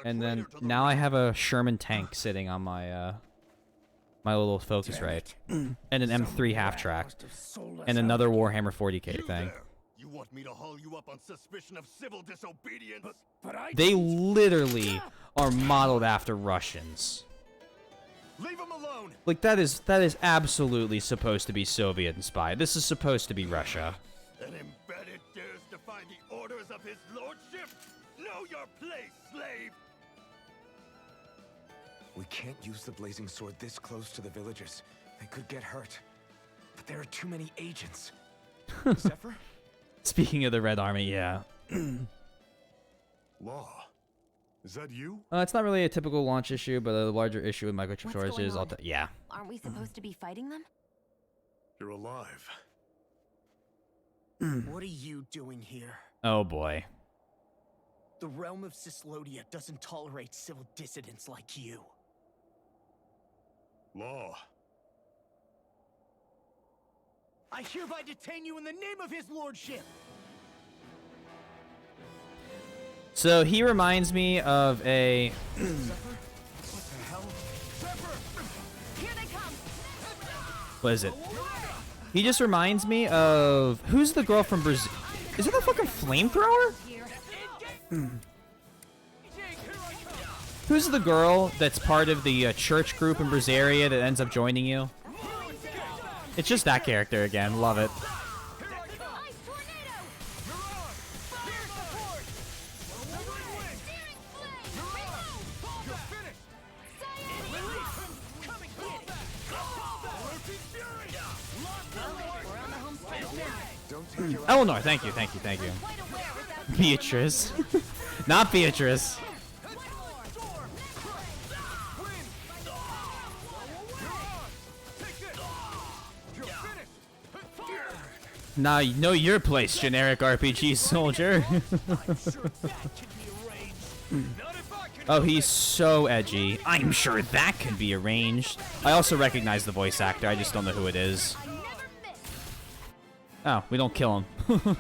and then now I have a Sherman tank sitting on my my little Focusrite, and an M3 half track, and another Warhammer 40k thing. You want me to haul you up on suspicion of civil disobedience? But I They literally are modeled after Russians. Leave him alone! Like that is absolutely supposed to be Soviet inspired. This is supposed to be Russia. An embedded dares defy the orders of his lordship? Know your place, slave! We can't use the blazing sword this close to the villagers. They could get hurt. But there are too many agents. Zephyr? Speaking of the Red Army, yeah. Law. Is that you? It's not really a typical launch issue, but a larger issue with microchip What's going shortages. on? Yeah. Aren't we supposed to be fighting them? You're alive. What are you doing here? Oh boy. The realm of Cyslodia doesn't tolerate civil dissidents like you. Law. I hereby detain you in the name of his lordship! So he reminds me of a. What the hell? Here they come. What is it? He just reminds me of who's the girl from Brazil? Is it the fucking flamethrower? Who's the girl that's part of the church group in Brazaria that ends up joining you? It's just that character again. Love it. Ice tornado. Don't take your Eleanor, thank you, thank you, thank you. Beatrice. Not Beatrice. Now you know your place, generic RPG soldier. Oh, he's so edgy. I'm sure that can be arranged. I also recognize the voice actor, I just don't know who it is. Oh, we don't kill him.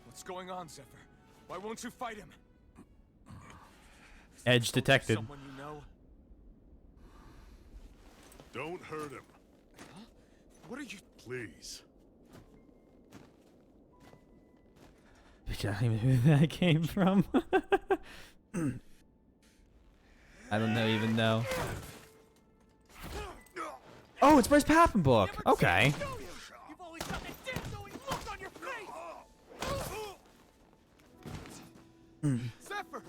What's going on, Zephyr? Why won't you fight him? Edge detected. Someone you know? Don't hurt him. Huh? What are you? Please. I don't even know who that came from. I don't know even know. Oh, it's Bryce Papenbook. Okay. You've always got that damn knowing look on your face. Zephyr.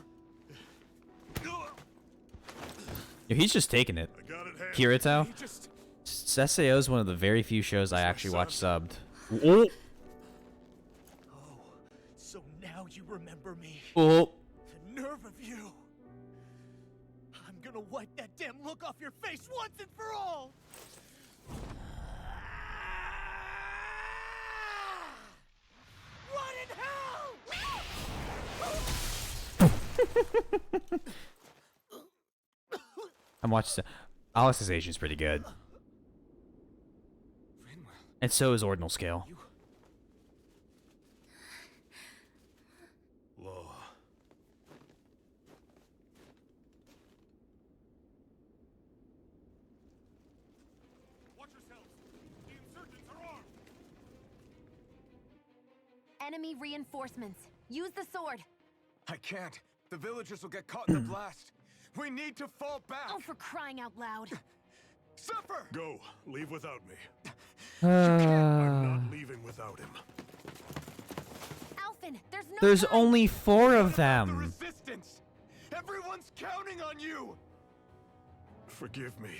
Yo, he's just taking it. I got it, Kirito. He just SAO is one of the very few shows I actually watch subbed. Oh. So now you remember me. Oh. The nerve of you. I'm gonna wipe that damn look off your face once and for all. Run in hell! I'm watching. Alicization pretty good. And so is Ordinal Scale. Law. watch yourselves. The insurgents are armed. Enemy reinforcements. Use the sword. I can't. The villagers will get caught in the blast. We need to fall back. Oh, for crying out loud. Zephyr! Go. Leave without me. Uh, I'm not leaving without him. Alphen, there's no There's time. only 4 of The them. resistance! Everyone's counting on you! Forgive me.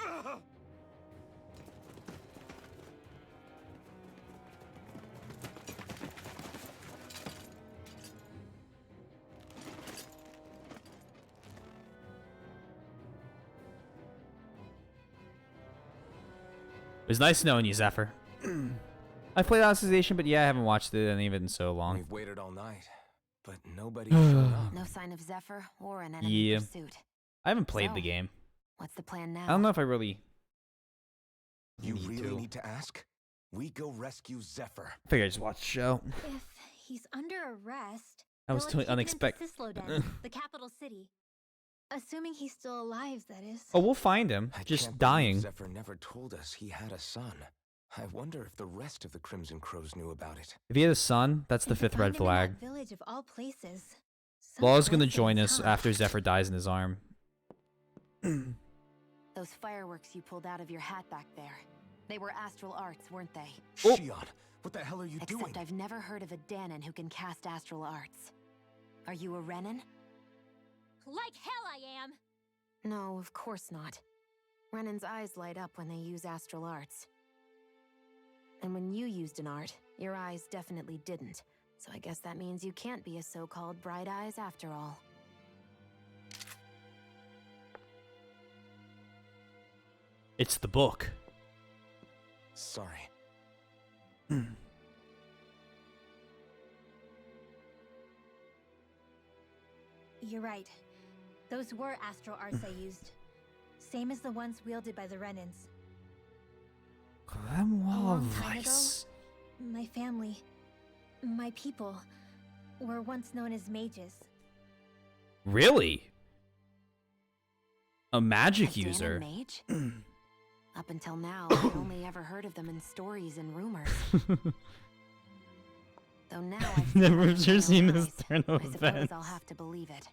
Ugh! It was nice knowing you, Zephyr. I played Alicization, but yeah, I haven't watched it in even so long. We've waited all night, but nobody showed up. No sign of Zephyr or an enemy Yeah. pursuit. I haven't played So, the game. What's the plan now? I don't know if I really You need really to. need to ask? We go rescue Zephyr. I figured I'd just watch the show. If he's under arrest, That was they'll totally take him unexpected. into Sisloden, the capital city. Assuming he's still alive, that is. Oh, we'll find him. I Just can't believe dying. Zephyr never told us he had a son. I wonder if the rest of the Crimson Crows knew about it. If he had a son, that's the And to 5th red find him in flag. that village of all places. Some Law's gonna coincidence, join us huh? after Zephyr dies in his arm. Those fireworks you pulled out of your hat back there. They were astral arts, weren't they? Oh. Shion, what the hell are you doing? Except I've never heard of a Danon who can cast astral arts. Are you a Renan? Like hell I am! No, of course not. Renan's eyes light up when they use astral arts. And when you used an art, your eyes definitely didn't. So I guess that means you can't be a so-called bright eyes after all. It's the book. Sorry. You're right. Those were astral arts I used. Same as the ones wielded by the Renans. Grimoire long time Vice. My family, my people, were once known as mages. Really? A magic A Danon user. mage? Up until now, I've only ever heard of them in stories and rumors. Though now I've Never seen it with seen my this own eyes, turn of I suppose events. I'll have to believe it.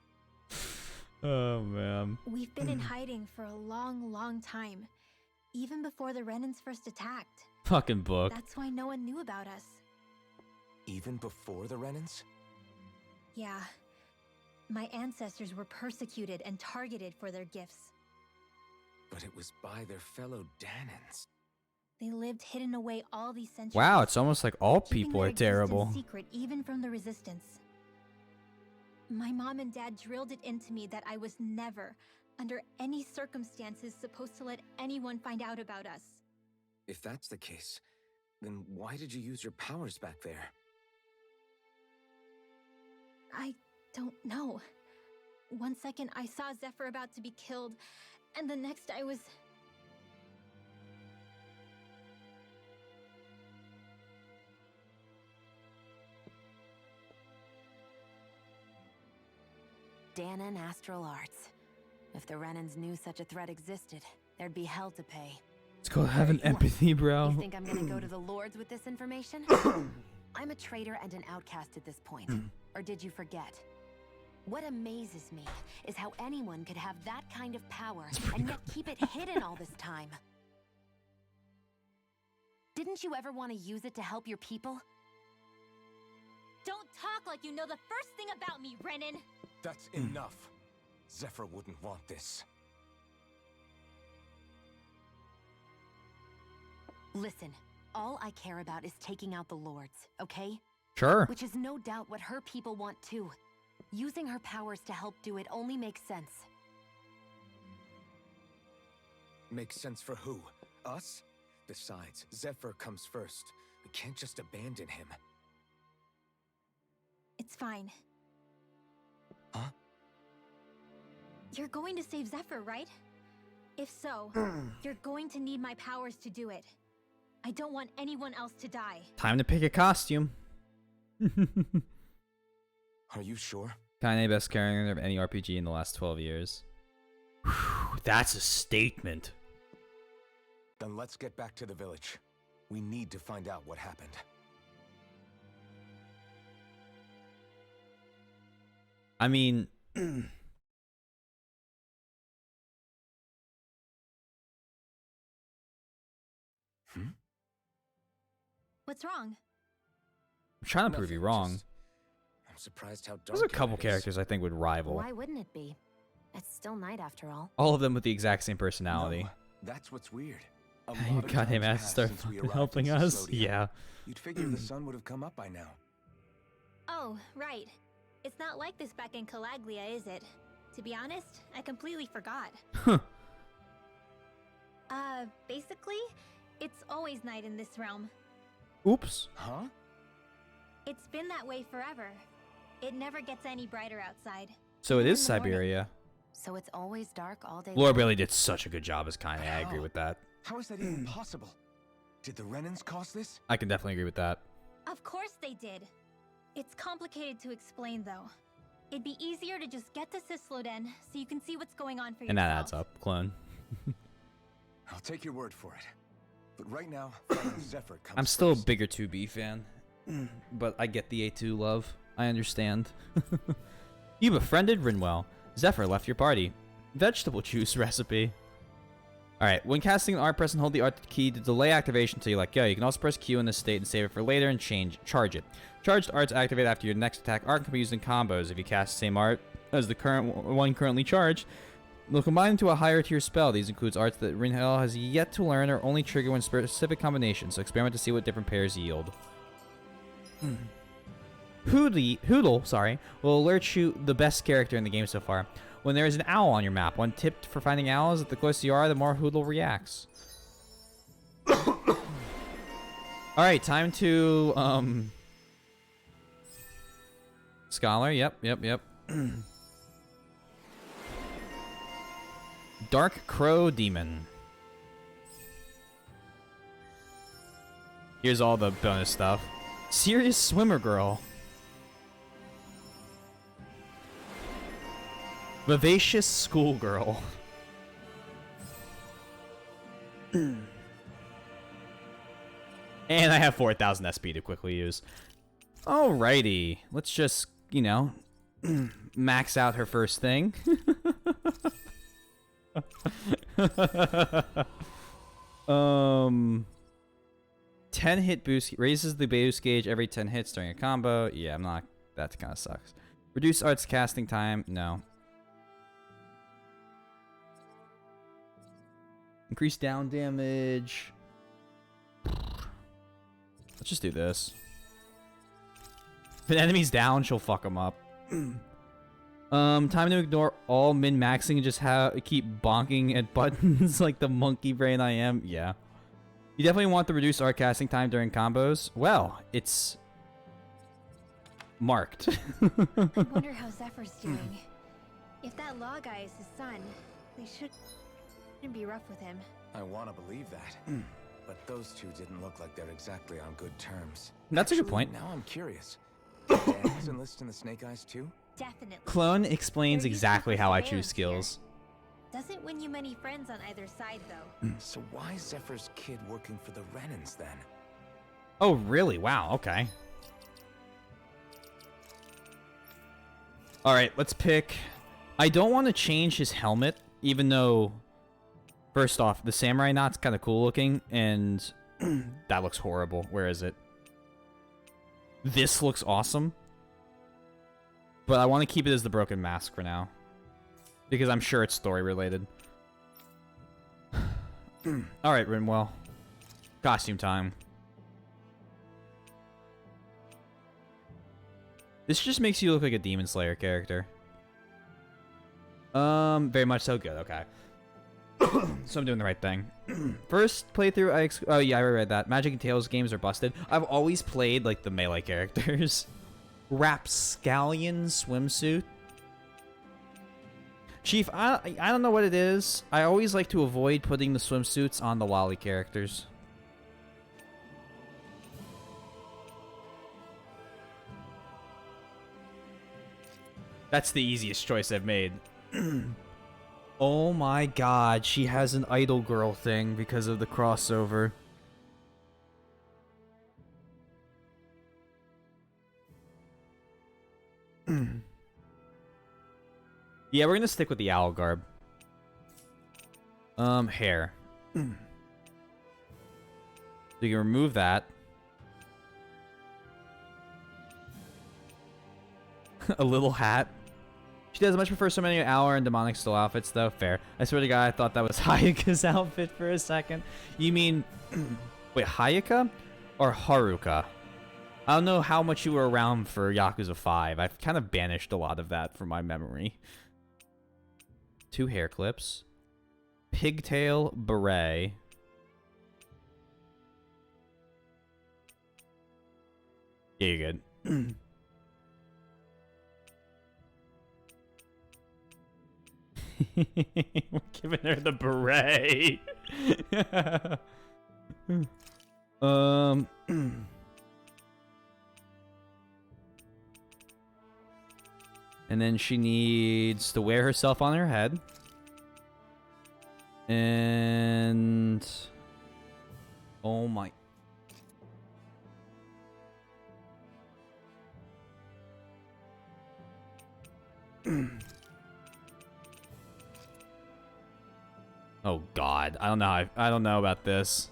Oh man. We've been in hiding for a long, long time. Even before the Renans first attacked. Fucking book. That's why no one knew about us. Even before the Renans? Yeah. My ancestors were persecuted and targeted for their gifts. But it was by their fellow Danans. They lived hidden away all these centuries. Wow, it's almost like all keeping people their are terrible. existence secret even from the resistance. My mom and dad drilled it into me that I was never, under any circumstances, supposed to let anyone find out about us. If that's the case, then why did you use your powers back there? I don't know. One second I saw Zephyr about to be killed, and the next I was... Dahnan Astral Arts. If the Renans knew such a threat existed, there'd be hell to pay. It's called having empathy, bro. You think I'm gonna go to the Lords with this information? I'm a traitor and an outcast at this point. Or did you forget? What amazes me is how anyone could have that kind of power and yet keep it hidden all this time. Didn't you ever want to use it to help your people? Don't talk like you know the first thing about me, Renan! That's enough. Zephyr wouldn't want this. Listen, all I care about is taking out the Lords, okay? Sure. Which is no doubt what her people want too. Using her powers to help do it only makes sense. Makes sense for who? Us? Besides, Zephyr comes first. We can't just abandon him. It's fine. Huh? You're going to save Zephyr, right? If so, you're going to need my powers to do it. I don't want anyone else to die. Time to pick a costume. Are you sure? Kaine, best character of any RPG in the last 12 years. Whew, that's a statement. Then let's get back to the village. We need to find out what happened. I mean... What's wrong? I'm trying to prove you wrong. I'm surprised how dark There's a couple it is. characters I think would rival. Why wouldn't it be? It's still night after all. All of them with the exact same personality. No, that's what's weird. A You lot of goddamn time's ass passed start since we fucking arrived helping in us. Cystodium. Yeah. You'd figure the sun would have come up by now. Oh, right. It's not like this back in Calaglia, is it? To be honest, I completely forgot. Huh. Basically, it's always night in this realm. Oops. Huh? It's been that way forever. It never gets any brighter outside. So it is In the morning. Siberia. So it's always dark all day Laura long? Bailey did such a good job as Kaine. I agree with that. How is that even possible? Did the Renans cause this? I can definitely agree with that. Of course they did. It's complicated to explain, though. It'd be easier to just get to Sisloden so you can see what's going on for And yourself. that adds up, clone. I'll take your word for it. But right now, finding Zephyr comes I'm still a first. bigger 2B fan. But I get the A2 love. I understand. You befriended Rinwell. Zephyr left your party. Vegetable juice recipe. Alright, when casting an art, press and hold the art key to delay activation until you let go. You can also press Q in this state and save it for later and charge it. Charged arts activate after your next attack. Art can be used in combos. If you cast the same art as the one currently charged, they'll combine into a higher tier spell. These includes arts that Rinwell has yet to learn or only trigger when specific combinations, so experiment to see what different pairs yield. Hoodle, will alert you the best character in the game so far. When there is an owl on your map, one tip for finding owls is the closer you are, the more Hoodle reacts. Alright, time to, Scholar, yep. Dark Crow Demon. Here's all the bonus stuff. Serious Swimmer Girl. Vivacious Schoolgirl. And I have 4,000 SP to quickly use. Alrighty. Let's just, you know, max out her first thing. 10 hit boost, raises the boost gauge every 10 hits during a combo. Yeah, I'm not, that kind of sucks. Reduce arts casting time, no. Increase down damage. Let's just do this. If an enemy's down, she'll fuck them up. Time to ignore all min-maxing and just keep bonking at buttons like the monkey brain I am. Yeah. You definitely want to reduce art casting time during combos. Well, it's marked. I wonder how Zephyr's doing. If that law guy is his son, they shouldn't be rough with him. I want to believe that. But those two didn't look like they're exactly on good terms. That's a good Actually, point. Now I'm curious. Did Daniels enlist in the Snake Eyes too? Definitely. Clone explains There used exactly to be how I bears choose skills. here. Doesn't win you many friends on either side, though. So why is Zephyr's kid working for the Renans then? Oh, really? Wow, okay. Alright, let's pick... I don't want to change his helmet, even though... First off, the samurai knot's kind of cool looking, and that looks horrible. Where is it? This looks awesome. But I want to keep it as the broken mask for now. Because I'm sure it's story related. Alright, Rinwell. Costume time. This just makes you look like a Demon Slayer character. Very much so. Good, okay. So I'm doing the right thing. First playthrough, oh yeah, I already read that. Magic and Tales games are busted. I've always played, like, the melee characters. Rapscallion swimsuit. Chief, I don't know what it is. I always like to avoid putting the swimsuits on the lolly characters. That's the easiest choice I've made. Oh my god, she has an idol girl thing because of the crossover. Yeah, we're gonna stick with the owl garb. Hair. So you can remove that. A little hat. She does much prefer so many Hour and Demonic Soul outfits, though. Fair. I swear to God, I thought that was Hayaka's outfit for a second. You mean... Wait, Hayaka? Or Haruka? I don't know how much you were around for Yakuza 5. I've kind of banished a lot of that from my memory. 2 hair clips. Pigtail beret. Yeah, you're good. We're giving her the beret. And then she needs to wear herself on her head. And... Oh my... Oh god, I don't know. I don't know about this.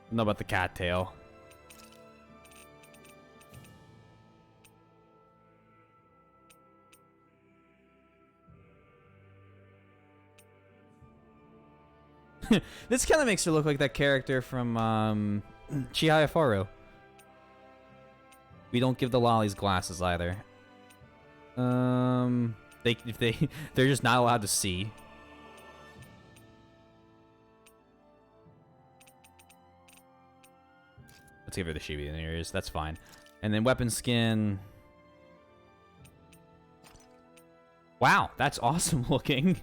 I don't know about the cattail. This kind of makes her look like that character from Chihaya Faru. We don't give the lollies glasses either. They're just not allowed to see. Let's give her the chibi in the ears. That's fine. And then weapon skin. Wow, that's awesome looking.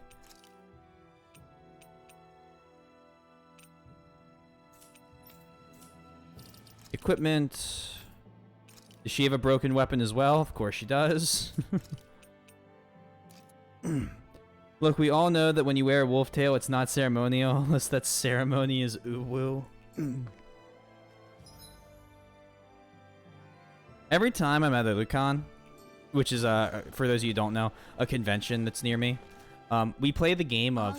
Equipment. Does she have a broken weapon as well? Of course she does. Look, we all know that when you wear a wolf tail, it's not ceremonial, unless that ceremony is uwu. Every time I'm at a Lucan, which is, for those of you who don't know, a convention that's near me, we play the game of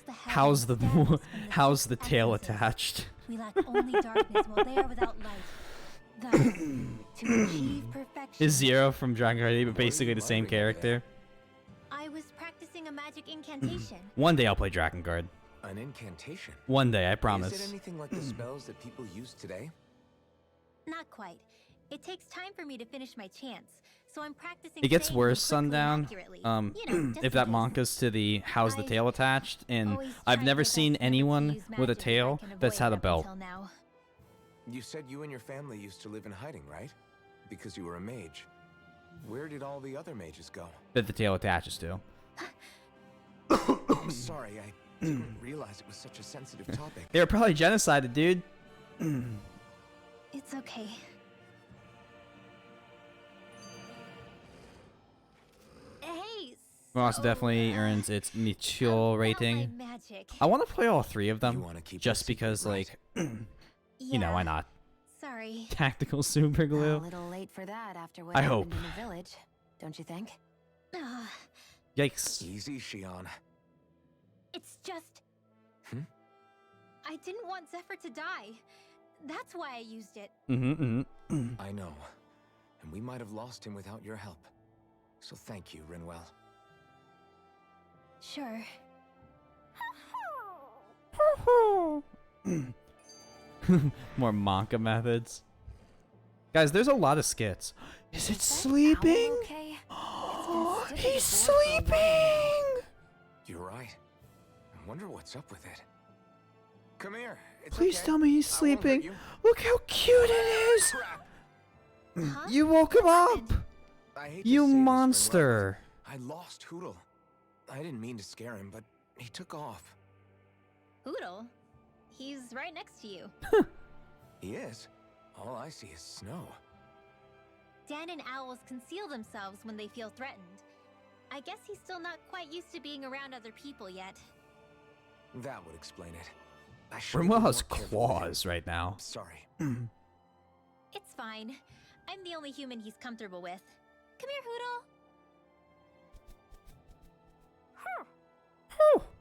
how's the tail attached. We lack only darkness while they are without light. Thus, to achieve perfection. Is Zero from Dragon Guard, but basically the same character. I was practicing a magic incantation. One day I'll play Dragon Guard. An incantation? One day, I promise. Is it anything like the spells that people use today? Not quite. It takes time for me to finish my chants, so I'm practicing. It gets saying worse, them quickly and Sundown. accurately. You know, just If that in case. manga's to the how's the tail attached, and always I've tried never my best seen never to anyone use with a magic if I tail can that's avoid had a it up belt. until now. You said you and your family used to live in hiding, right? Because you were a mage. Where did all the other mages go? That the tail attaches to. Sorry, I didn't realize it was such a sensitive topic. They were probably genocided, dude. It's okay. Ross definitely earns its mature rating. I want to play all 3 of them, just because, like, you know, why not? Sorry. Tactical super A glue. little late for that after what I happened hope. in the village, don't you think? Yikes. Easy, Shion. It's just... Hmm? I didn't want Zephyr to die. That's why I used it. I know. And we might have lost him without your help. So thank you, Rinwell. Sure. More Monka methods. Guys, there's a lot of skits. Is it sleeping? Okay. He's sleeping! You're right. I wonder what's up with it. Come here. It's Please okay. tell me he's I won't hurt sleeping. you. Look how cute it is! Crap. You woke him up! I hate to You say this, Rinwell, monster! I lost Hootle. I didn't mean to scare him, but he took off. Hootle? He's right next to you. He is. All I see is snow. Dan and owls conceal themselves when they feel threatened. I guess he's still not quite used to being around other people yet. That would explain it. I should have Rimwell been has more careful with him. claws right now. Sorry. It's fine. I'm the only human he's comfortable with. Come here, Hootle.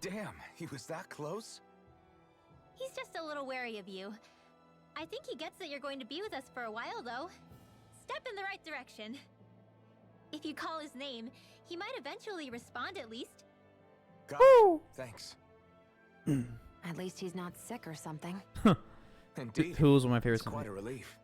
Damn, he was that close? He's just a little wary of you. I think he gets that you're going to be with us for a while, though. Step in the right direction. If you call his name, he might eventually respond at least. Got it. Thanks. At least he's not sick or something. Indeed. Who's one of my It's favorites? quite a relief.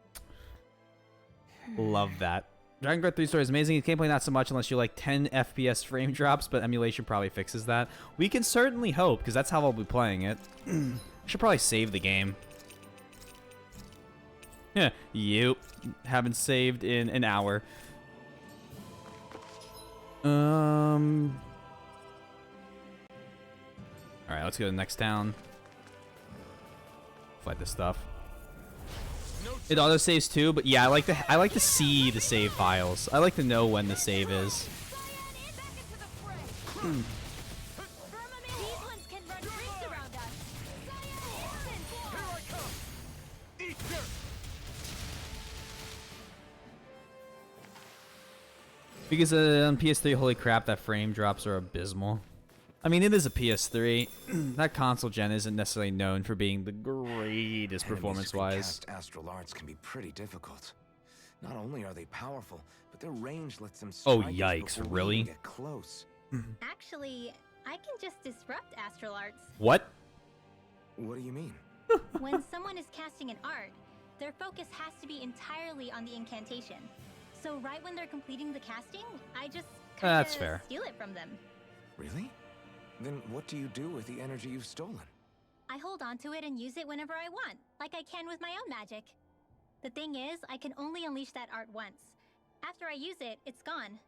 Love that. Dragon Guard 3 story is amazing. Gameplay not so much unless you like 10 FPS frame drops, but emulation probably fixes that. We can certainly hope, because that's how I'll be playing it. Should probably save the game. Yeah, yep. Haven't saved in an hour. Alright, let's go to the next town. Fight this stuff. It auto saves too, but yeah, I like to see the save files. I like to know when the save is. Because on PS3, holy crap, that frame drops are abysmal. I mean, it is a PS3. That console gen isn't necessarily known for being the greatest performance-wise. Cast astral arts can be pretty difficult. Not only are they powerful, but their range lets them Oh, strike us yikes, before we really? even get close. Actually, I can just disrupt astral arts. What? What do you mean? When someone is casting an art, their focus has to be entirely on the incantation. So right when they're completing the casting, I just That's kinda fair. steal it from them. Really? Then what do you do with the energy you've stolen? I hold on to it and use it whenever I want, like I can with my own magic. The thing is, I can only unleash that art once. After I use it, it's gone.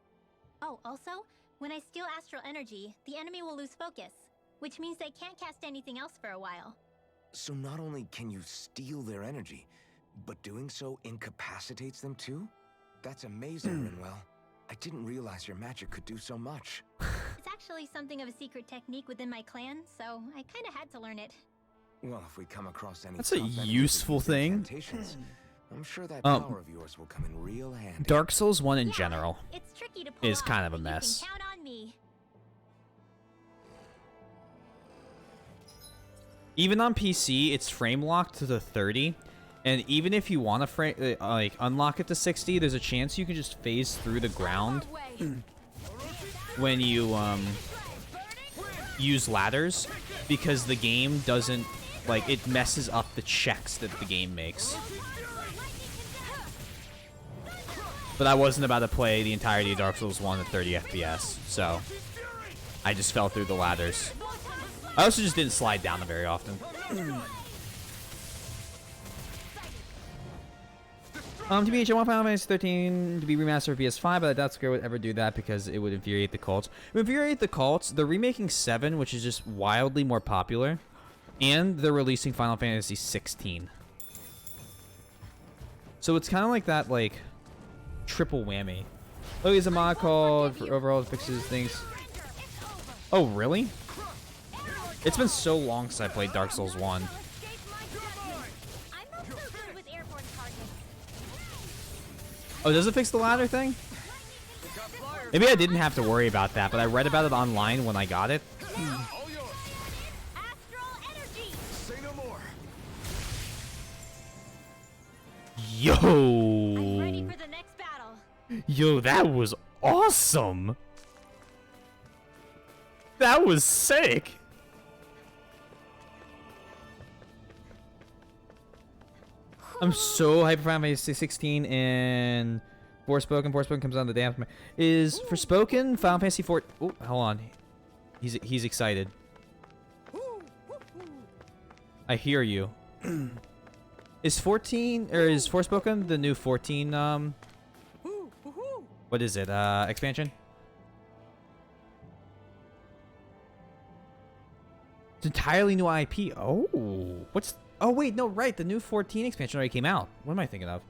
Oh, also, when I steal astral energy, the enemy will lose focus, which means they can't cast anything else for a while. So not only can you steal their energy, but doing so incapacitates them too? That's amazing, Rinwell. I didn't realize your magic could do so much. It's actually something of a secret technique within my clan, so I kinda had to learn it. Well, if we come across any That's a tough enemies with useful these thing. incantations, I'm sure that power of yours will come in real handy. Dark Souls 1 in general It's tricky to pull is off, kind of a but mess. You can count on me. Even on PC, it's frame locked to the 30, and even if you want to like unlock it to 60, there's a chance you can just phase through the ground when you use ladders, because the game doesn't it messes up the checks that the game makes. But I wasn't about to play the entirety of Dark Souls 1 at 30 FPS, so I just fell through the ladders. I also just didn't slide down them very often. TBH, I want Final Fantasy 13 to be remastered for PS5, but I doubt Square would ever do that because it would infuriate the cults. It would infuriate the cults. They're remaking 7, which is just wildly more popular, and they're releasing Final Fantasy 16. So it's kind of like that, triple whammy. Oh, he's a mod called for overall fixes things. Oh, really? It's been so long since I played Dark Souls 1. I'm not so good with airborne targets. Oh, does it fix the ladder thing? Maybe I didn't have to worry about that, but I read about it online when I got it. Astral energy. Say no more. I'm ready Yo! for the next battle. Yo, that was awesome! That was sick! I'm so hyped for Final Fantasy 16 and Forspoken. Forspoken comes on the day after. Is Forspoken Final Fantasy 4? Oh, hold on. He's excited. I hear you. Is 14 or is Forspoken the new 14? What is it? Expansion? It's entirely new IP. Oh, what's? Oh wait, no, right. The new 14 expansion already came out. What am I thinking of?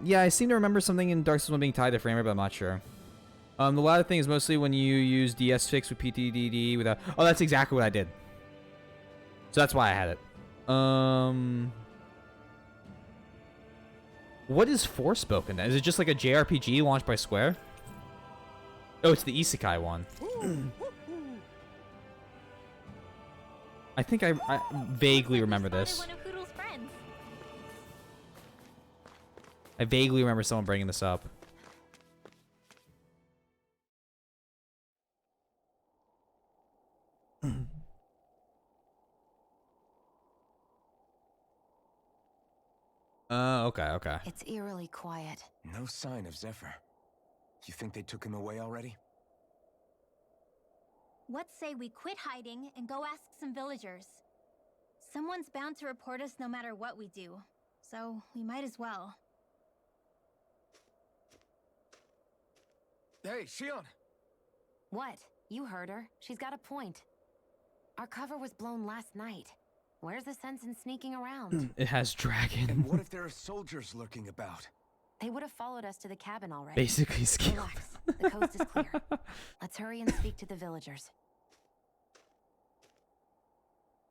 Yeah, I seem to remember something in Dark Souls 1 being tied to frame rate, but I'm not sure. The ladder thing is mostly when you use DS fix with PTDD without. Oh, that's exactly what I did. So that's why I had it. What is Forspoken? Is it just like a JRPG launched by Square? Oh, it's the Isekai one. I think I vaguely remember this. One of Hoodle's friends. I vaguely remember someone bringing this up. Okay. It's eerily quiet. No sign of Zephyr. You think they took him away already? What say we quit hiding and go ask some villagers? Someone's bound to report us no matter what we do, so we might as well. Hey, Shion! What? You heard her. She's got a point. Our cover was blown last night. Where's the sense in sneaking around? It has dragon. And what if there are soldiers lurking about? They would have followed us to the cabin already. Basically, skill. Relax. The coast is clear. Let's hurry and speak to the villagers.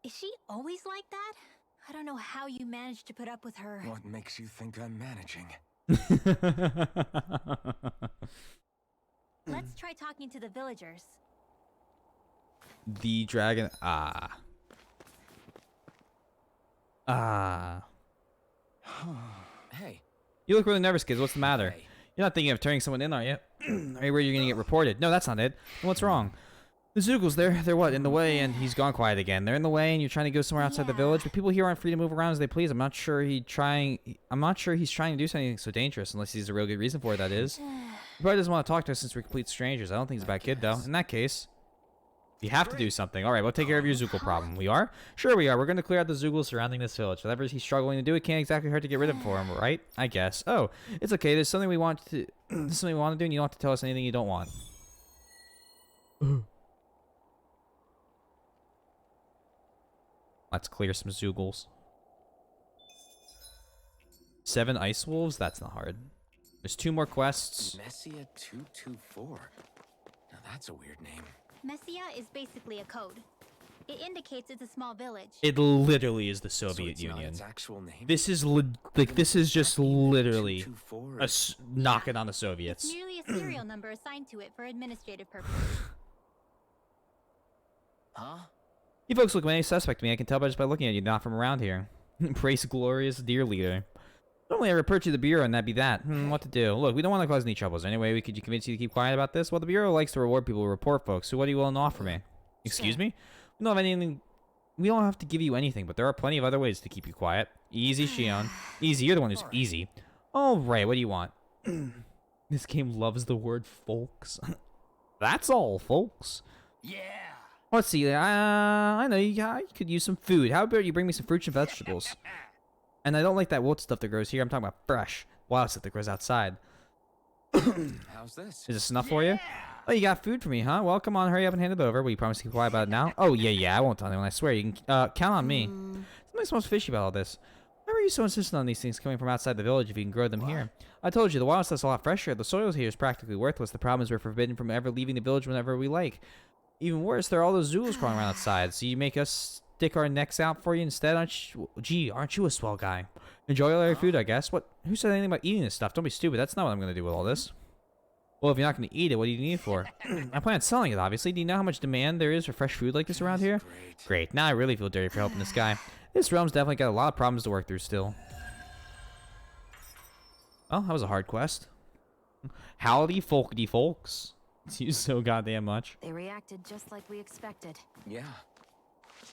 Is she always like that? I don't know how you managed to put up with her. What makes you think I'm managing? Let's try talking to the villagers. The dragon. Hey. You look really nervous, kids. What's the matter? Hey. You're not thinking of turning someone in, are you? Are you worried you're gonna get reported? No, that's not it. Then what's wrong? The Zoogles, they're what? In the way, and he's gone quiet again. They're in the way, and you're trying to go somewhere outside the village, but people here aren't free to move around as they please. I'm not sure he's trying to do something so dangerous, unless he's a real good reason for it, that is. He probably doesn't want to talk to us since we're complete strangers. I don't think he's a bad kid, though. In that case, you have to do something. All right, we'll take care of your Zoogle problem. We are? Sure we are. We're going to clear out the Zoogles surrounding this village. Whatever he's struggling to do, it can't exactly hurt to get rid of it for him, right? I guess. Oh, it's okay. There's something we want to do, and you don't have to tell us anything you don't want. Let's clear some Zoogles. 7 Ice Wolves? That's not hard. There's 2 more quests. Messia 224. Now that's a weird name. Messia is basically a code. It indicates it's a small village. It literally is the So Soviet it's not Union. its actual name? This is this is just literally 224 knocking on the It's Soviets. merely a serial number assigned to it for administrative purposes. Huh? You folks look many suspect to me. I can tell just by looking at you, not from around here. Praise glorious dear leader. Normally I report you to the Bureau and that'd be that. What to do? Look, we don't want to cause any troubles. Anyway, could you convince you to keep quiet about this? Well, the Bureau likes to reward people who report folks, so what are you willing to offer me? Excuse me? We don't have anything... We don't have to give you anything, but there are plenty of other ways to keep you quiet. Easy, Shion. Easy, you're the one who's easy. Alright, what do you want? This game loves the word folks. That's all, folks. Yeah. Let's see. I know you could use some food. How about you bring me some fruits and vegetables? And I don't like that wilt stuff that grows here. I'm talking about fresh, wild stuff that grows outside. How's this? Is this enough for you? Oh, you got food for me, huh? Well, come on, hurry up and hand it over. Will you promise to keep quiet about it now? Oh, yeah, I won't tell anyone. I swear. You can count on me. Something smells fishy about all this. Why were you so insistent on these things coming from outside the village if you can grow them here? I told you, the wild stuff's a lot fresher. The soil here is practically worthless. The problem is we're forbidden from ever leaving the village whenever we like. Even worse, there are all those Zulus crawling around outside, so you make us stick our necks out for you instead, aren't you? Gee, aren't you a swell guy? Enjoy all your food, I guess. What? Who said anything about eating this stuff? Don't be stupid. That's not what I'm going to do with all this. Well, if you're not going to eat it, what do you need it for? I plan on selling it, obviously. Do you know how much demand there is for fresh food like this around here? Great. Now I really feel dirty for helping this guy. This realm's definitely got a lot of problems to work through still. Oh, that was a hard quest. Howdy, folky folks. It's used so goddamn much. They reacted just like we expected. Yeah.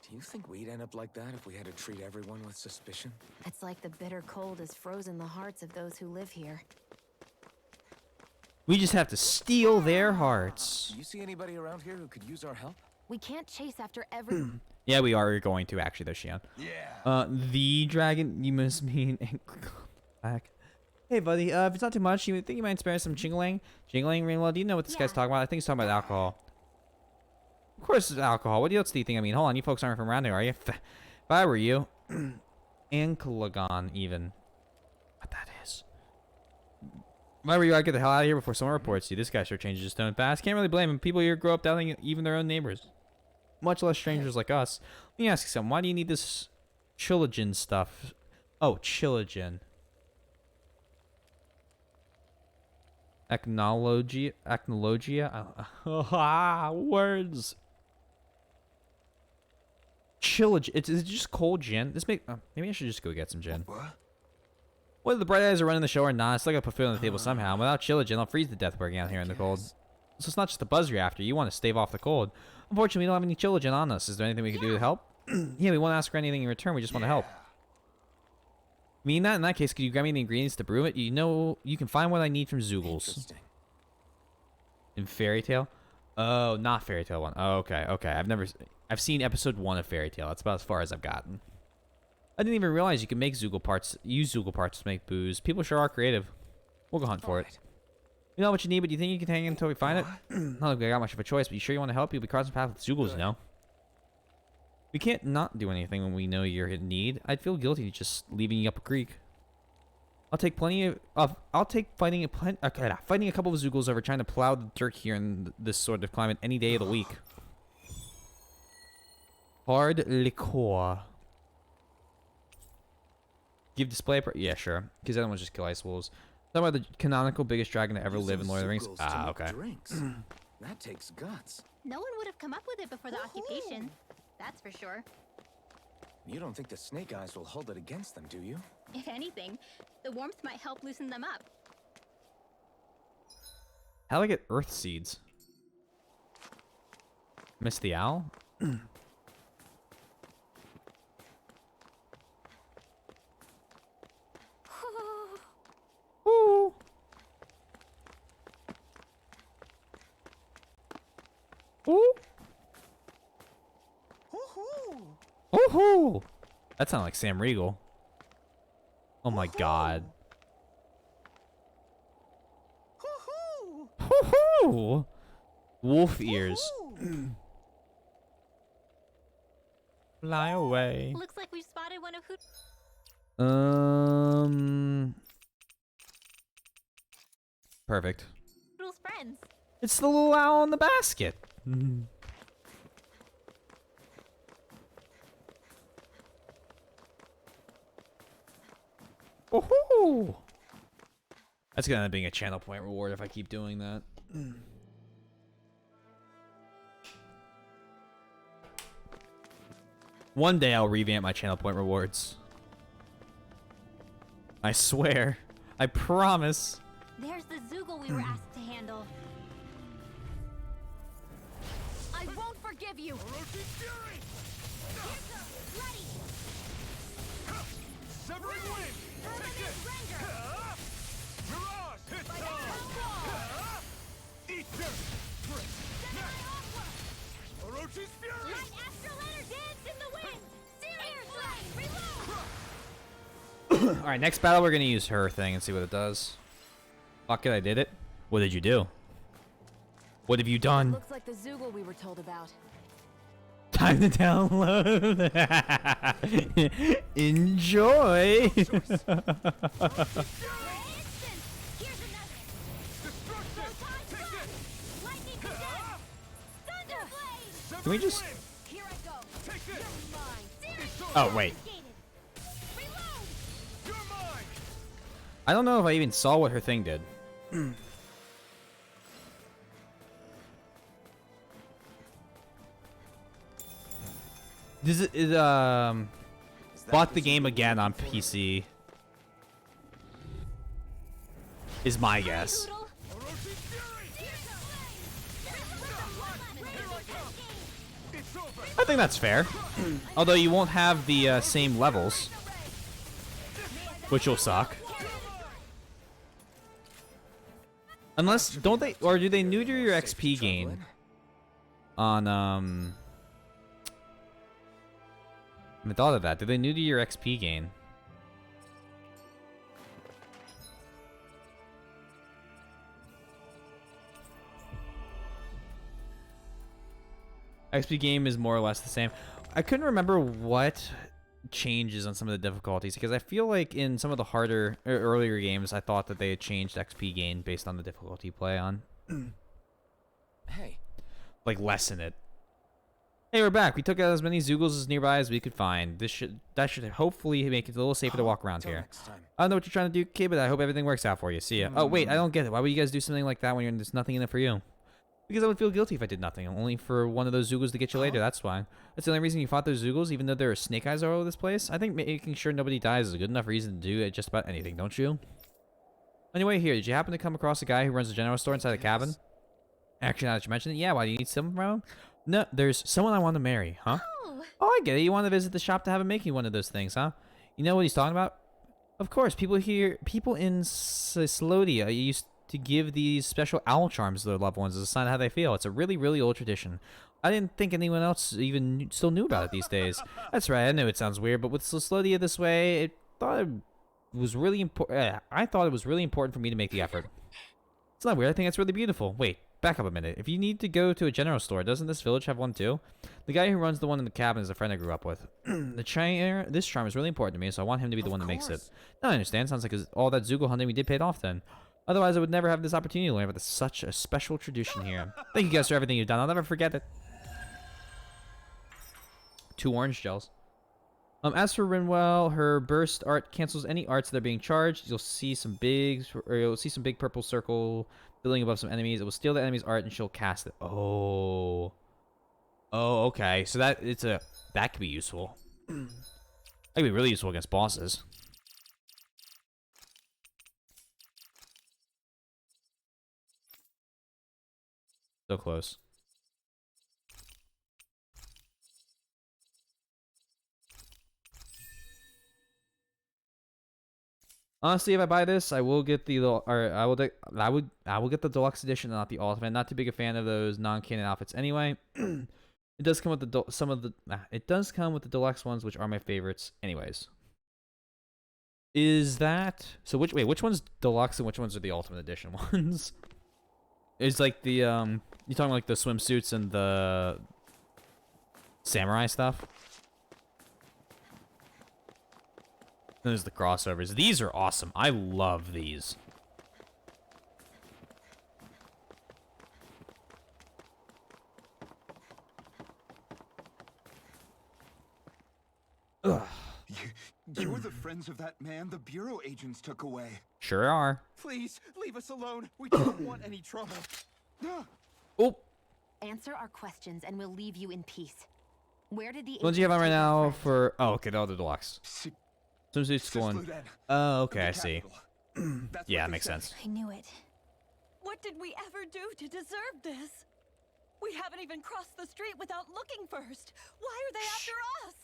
Do you think we'd end up like that if we had to treat everyone with suspicion? It's like the bitter cold has frozen the hearts of those who live here. We just have to steal their hearts. Do you see anybody around here who could use our help? We can't chase after every... Yeah, we are going to, actually, though, Shion. Yeah. The dragon, you must mean... back. Hey, buddy, if it's not too much, you think you might spare some jingling? Jingling, Rainwell, do you know what this guy's talking about? I think he's talking about alcohol. Of course it's alcohol. What else do you think I mean? Hold on, you folks aren't from around here, are you? If I were you... Ankalagon, even. What that is. If I were you, I'd get the hell out of here before someone reports you. This guy sure changes his tone fast. Can't really blame him. People here grow up doubting even their own neighbors. Much less strangers like us. Let me ask you something. Why do you need this Chilogen stuff? Oh, Chilogen. Acnologia? Words. Chilogen. Is it just cold gin? This maybe I should just go get some gin. What? Whether the bright eyes are running the show or not, I still gotta put food on the table somehow. And without Chilogen, I'll freeze to death working out here in the cold. So it's not just the buzz you're after. You want to stave off the cold. Unfortunately, we don't have any Chilogen on us. Is there anything we can do to help? Yeah, we won't ask for anything in return. We just want to help. I mean, in that case, could you grab me the ingredients to brew it? You know, you can find what I need from Zoogles. In Fairy Tail? Oh, not Fairy Tail 1. Oh, okay, okay. I've seen episode 1 of Fairy Tail. That's about as far as I've gotten. I didn't even realize you could make Zoogle parts, use Zoogle parts to make booze. People sure are creative. We'll go hunt for it. You know what you need, but do you think you can hang in until we find it? Not like I got much of a choice, but you sure you want to help? You'll be crossing paths with Zoogles, you know? We can't not do anything when we know you're in need. I'd feel guilty just leaving you up a creek. I'll take fighting a couple of Zoogles over trying to plow the dirt here in this sort of climate any day of the week. Hard liqueur. Give display yeah, sure. Because the other ones just kill ice wolves. Talking about the canonical biggest dragon to ever live in Lord of the Rings. Ah, okay. That takes guts. No one would have come up with it before the occupation. That's for sure. You don't think the snake eyes will hold it against them, do you? If anything, the warmth might help loosen them up. How do I get earth seeds? Miss the owl? Ooh. Ooh. Ooh. That sounded like Sam Riegel. Oh my god. Hoo-hoo. Wolf ears. Fly away. Looks like we've spotted one of Perfect. Hoodle's friends. It's the little owl in the basket. Woohoo! That's gonna end up being a channel point reward if I keep doing that. One day I'll revamp my channel point rewards. I swear. I promise. There's the Zoogle we were asked to handle. I won't forgive you! Ready! Severing wind! Take it! Mirage! Hit Ether! Orochi's fury! Light Astral Letter dance in the wind! Searing Blade! Reload! Alright, next battle we're gonna use her thing and see what it does. Fuck it, I did it. What did you do? What have you done? Looks like the Zoogle we were told about. Time to download. Enjoy. Can we just... Oh, wait. I don't know if I even saw what her thing did. Bought the game again on PC. Is my guess. I think that's fair. Although you won't have the same levels, which will suck. Unless, don't they, or do they neuter your XP gain on, I haven't thought of that. Do they neuter your XP gain? XP game is more or less the same. I couldn't remember what changes on some of the difficulties because I feel like in some of the harder earlier games I thought that they had changed XP gain based on the difficulty you play on. Hey, like lessen it. Hey, we're back. We took out as many Zoogles as nearby as we could find. That should hopefully make it a little safer to walk around here. I don't know what you're trying to do, kid, but I hope everything works out for you. See ya. Oh wait, I don't get it. Why would you guys do something like that when there's nothing in it for you? Because I would feel guilty if I did nothing, only for one of those Zoogles to get you later, that's why. That's the only reason you fought those Zoogles, even though there are snake eyes all over this place. I think making sure nobody dies is a good enough reason to do just about anything, don't you? Anyway, here, did you happen to come across a guy who runs a general store inside the cabin? Actually, now that you mention it, yeah, why do you need someone around? No, there's someone I want to marry, huh? Oh, I get it, you want to visit the shop to have him make you one of those things, huh? You know what he's talking about? Of course, people in Cyslodia used to give these special owl charms to their loved ones as a sign of how they feel. It's a really, really old tradition. I didn't think anyone else even still knew about it these days. That's right, I know it sounds weird, but with Cyslodia this way, I thought it was really important for me to make the effort. It's not weird, I think it's really beautiful. Wait, back up a minute. If you need to go to a general store, doesn't this village have one too? The guy who runs the one in the cabin is a friend I grew up with. This charm is really important to me, so I want him to be the one that makes it. No, I understand. Sounds like all that Zoogle hunting we did paid off then. Otherwise, I would never have this opportunity to learn about such a special tradition here. Thank you guys for everything you've done. I'll never forget it. 2 orange gels. As for Rinwell, her burst art cancels any arts that are being charged. You'll see some big purple circle building above some enemies. It will steal the enemy's art and she'll cast it. Oh, okay. So that could be useful. That could be really useful against bosses. So close. Honestly, if I buy this, I will get the I will get the deluxe edition, not the ultimate. Not too big a fan of those non-canon outfits anyway. It does come with it does come with the deluxe ones, which are my favorites anyways. Is that so? Which one's deluxe and which ones are the ultimate edition ones? It's like the you talking like the swimsuits and the samurai stuff? Then there's the crossovers. These are awesome. I love these. Ugh. You're the friends of that man the Bureau agents took away. Sure are. Please, leave us alone. We don't want any trouble. Oh. Answer our questions and we'll leave you in peace. Where did the What do you have on right now for... Oh, okay, the deluxe. Swimsuit's going... Oh, okay, I see. Yeah, that makes sense. I knew it. What did we ever do to deserve this? We haven't even crossed the street without looking first. Why are they after us?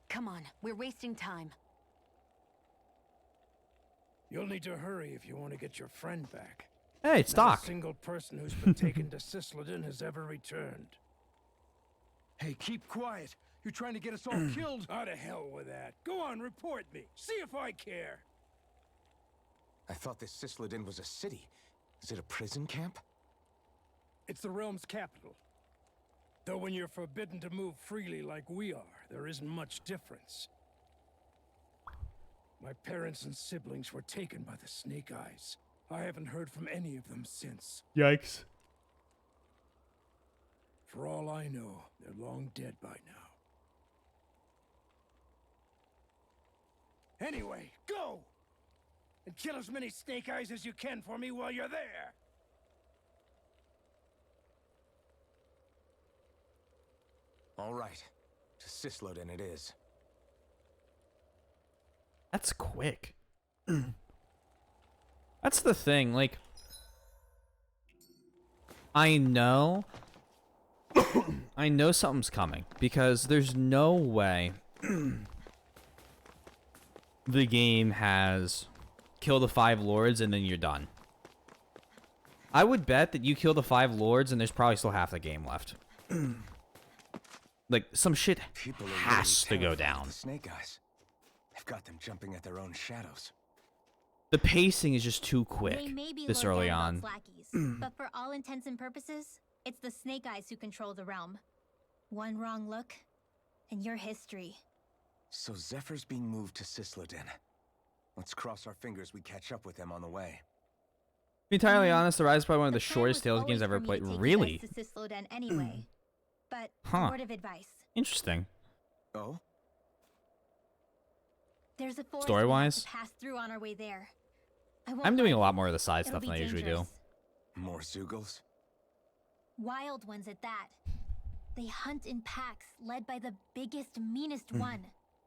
Come on, we're wasting time. You'll need to hurry if you want to get your friend back. Hey, it's Doc. Not a single person who's been taken to Cysloden has ever returned. Hey, keep quiet. You're trying to get us all killed. Out of hell with that. Go on, report me. See if I care. I thought this Cysloden was a city. Is it a prison camp? It's the realm's capital. Though when you're forbidden to move freely like we are, there isn't much difference. My parents and siblings were taken by the Snake Eyes. I haven't heard from any of them since. Yikes. For all I know, they're long dead by now. Anyway, go! And kill as many Snake Eyes as you can for me while you're there! All right. To Sisloden it is. That's quick. That's the thing, like... I know something's coming, because there's no way the game has kill the 5 lords and then you're done. I would bet that you kill the 5 lords and there's probably still half the game left. Like, some shit has to go down. The Snake Eyes. They've got them jumping at their own shadows. The pacing is just too quick They may be this Lord early Ganondorf's on. lackeys, but for all intents and purposes, it's the Snake Eyes who control the realm. One wrong look, and your history. So Zephyr's being moved to Sisloden. Let's cross our fingers we catch up with him on the way. To be entirely honest, The Rise is probably one of the plan shortest was Tales games always I've ever for me played. to take you Really? guys to Sisloden anyway. But Huh. word of advice. Interesting. Oh? There's a forest Story-wise? we have to pass through on our way there. I won't I'm doing lie, a lot more of the side it'll stuff be than I usually do. dangerous. More Zeugles? Wild ones at that. They hunt in packs, led by the biggest, meanest one.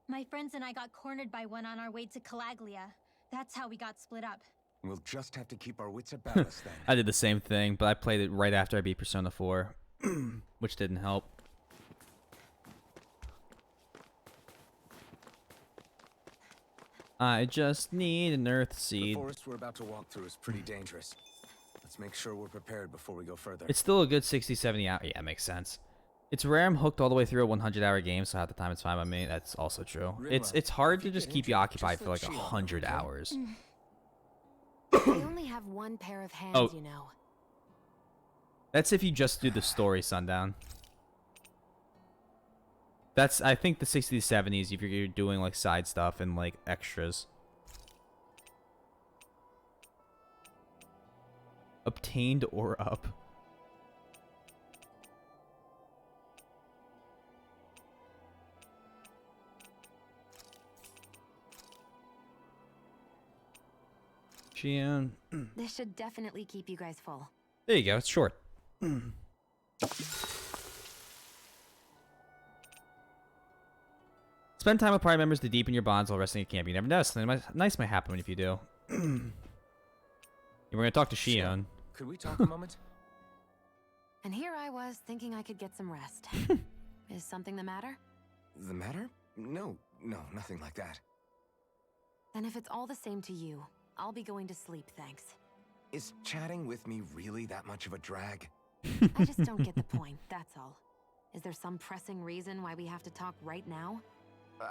My friends and I got cornered by one on our way to Calaglia. That's how we got split up. We'll just have to keep our wits about us then. I did the same thing, but I played it right after I beat Persona 4, which didn't help. I just need an earth The seed. forest we're about to walk through is pretty dangerous. Let's make sure we're prepared before we go further. It's still a good 60, 70 hours. Yeah, makes sense. It's rare I'm hooked all the way through a 100-hour game, so half the time it's fine by me. That's also true. It's hard to just keep you occupied for like 100 hours. We only have one pair of hands, Oh. you know. That's if you just do the story, Sundown. That's, I think, the 60s, 70s if you're doing like side stuff and like extras. Obtained or up. Xian. This should definitely keep you guys full. There you go. It's short. Spend time with party members to deepen your bonds while resting at camp. You never know. Something nice might happen if you do. We're gonna talk to Xion. Could we talk a moment? And here I was thinking I could get some rest. Is something the matter? The matter? No, nothing like that. Then if it's all the same to you, I'll be going to sleep, thanks. Is chatting with me really that much of a drag? I just don't get the point, that's all. Is there some pressing reason why we have to talk right now?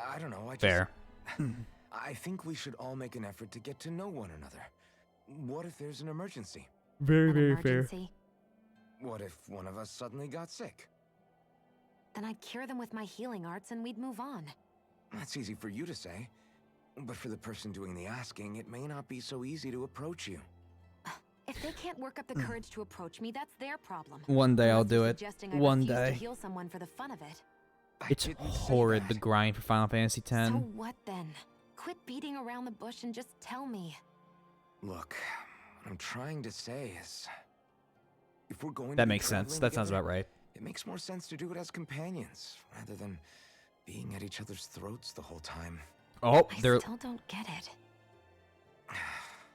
I don't know, Fair. I think we should all make an effort to get to know one another. What if there's an emergency? Very, An emergency? What if one of us suddenly got sick? Then I'd cure them with my healing arts and we'd move on. That's easy for you to say. But for the person doing the asking, it may not be so easy to approach you. If they can't work up the courage to approach me, that's their problem. One day I'll Unless you're do it. suggesting I One refuse to day. heal someone for the fun of it. It's horrid, the grind for Final Fantasy X. So what then? Quit beating around the bush and just tell me. Look, what I'm trying to say is, if we're going That to be makes sense. traveling That sounds together, about right. It makes more sense to do it as companions, rather than being at each other's throats the whole time. Oh, I their still don't get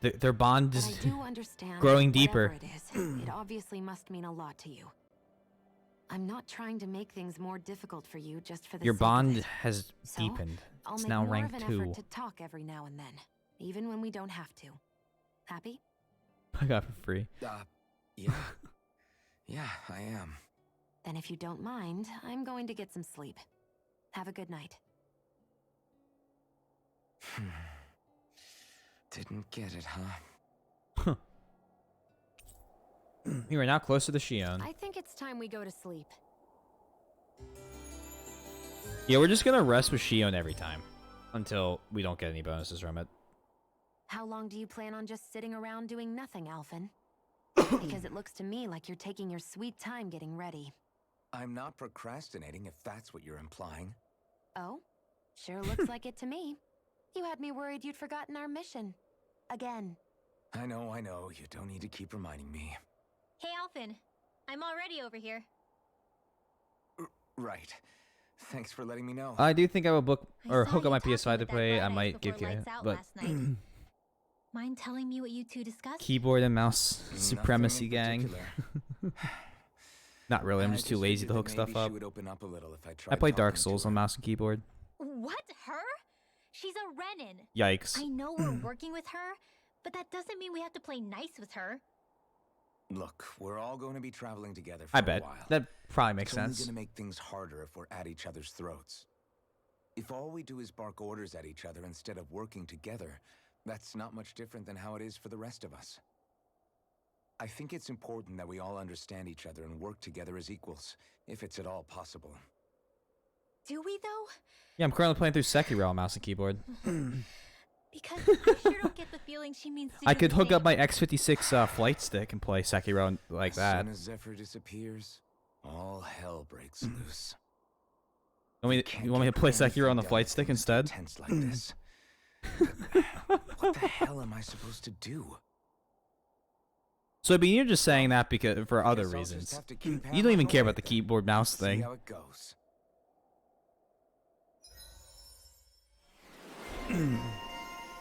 it. their bond But is I do understand growing that whatever deeper. It is, it obviously must mean a lot to you. I'm not trying to make things more difficult for you just for the Your sake of bond it. has So, deepened. I'll It's make now more rank of an 2. effort to talk every now and then, even when we don't have to. Happy? I got it for free. Yeah. Yeah, I am. Then if you don't mind, I'm going to get some sleep. Have a good night. Didn't get it, huh? You are now closer to Xion. I think it's time we go to sleep. Yeah, we're just gonna rest with Shion every time until we don't get any bonuses from it. How long do you plan on just sitting around doing nothing, Alphen? Because it looks to me like you're taking your sweet time getting ready. I'm not procrastinating, if that's what you're implying. Oh? Sure looks like it to me. You had me worried you'd forgotten our mission. Again. I know. You don't need to keep reminding me. Hey, Alphen. I'm already over here. Right. Thanks for letting me know. I do think I will book or saw hook you up my talking PS5 to with that play. I Bright Eyes might give before you, lights out but last night. Mind telling me what you two discussed? keyboard and mouse Nothing supremacy in gang. particular. Not really. I'm I just too lazy to figured hook that stuff maybe up. She would open up a little if I I tried play Dark talking to Souls her. on mouse and keyboard. What? Her? She's a Renin. Yikes. I know we're working with her, but that doesn't mean we have to play nice with her. Look, we're all going to be traveling together for I a bet while. that probably makes It's only sense. going to make things harder if we're at each other's throats. If all we do is bark orders at each other instead of working together, that's not much different than how it is for the rest of us. I think it's important that we all understand each other and work together as equals, if it's at all possible. Do we, though? Yeah, I'm currently playing through Sekiro on mouse and keyboard. Because I sure don't get the feeling she means to I do could the hook up same. my X56 flight stick and play Sekiro like that. As soon as Zephyr disappears, all hell breaks loose. You want me to play Sekiro on the flight stick instead? Tense like this. What the hell am I supposed to do? So, I mean, you're just saying that because for other Guess I'll just reasons. have to keep You don't even hammering care away about the then. keyboard mouse See thing. how it goes.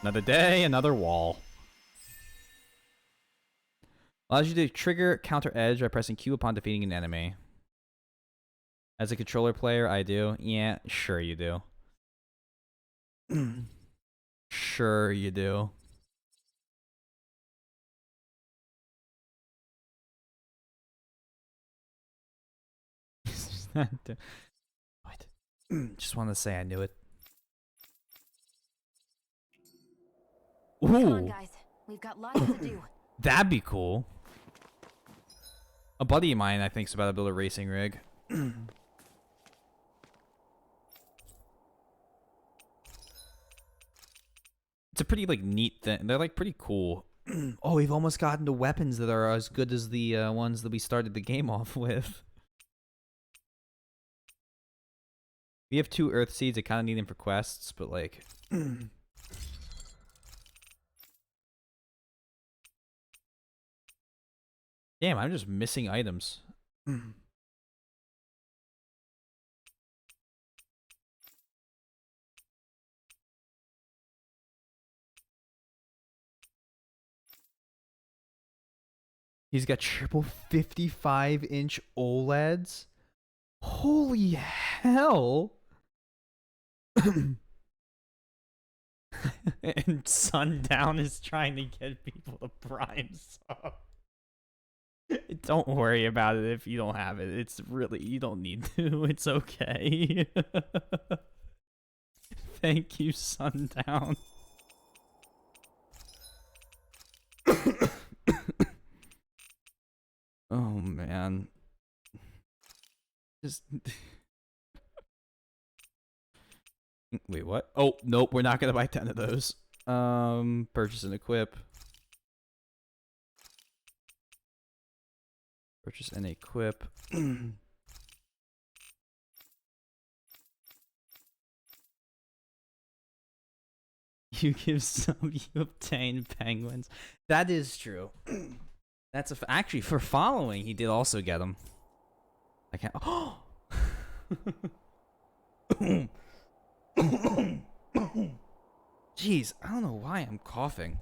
Another day, another wall. Allows you to trigger counter edge by pressing Q upon defeating an enemy. As a controller player, I do. Yeah, sure you do. Sure you do. What? Just wanted to say I knew it. Come on, Ooh, guys. We've got lots to do. that'd be cool. A buddy of mine, I think, is about to build a racing rig. It's a pretty like neat thing. They're like pretty cool. Oh, we've almost gotten to weapons that are as good as the ones that we started the game off with. We have 2 Earth Seeds. I kind of need them for quests, but like... Damn, I'm just missing items. He's got triple 55-inch OLEDs. Holy hell! And Sundown is trying to get people to Prime sub. Don't worry about it if you don't have it. It's really, you don't need to. It's okay. Thank you, Sundown. Oh man. Just wait, what? Oh, nope, we're not gonna buy 10 of those. Purchase and equip. Purchase and equip. You give some, you obtain penguins. That is true. That's actually for following. He did also get them. I can't. Oh. Jeez, I don't know why I'm coughing.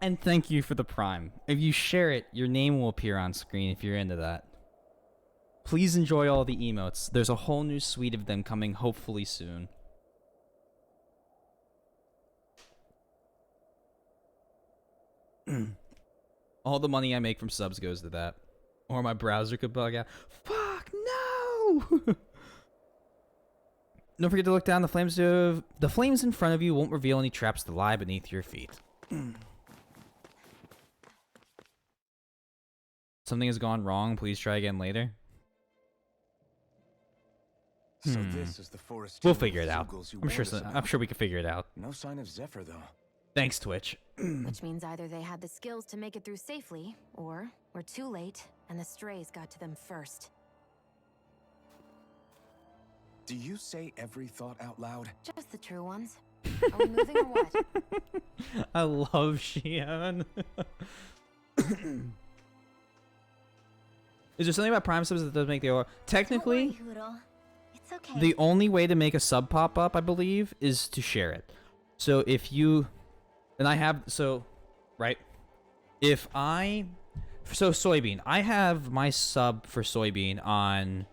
And thank you for the Prime. If you share it, your name will appear on screen if you're into that. Please enjoy all the emotes. There's a whole new suite of them coming hopefully soon. All the money I make from subs goes to that. Or my browser could bug out. Fuck no! Don't forget to look down. The flames in front of you won't reveal any traps that lie beneath your feet. Something has gone wrong. Please try again later. So this is the forest. We'll team of figure it out. Zeugles you I'm sure. warned us I'm about. sure we can figure it out. No sign of Zephyr though. Thanks, Twitch. Which means either they had the skills to make it through safely, or we're too late and the strays got to them first. Do you say every thought out loud? Just the true ones. Are we moving or what? I love Xian. Is there something about Prime subs that does make the order? Technically, Don't worry, Hootle. It's okay. the only way to make a sub pop up, I believe, is to share it. So if you, and I have, so, right? If I, so Soybean, I have my sub for Soybean on,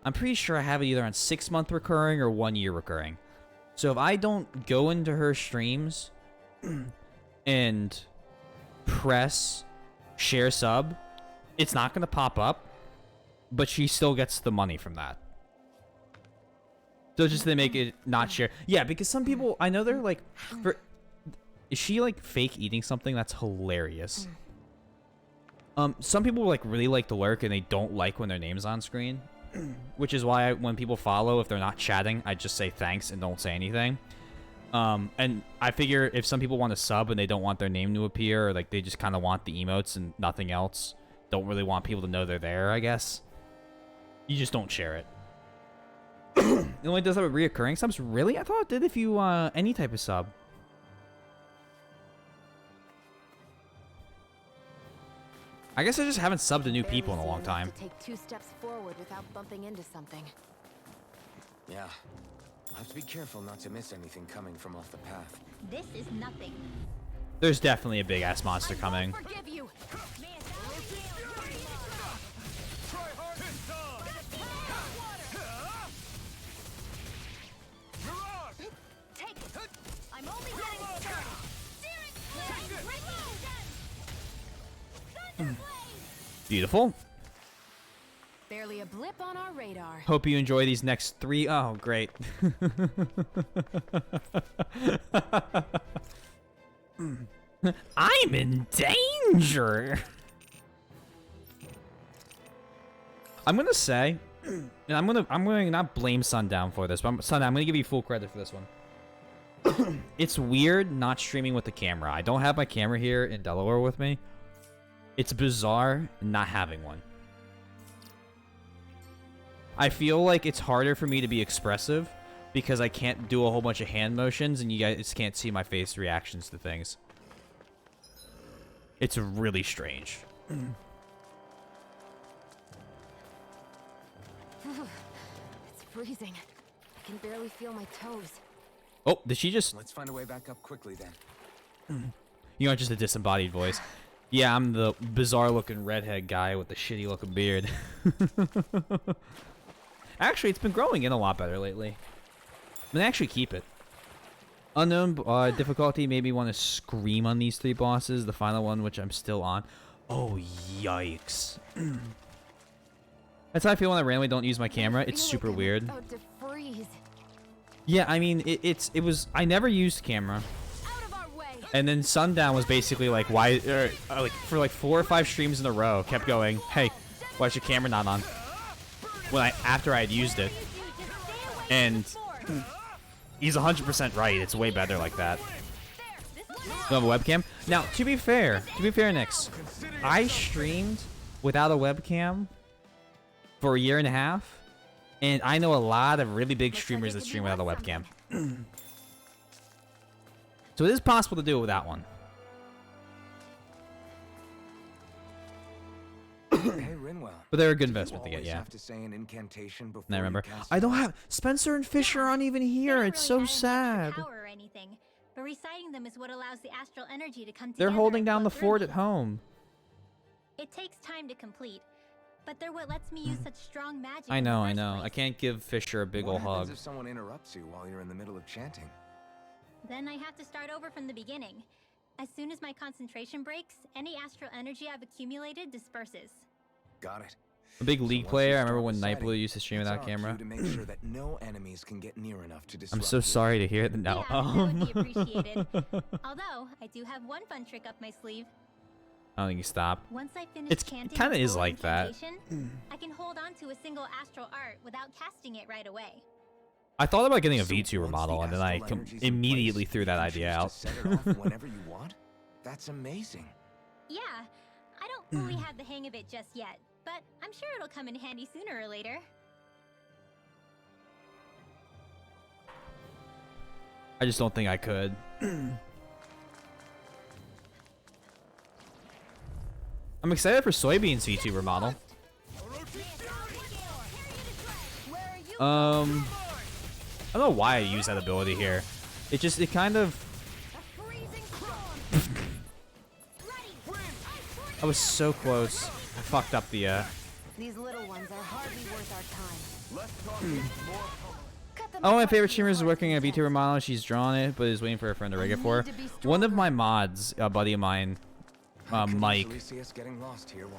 I'm pretty sure I have it either on 6-month recurring or 1 year recurring. So if I don't go into her streams and press share sub, it's not going to pop up, but she still gets the money from that. So just they make it not share. Yeah, because some people, I know they're like, is she like fake eating something? That's hilarious. Some people like really like to lurk and they don't like when their name's on screen, which is why when people follow, if they're not chatting, I just say thanks and don't say anything. And I figure if some people want to sub and they don't want their name to appear, or like they just kind of want the emotes and nothing else, don't really want people to know they're there, I guess, you just don't share it. It only does that with reoccurring subs? Really? I thought it did if you, any type of sub. I guess I just haven't subbed to new people in a long time. To take 2 steps forward without bumping into something. Yeah. I'll have to be careful not to miss anything coming from off the path. This is nothing. There's definitely a big ass monster coming. Forgive you. Take it. I'm only getting started. Beautiful. Barely a blip on our radar. Hope you enjoy these next 3. Oh, great. I'm in danger. I'm gonna say, and I'm gonna not blame Sundown for this, but Sundown, I'm gonna give you full credit for this one. It's weird not streaming with the camera. I don't have my camera here in Delaware with me. It's bizarre not having one. I feel like it's harder for me to be expressive because I can't do a whole bunch of hand motions and you guys can't see my face reactions to things. It's really strange. It's freezing. I can barely feel my toes. Oh, did she just... Let's find a way back up quickly then. You aren't just a disembodied voice. Yeah, I'm the bizarre-looking redhead guy with the shitty-looking beard. Actually, it's been growing in a lot better lately. I'm gonna actually keep it. Unknown difficulty made me want to scream on these 3 bosses. The final one, which I'm still on. Oh, yikes. That's how I feel when I randomly don't use my camera. It's super weird. About to freeze. Yeah, I mean, it was... I never used camera. And then Sundown was basically like, why... like, for like 4 or 5 streams in a row, kept going, hey, why is your camera not on? After I had used it. And he's 100% right. It's way better like that. You have a webcam? Now, to be fair, Nix, I streamed without a webcam for 1.5 years, and I know a lot of really big streamers that stream without a webcam. So it is possible to do it without one. Hey, Rinwell. But they're a good investment to get, You yeah. have to say an incantation before And I remember, you cast I don't have Spencer and Fisher aren't even here. It's so sad. Power or anything, but reciting them is what allows the astral energy to come together. They're holding and down flow the through fort me. at home. It takes time to complete, but they're what lets me use such strong magic. I in the know, I first know. place. I can't give Fisher a big What ol' happens hug. if someone interrupts you while you're in the middle of chanting? Then I have to start over from the beginning. As soon as my concentration breaks, any astral energy I've accumulated disperses. Got it. A big League once player. you I remember start when reciting, Nightblue used to stream it's without our camera. cue to make sure that no enemies can get near enough to I'm disrupt so you. sorry to hear that now. Yeah, that would be appreciated. Although, I do have one fun trick up my sleeve. I don't think he stopped. Once I finish It chanting kind of the is full like that. incantation, I can hold on to a single astral art without casting it right away. I thought about getting a So VTuber once model, the and then I astral energy's in immediately place, threw you that can idea choose out. to set it off whenever you want? That's amazing. Yeah, I don't fully have the hang of it just yet, but I'm sure it'll come in handy sooner or later. I just don't think I could. I'm excited for Soybean's VTuber model. I don't know why I use that ability here. It kind of... I was so close. I fucked up the, These little ones are hardly worth our time. Less talking, more Oh, my favorite streamer is working on a VTuber model. She's drawn it, but is waiting for her friend to rig it for her. One of my mods, a buddy of mine, Mike, he just got his VTuber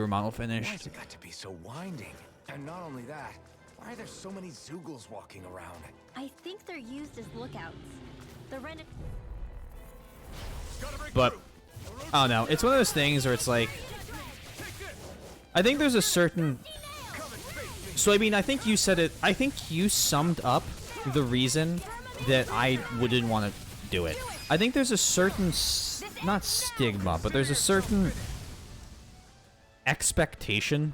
model Why's finished. it got to be so winding? And not only that, why are there so many Zoogles walking around? I think they're used as lookouts. The rented. But I don't know. It's one of those things where it's like, I think there's a certain... Soybean, I think you said it. I think you summed up the reason that I wouldn't want to do it. I think there's a certain, not stigma, but there's a certain expectation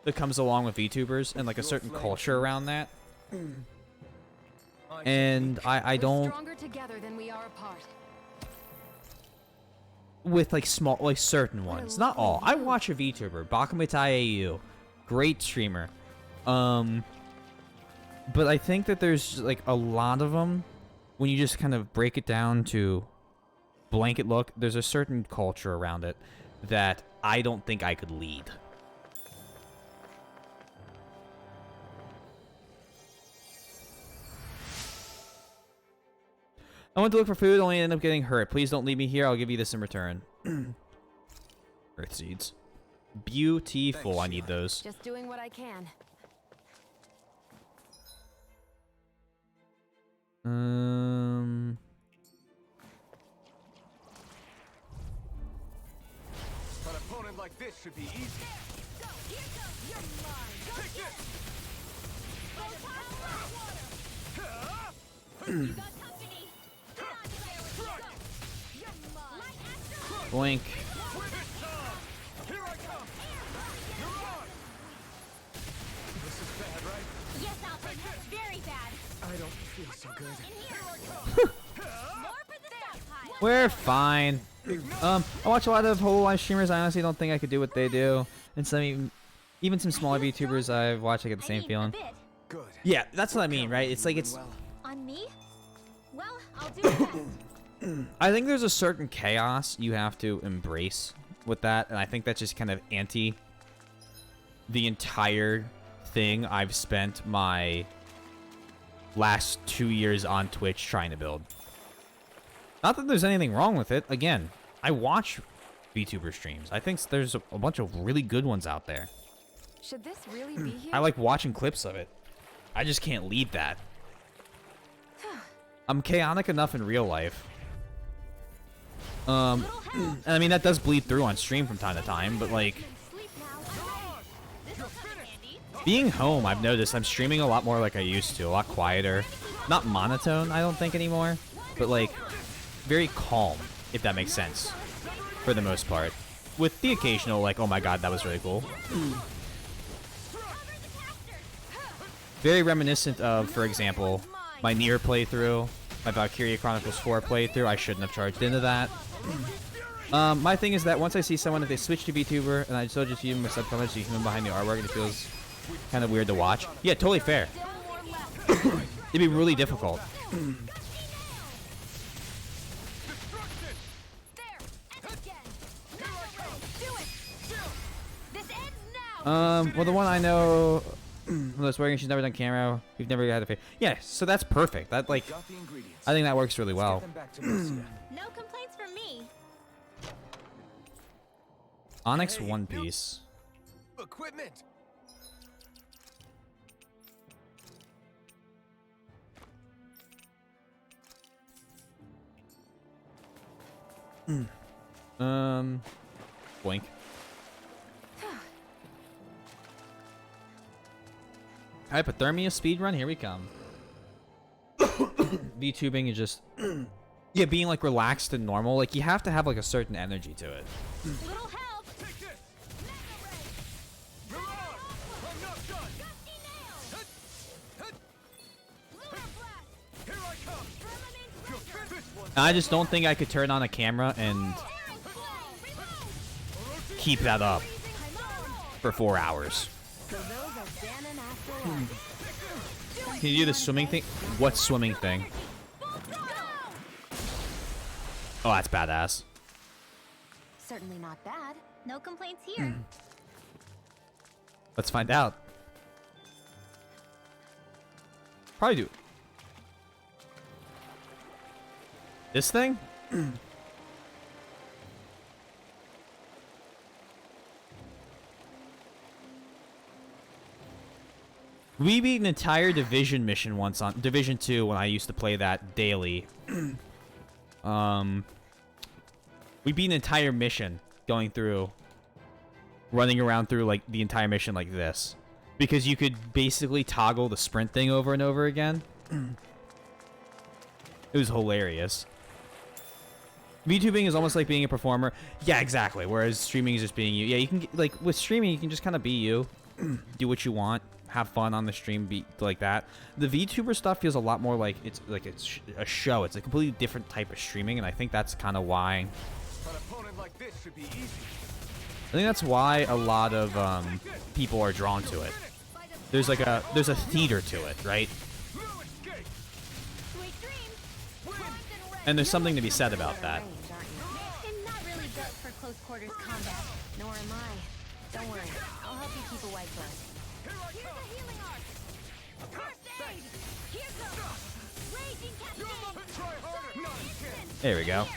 that comes along with VTubers and like a certain culture around that. And I don't... Stronger together than we are apart. With like small, like certain ones, not all. I watch a VTuber, Bakumitai AU, great streamer. But I think that there's like a lot of them. When you just kind of break it down to blanket look, there's a certain culture around it that I don't think I could lead. I went to look for food, only ended up getting hurt. Please don't leave me here. I'll give you this in return. Earth seeds. Beautiful. I need those. Just doing what I can. An opponent like this should be easy. Blink. Yes, Alfred, very bad. I don't feel so good. We're fine. I watch a lot of whole live streamers. I honestly don't think I could do what they do. And some even some smaller VTubers I've watched, I get the same feeling. Good. Yeah, that's what I mean, right? It's like it's... On me? Well, I'll do my best. I think there's a certain chaos you have to embrace with that, and I think that's just kind of anti the entire thing I've spent my last 2 years on Twitch trying to build. Not that there's anything wrong with it. Again, I watch VTuber streams. I think there's a bunch of really good ones out there. Should this really be here? I like watching clips of it. I just can't lead that. I'm chaotic enough in real life. And I mean, that does bleed through on stream from time to time, but like... Being home, I've noticed I'm streaming a lot more like I used to, a lot quieter. Not monotone, I don't think, anymore, but like, very calm, if that makes sense, for the most part. With the occasional, like, oh my god, that was really cool. Very reminiscent of, for example, my Nier playthrough, my Valkyria Chronicles 4 playthrough. I shouldn't have charged into that. My thing is that once I see someone, if they switch to VTuber, and I still just use my subconscious, the human behind the artwork, and it feels kind of weird to watch. Yeah, totally fair. It'd be really difficult. Well, the one I know, that's working, she's never done camera. We've never had a face. Yeah, so that's perfect. That, like, I think that works really well. No complaints from me. Onyx One Piece. Equipment. Blink. Hypothermia speedrun, here we come. VTubing is just yeah, being like relaxed and normal. Like you have to have like a certain energy to it. Little help. Take this! Reload! I'm not done! Gusty nail. Lunar blast. Here I come! Firmament This one! I just don't think I could turn on a camera and keep that up for 4 hours. So those are Ganon after all. Can you do the swimming thing? What swimming thing? Oh, that's badass. Certainly not bad. No complaints here. Let's find out. Probably do. This thing? We beat an entire Division mission once on Division 2 when I used to play that daily. We beat an entire mission going through, running around through like the entire mission like this, because you could basically toggle the sprint thing over and over again. It was hilarious. VTubing is almost like being a performer. Yeah, exactly. Whereas streaming is just being you. Yeah, you can like with streaming, you can just kind of be you, do what you want, have fun on the stream, be like that. The VTuber stuff feels a lot more like it's a show. It's a completely different type of streaming, and I think that's kind of why. An opponent like this should be easy. I think that's why a lot of people are drawn to it. There's a theater to it, right? And there's something to be said about that. I'm not really built for close quarters combat. Nor am I. Don't worry. I'll help you keep a white blood. Here's a healing art. First aid. Here goes. Raging cascade. There we go.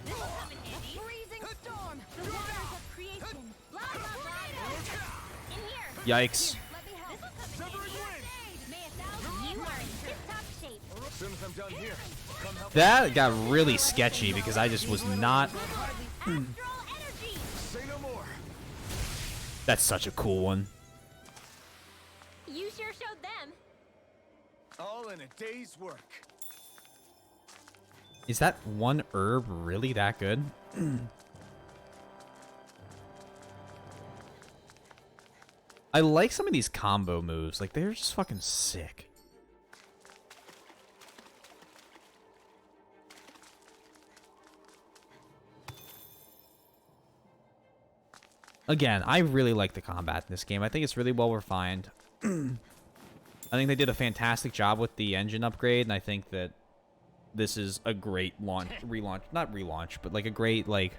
This will come in handy. Freezing storm. The waters of creation. Blah blah blah. In here. Yikes. Let me help. This will come in handy. May a thousand. You are in tip-top shape. As soon as I'm done here, come help. That got really sketchy because I just was not. Astral energy. Say no more. That's such a cool one. You sure showed them. All in a day's work. Is that one herb really that good? I like some of these combo moves. Like, they're just fucking sick. Again, I really like the combat in this game. I think it's really well refined. I think they did a fantastic job with the engine upgrade, and I think that this is a great relaunch, not relaunch, but like a great like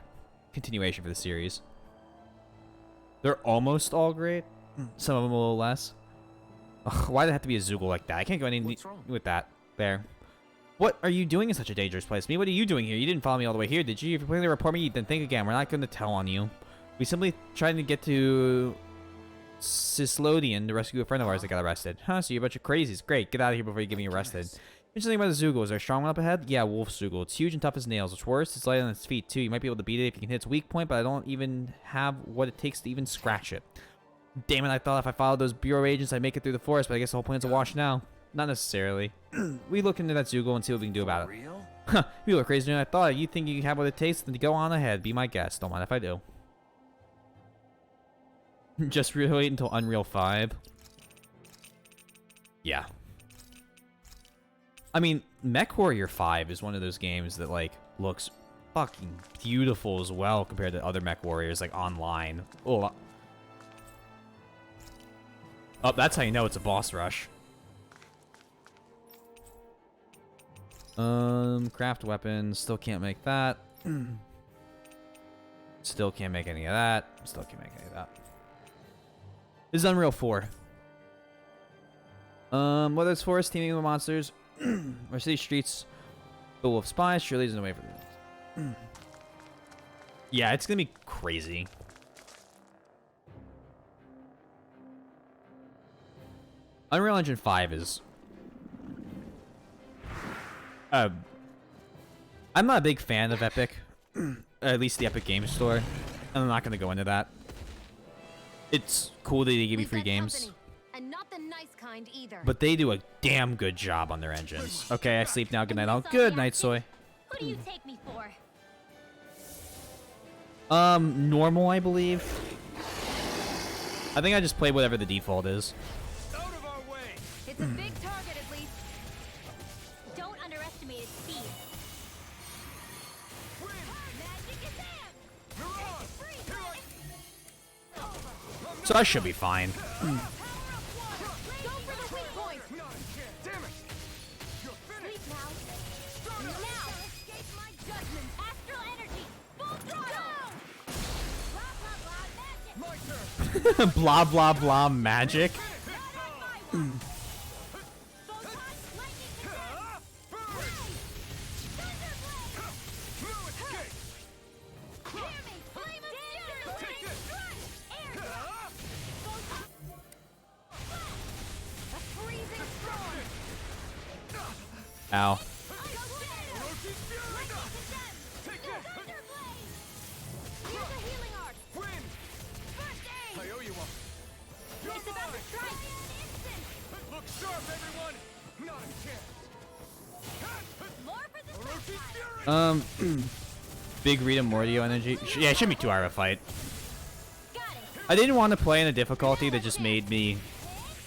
continuation for the series. They're almost all great. Some of them a little less. Ugh, why did it have to be a Zoogle like that? I can't go any with that. There. What are you doing in such a dangerous place? Me, what are you doing here? You didn't follow me all the way here, did you? If you're planning to report me, then think again. We're not going to tell on you. We simply tried to get to Cislodian to rescue a friend of ours that got arrested. Huh, so you're a bunch of crazies. Great, get out of here before you get me arrested. Interesting about the Zoogle. Is there a strong one up ahead? Yeah, Wolf Zoogle. It's huge and tough as nails. What's worse, it's light on its feet, too. You might be able to beat it if you can hit its weak point, but I don't even have what it takes to even scratch it. Damn it, I thought if I followed those Bureau agents, I'd make it through the forest, but I guess the whole plan's a wash now. Not necessarily. We look into that Zoogle and see what we can do about it. Huh, you look crazier than I thought. You think you have what it takes? Then go on ahead. Be my guest. Don't mind if I do. Just wait until Unreal 5. Yeah. I mean, MechWarrior 5 is one of those games that, like, looks fucking beautiful as well compared to other MechWarriors, like, online. Oh, that's how you know it's a boss rush. Craft weapons. Still can't make that. Still can't make any of that. Still can't make any of that. This is Unreal 4. Whether it's forest teeming with monsters or city streets full of spies, surely there's no way for this. Yeah, it's gonna be crazy. Unreal Engine 5 is I'm not a big fan of Epic, at least the Epic Games Store, and I'm not gonna go into that. It's cool that they give you free games, and not the nice kind either. but they do a damn good job on their engines. Okay, I sleep now. Good night, all. Good night, Soy. Who do you take me for? Normal, I believe. I think I just play whatever the default is. It's a big target, at least. Don't underestimate its speed. So I should be fine. Blah blah blah magic. Ow. Big Rita Mordio energy. Yeah, it shouldn't be too hard of a fight. I didn't want to play in a difficulty that just made me,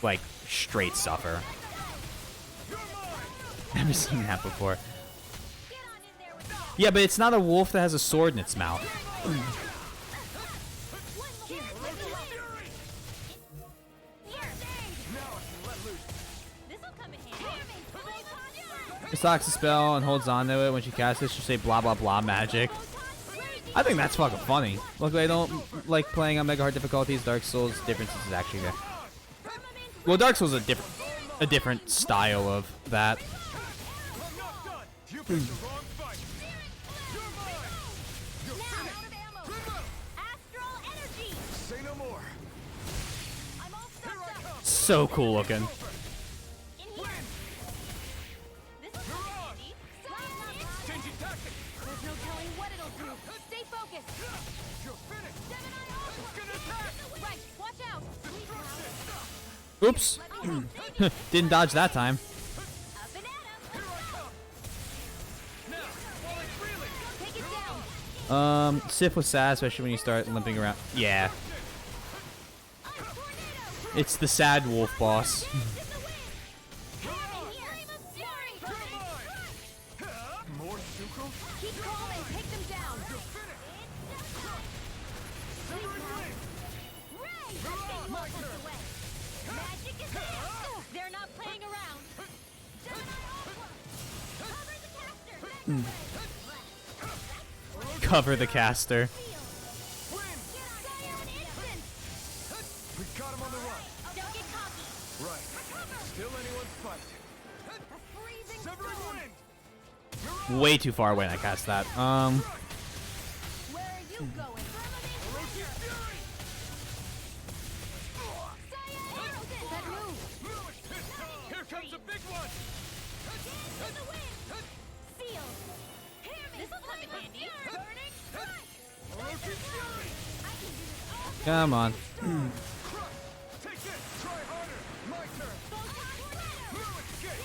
like, straight suffer. Never seen that before. Yeah, but it's not a wolf that has a sword in its mouth. She stocks a spell and holds on to it. When she casts it, she'll say blah blah blah magic. I think that's fucking funny. Luckily, I don't like playing on mega hard difficulties. Dark Souls differences is actually there. Well, Dark Souls is a different style of that. So cool looking. Oops. Didn't dodge that time. Sif was sad, especially when you start limping around. Yeah. It's the sad wolf boss. They're not playing around. Cover the caster. We got him on the run. Don't get cocky. Right. Still anyone's fight. Severing wind. Way too far away when I cast that. Where are you going? Here comes a big one. This'll come in handy. Come on. Take this. Try harder. My turn. Escape.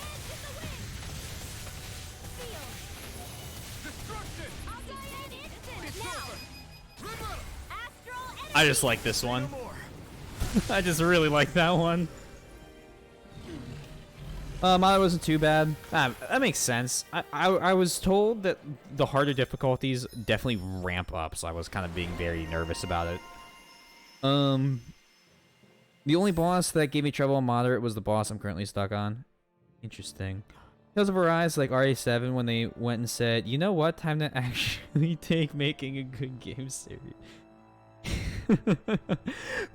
Destruction. It's over. I just like this one. I just really like that one. Mine wasn't too bad. That makes sense. I was told that the harder difficulties definitely ramp up, so I was kind of being very nervous about it. The only boss that gave me trouble on moderate was the boss I'm currently stuck on. Interesting. Tales of Arise, like RA7, when they went and said, you know what, time to actually take making a good game series.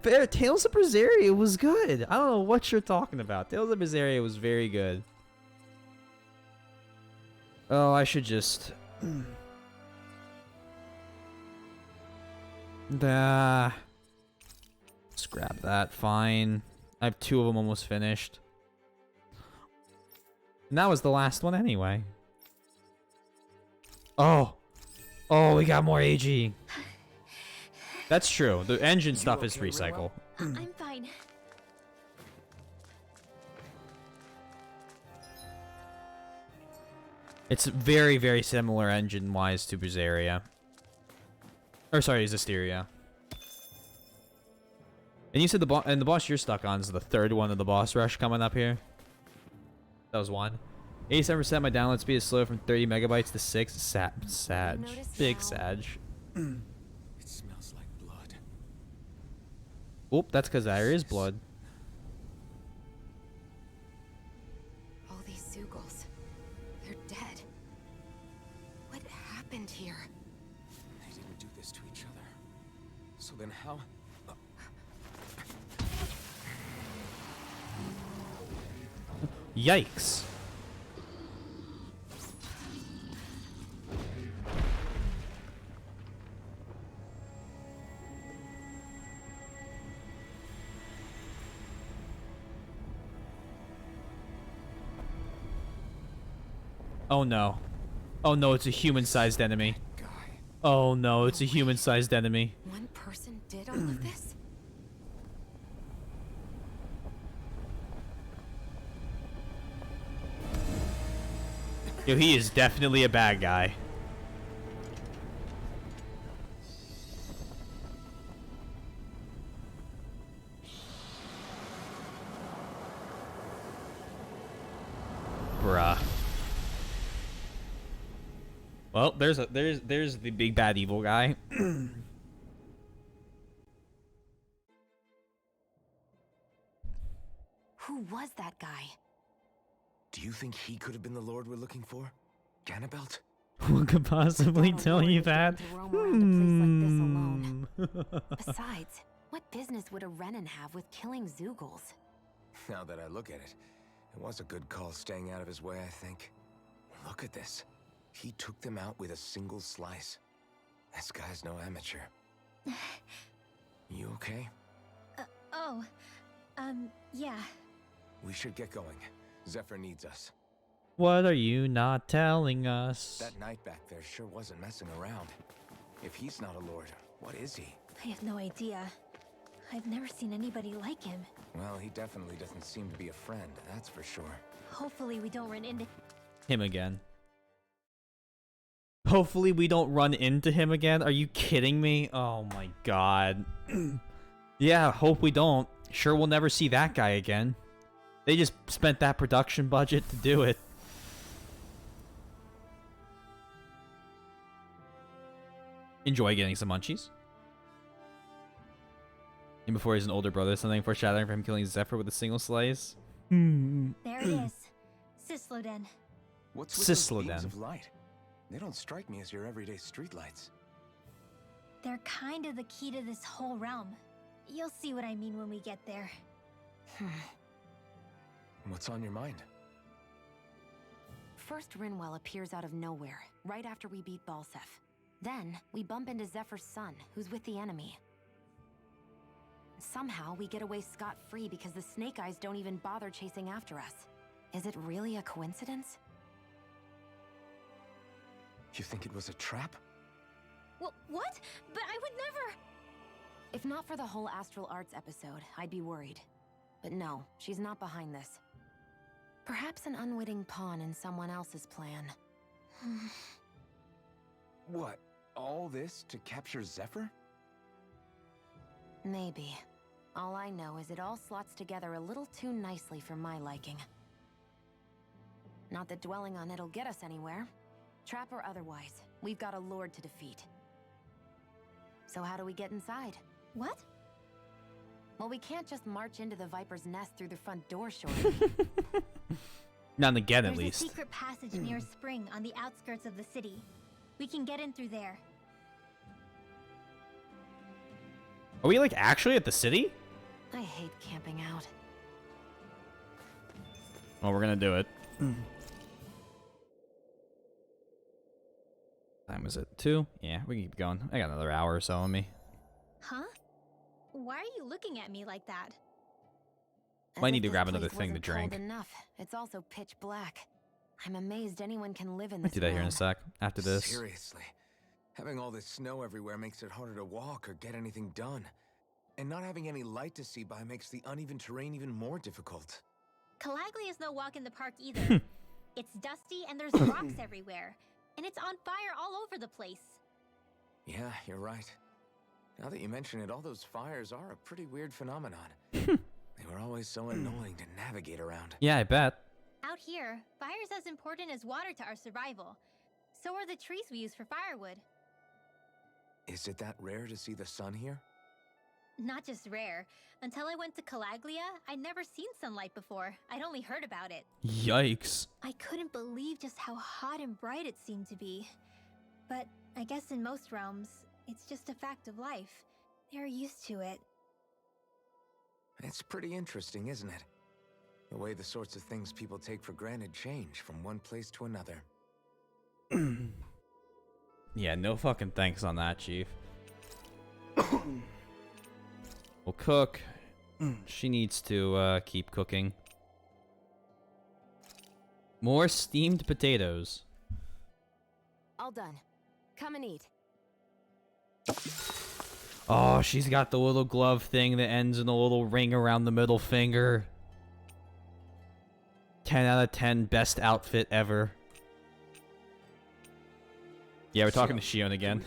But Tales of Berseria was good. I don't know what you're talking about. Tales of Berseria was very good. Oh, I should just... Scrap that. Fine. I have 2 of them almost finished. And that was the last one anyway. Oh. Oh, we got more AG. That's true. The engine stuff is recycle. I'm fine. It's very, very similar engine-wise to Berseria. Or sorry, Zestiria. And you said the boss you're stuck on is the third one of the boss rush coming up here. That was one. 87% my download speed is slow from 30 megabytes to 6. Sag. Big Sag. It smells like blood. Oop, that's because there is blood. All these Zeugles, they're dead. What happened here? They didn't do this to each other. So then how? Yikes. Oh no. Oh no, it's a human-sized enemy. Oh no, it's a human-sized enemy. One person did all of this? Yo, he is definitely a bad guy. Bruh. Well, there's the big bad evil guy. Who was that guy? Do you think he could have been the lord we're looking for? Ganabelt? Who could possibly tell you that? Besides, what business would a Renan have with killing Zeugles? Now that I look at it, it was a good call staying out of his way, I think. Look at this. He took them out with a single slice. This guy's no amateur. You okay? Yeah. We should get going. Zephyr needs us. What are you not telling us? That knight back there sure wasn't messing around. If he's not a lord, what is he? I have no idea. I've never seen anybody like him. Well, he definitely doesn't seem to be a friend, that's for sure. Hopefully we don't run into Him again. Hopefully we don't run into him again. Are you kidding me? Oh my god. Yeah, hope we don't. Sure we'll never see that guy again. They just spent that production budget to do it. Enjoy getting some munchies. And before he's an older brother, something foreshadowing for him killing Zephyr with a single slice. There it is. Sisloden. What's with those Sisloden. beams of light? They don't strike me as your everyday streetlights. They're kind of the key to this whole realm. You'll see what I mean when we get there. What's on your mind? First, Rinwell appears out of nowhere, right after we beat Balsef. Then, we bump into Zephyr's son, who's with the enemy. Somehow, we get away scot-free because the Snake Eyes don't even bother chasing after us. Is it really a coincidence? You think it was a trap? What? But I would never... If not for the whole Astral Arts episode, I'd be worried. But no, she's not behind this. Perhaps an unwitting pawn in someone else's plan. What? All this to capture Zephyr? Maybe. All I know is it all slots together a little too nicely for my liking. Not that dwelling on it'll get us anywhere. Trap or otherwise, we've got a lord to defeat. So how do we get inside? What? Well, we can't just march into the Viper's nest through the front door, short. Not again, at There's least. a secret passage near a spring on the outskirts of the city. We can get in through there. Are we like actually at the city? I hate camping out. Well, we're gonna do it. Time is it? 2? Yeah, we can keep going. I got another hour or so on me. Huh? Why are you looking at me like that? Might As need if to this grab another place thing to wasn't cold drink. enough. It's also pitch black. I'm amazed anyone can live in I'll this do that here in a realm. sec. After this. Seriously. Having all this snow everywhere makes it harder to walk or get anything done. And not having any light to see by makes the uneven terrain even more difficult. Calaglia is no walk in the park either. It's dusty and there's rocks everywhere. And it's on fire all over the place. Yeah, you're right. Now that you mention it, all those fires are a pretty weird phenomenon. They were always so annoying to navigate around. Yeah, I bet. Out here, fire's as important as water to our survival. So are the trees we use for firewood. Is it that rare to see the sun here? Not just rare. Until I went to Calaglia, I'd never seen sunlight before. I'd only heard about it. Yikes. I couldn't believe just how hot and bright it seemed to be. But I guess in most realms, it's just a fact of life. They're used to it. It's pretty interesting, isn't it? The way the sorts of things people take for granted change from one place to another. Yeah, no fucking thanks on that, Chief. We'll cook. She needs to keep cooking. More steamed potatoes. All done. Come and eat. Oh, she's got the little glove thing that ends in a little ring around the middle finger. 10 out of 10, best outfit ever. Yeah, we're talking to Shion again.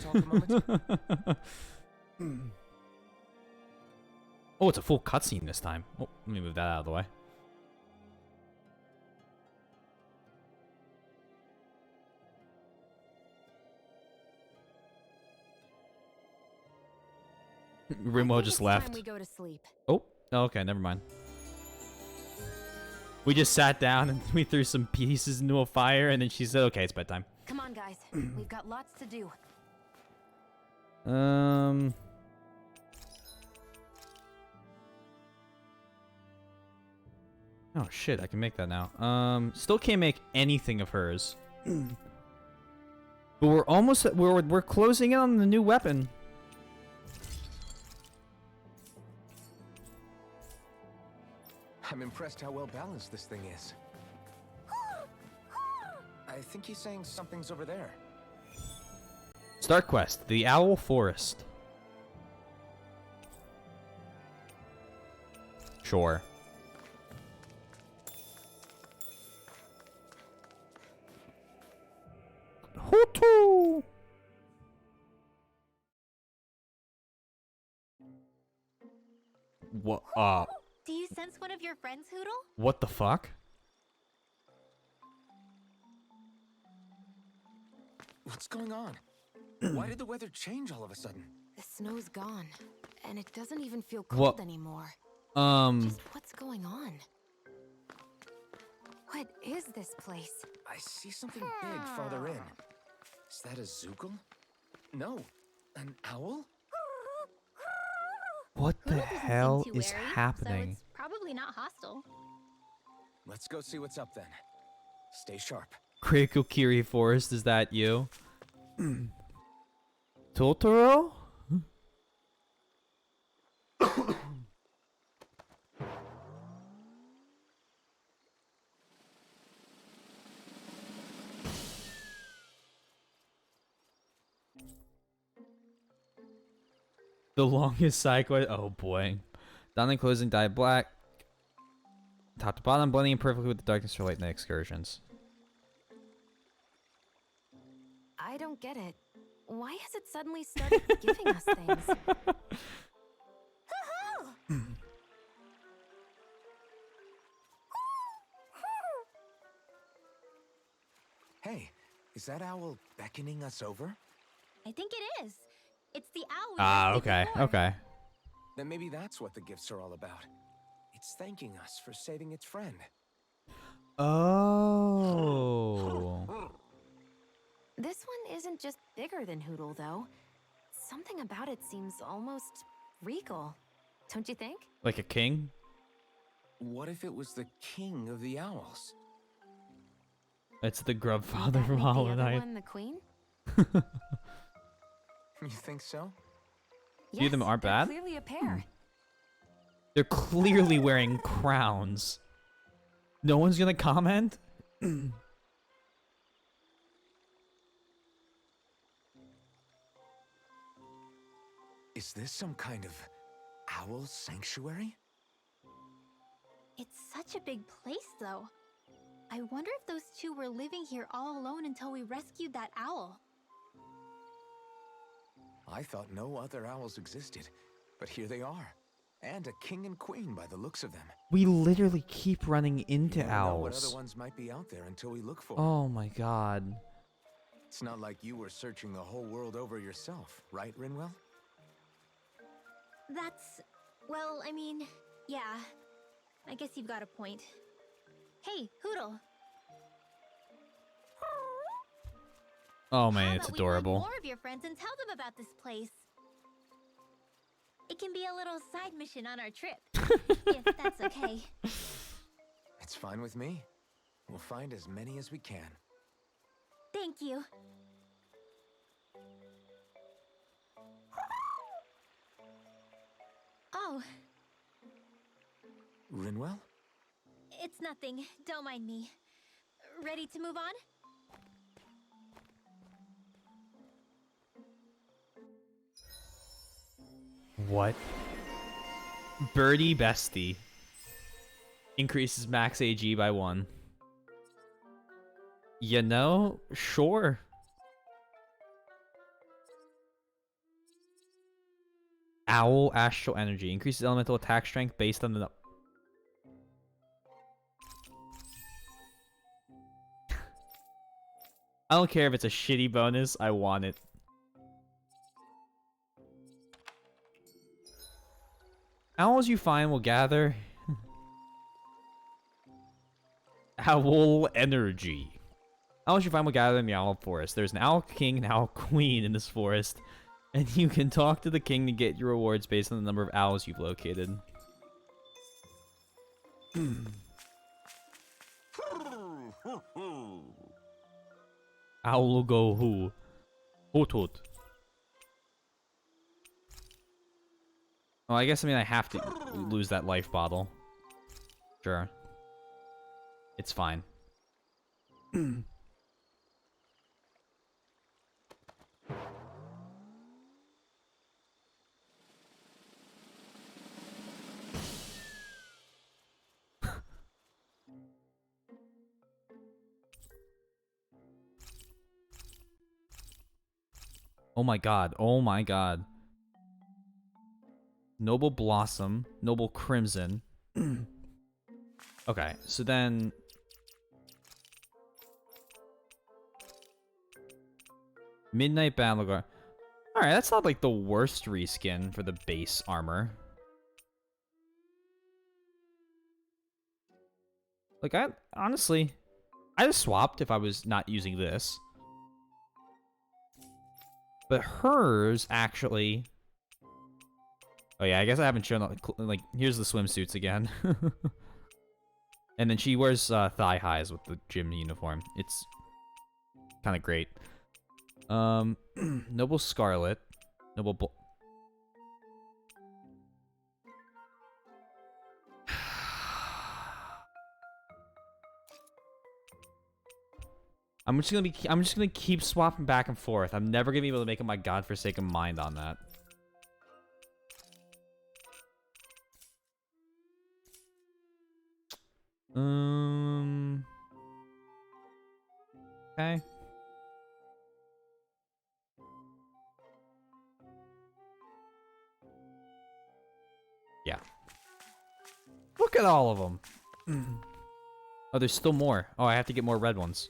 Oh, it's a full cutscene this time. Oh, let me move that out of the way. Rimwo just left. Time we go to sleep. Oh, okay, never mind. We just sat down and we threw some pieces into a fire, and then she said, "Okay, it's bedtime." Come on, guys. We've got lots to do. Oh shit, I can make that now. Still can't make anything of hers. But we're almost we're closing in on the new weapon. I'm impressed how well balanced this thing is. I think he's saying something's over there. Start quest: the Owl Forest. Sure. Hootoo! What? Do you sense one of your friends, Hootle? What the fuck? What's going on? Why did the weather change all of a sudden? The snow's gone, and it doesn't even feel cold anymore. Just what's going on? What is this place? I see something big farther in. Is that a Zoogle? No, an owl? What the Hootle doesn't seem hell too is wary, happening? So it's probably not hostile. Let's go see what's up then. Stay sharp. Critical Kiri Forest, is that you? Totoro? The longest side quest. Oh boy. Down and closing, dye black. Top to bottom, blending in perfectly with the darkness for late night excursions. I don't get it. Why has it suddenly started giving us things? Hey, is that owl beckoning us over? I think it is. It's the owl. Ah, okay, okay. Then maybe that's what the gifts are all about. It's thanking us for saving its friend. Oh. This one isn't just bigger than Hootle, though. Something about it seems almost regal. Don't you think? Like a king? What if it was the king of the owls? It's the Grubfather Would from that make Hollow the other Knight. one the queen? You think so? Few of them aren't they're bad? Clearly a pair. They're clearly wearing crowns. No one's gonna comment? Is this some kind of owl sanctuary? It's such a big place, though. I wonder if those two were living here all alone until we rescued that owl. I thought no other owls existed, but here they are. And a king and queen by the looks of them. We literally keep running into You never know what owls. other ones might be out there until we look for them. Oh my god. It's not like you were searching the whole world over yourself, right, Rinwell? That's... well, I mean, yeah. I guess you've got a point. Hey, Hootle. Oh man, How it's about we find adorable. more of your friends and tell them about this place? It can be a little side mission on our trip, if that's okay. It's fine with me. We'll find as many as we can. Thank you. Oh, Rinwell? it's nothing. Don't mind me. Ready to move on? What? Birdie Bestie. Increases max AG by 1. You know, sure. Owl Astral Energy. Increases elemental attack strength based on the... I don't care if it's a shitty bonus, I want it. Owls you find will gather... Owl Energy. Owls you find will gather in the Owl Forest. There's an Owl King and Owl Queen in this forest. And you can talk to the king to get your rewards based on the number of owls you've located. Owl go who? Hoot hoot. Oh, I guess I have to lose that life bottle. Sure. It's fine. Oh my god. Oh my god. Noble Blossom. Noble Crimson. Okay, so then... Midnight Battleguard. Alright, that's not like the worst reskin for the base armor. Like, honestly, I'd have swapped if I was not using this. But hers, actually... Oh yeah, I guess I haven't shown, like, here's the swimsuits again. And then she wears thigh highs with the gym uniform. It's kind of great. Noble Scarlet. Noble I'm just gonna keep swapping back and forth. I'm never gonna be able to make up my godforsaken mind on that. Okay. Yeah. Look at all of them. Oh, there's still more. Oh, I have to get more red ones.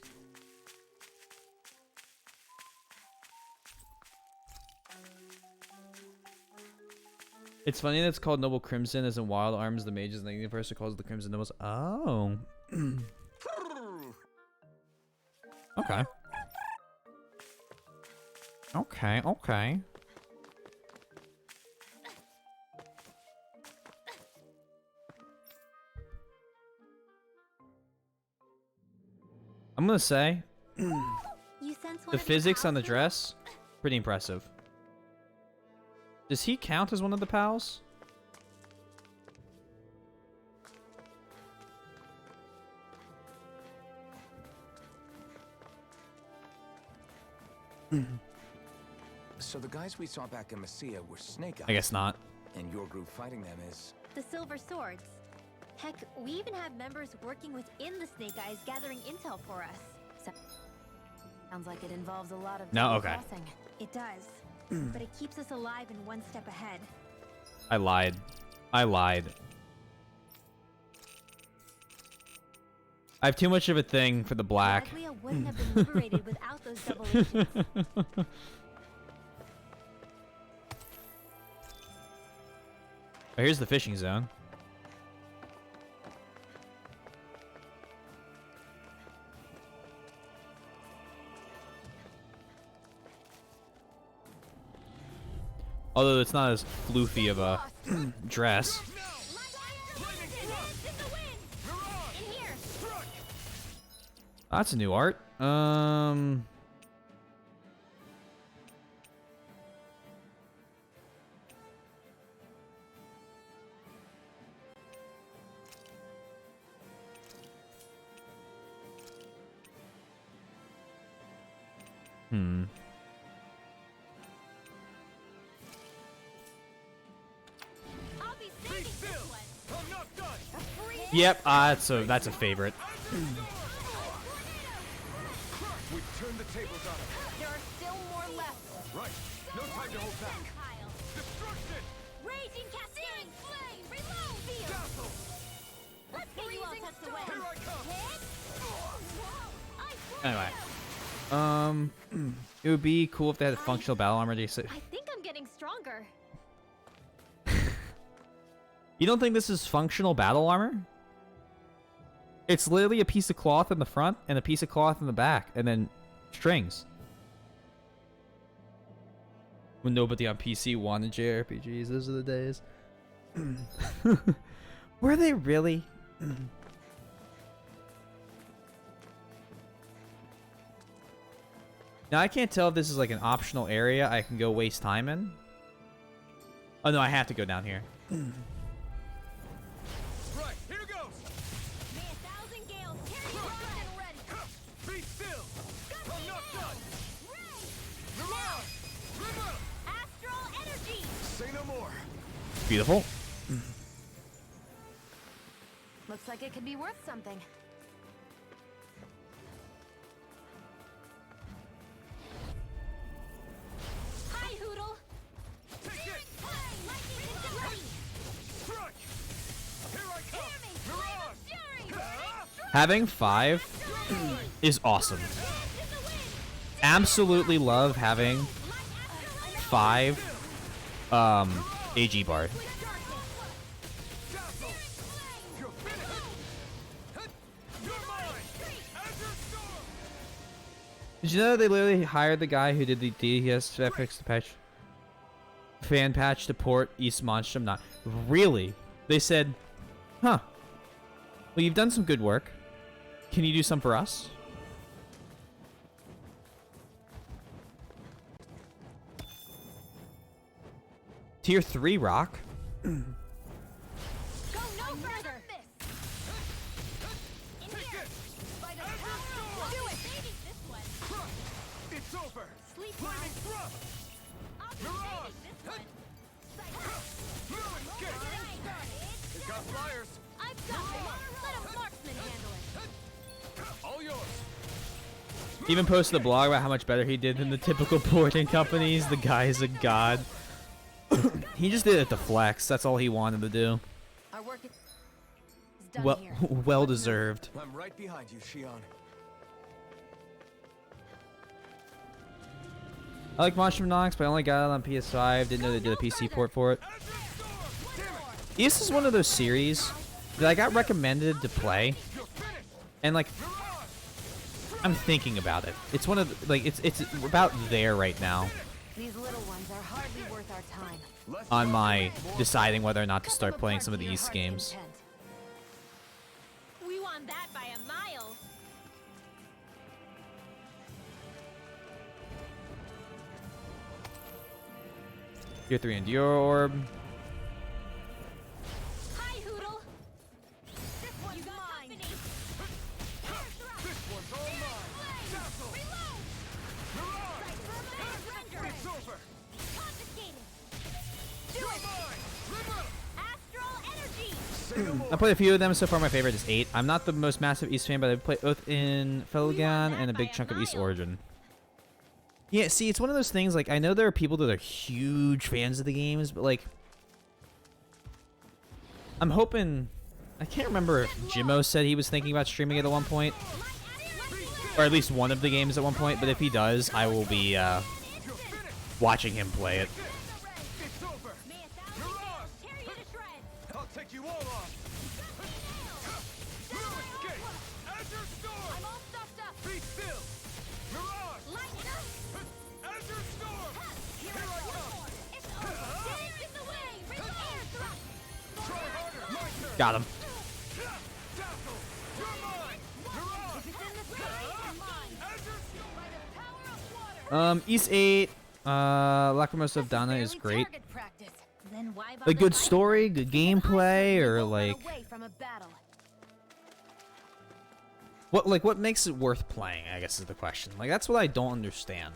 It's funny that it's called Noble Crimson, as in Wild Arms, the mages, and the universe calls it the Crimson Nobles. Oh. Okay. Okay, okay. I'm gonna say, the physics on the dress, pretty impressive. Does he count as one of the pals? So the guys we saw back in Messia were Snake Eyes. I guess not. And your group fighting them is... The Silver Swords. Heck, we even have members working within the Snake Eyes gathering intel for us. So, sounds like it involves a lot of No, double okay. crossing. It does. But it keeps us alive and one step ahead. I lied. I lied. I have too much of a thing for the black. Galaglia wouldn't have been liberated without those double agents. Oh, here's the fishing zone. Although it's not as floofy of a dress. That's a new art. Yep, that's a favorite. We've turned the tables on him. There are still more left. Right. No time to hold back. Destruction! Raging cascade! Flame! Reload! Dazzle! Let's get you all tucked away. Here I come! Anyway. It would be cool if they had a functional battle armor. I think I'm getting stronger. You don't think this is functional battle armor? It's literally a piece of cloth in the front and a piece of cloth in the back, and then strings. When nobody on PC wanted JRPGs, those are the days. Were they really? Now I can't tell if this is like an optional area I can go waste time in. Oh no, I have to go down here. Right, here goes! May 1,000 gales carry you round and ready. Be still! I'm not done! Mirage! River! Astral energy! Say no more! Beautiful. Looks like it could be worth something. Hi, Hoodle! Take it! Lightning into ready! Strike! Here I come! Mirage! Having 5 is awesome. Absolutely love having 5 AG Bard. Did you know they literally hired the guy who did the DS fix the patch fan patch to port East Monstrum? Not really. They said, huh. Well, you've done some good work. Can you do some for us? Tier 3 rock. Go no further! In here! By the power of do it! Maybe this one! It's over! Sleep Flaming thrust! I'll be Mirage! saving this one! No escape! They've got flyers! I've got it! Let a marksman handle it! All yours! Even posted a blog about how much better he did than the typical porting companies. The guy is a god. He just did it to flex. That's all he wanted to do. Our work is done Well, here. well deserved. I'm right behind you, Shion. I like Monstrum Nox, but I only got it on PS5. Didn't know they did a PC port for it. This is one of those series that I got recommended to play, and like, I'm thinking about it. It's one of the, like it's about there right now These little ones are hardly worth our time. on my deciding whether or not to start playing some of the East games. We won that by a mile! Tier 3 Endure Orb. Hi, Hoodle! This one's mine! This one's all mine! Dazzle! Reload! Mirage! It's over! I played a few of them so far. My favorite is 8. I'm not the most massive East fan, but I've played both in Felgan and a big chunk of East Origin. Yeah, see, it's one of those things, like, I know there are people that are huge fans of the games, but, like, I'm hoping... I can't remember if Jimmo said he was thinking about streaming it at one point. Or at least one of the games at one point, but if he does, I will be, watching him play it. I'll take you all on. I'm all stuffed up. Be still. Mirage. Azure Storm. Here I come. It's over. Get in the way. Air thrust. Try harder. My turn. Got him. Dazzle. You're mine. Mirage. If it's in the sky, it's mine. Azure Storm. By the power of water. East 8, Lacrimosa of Dana is great. Then why A bother good fighting? story, good gameplay, or like Away from a battle. what makes it worth playing, I guess is the question. Like that's what I don't understand.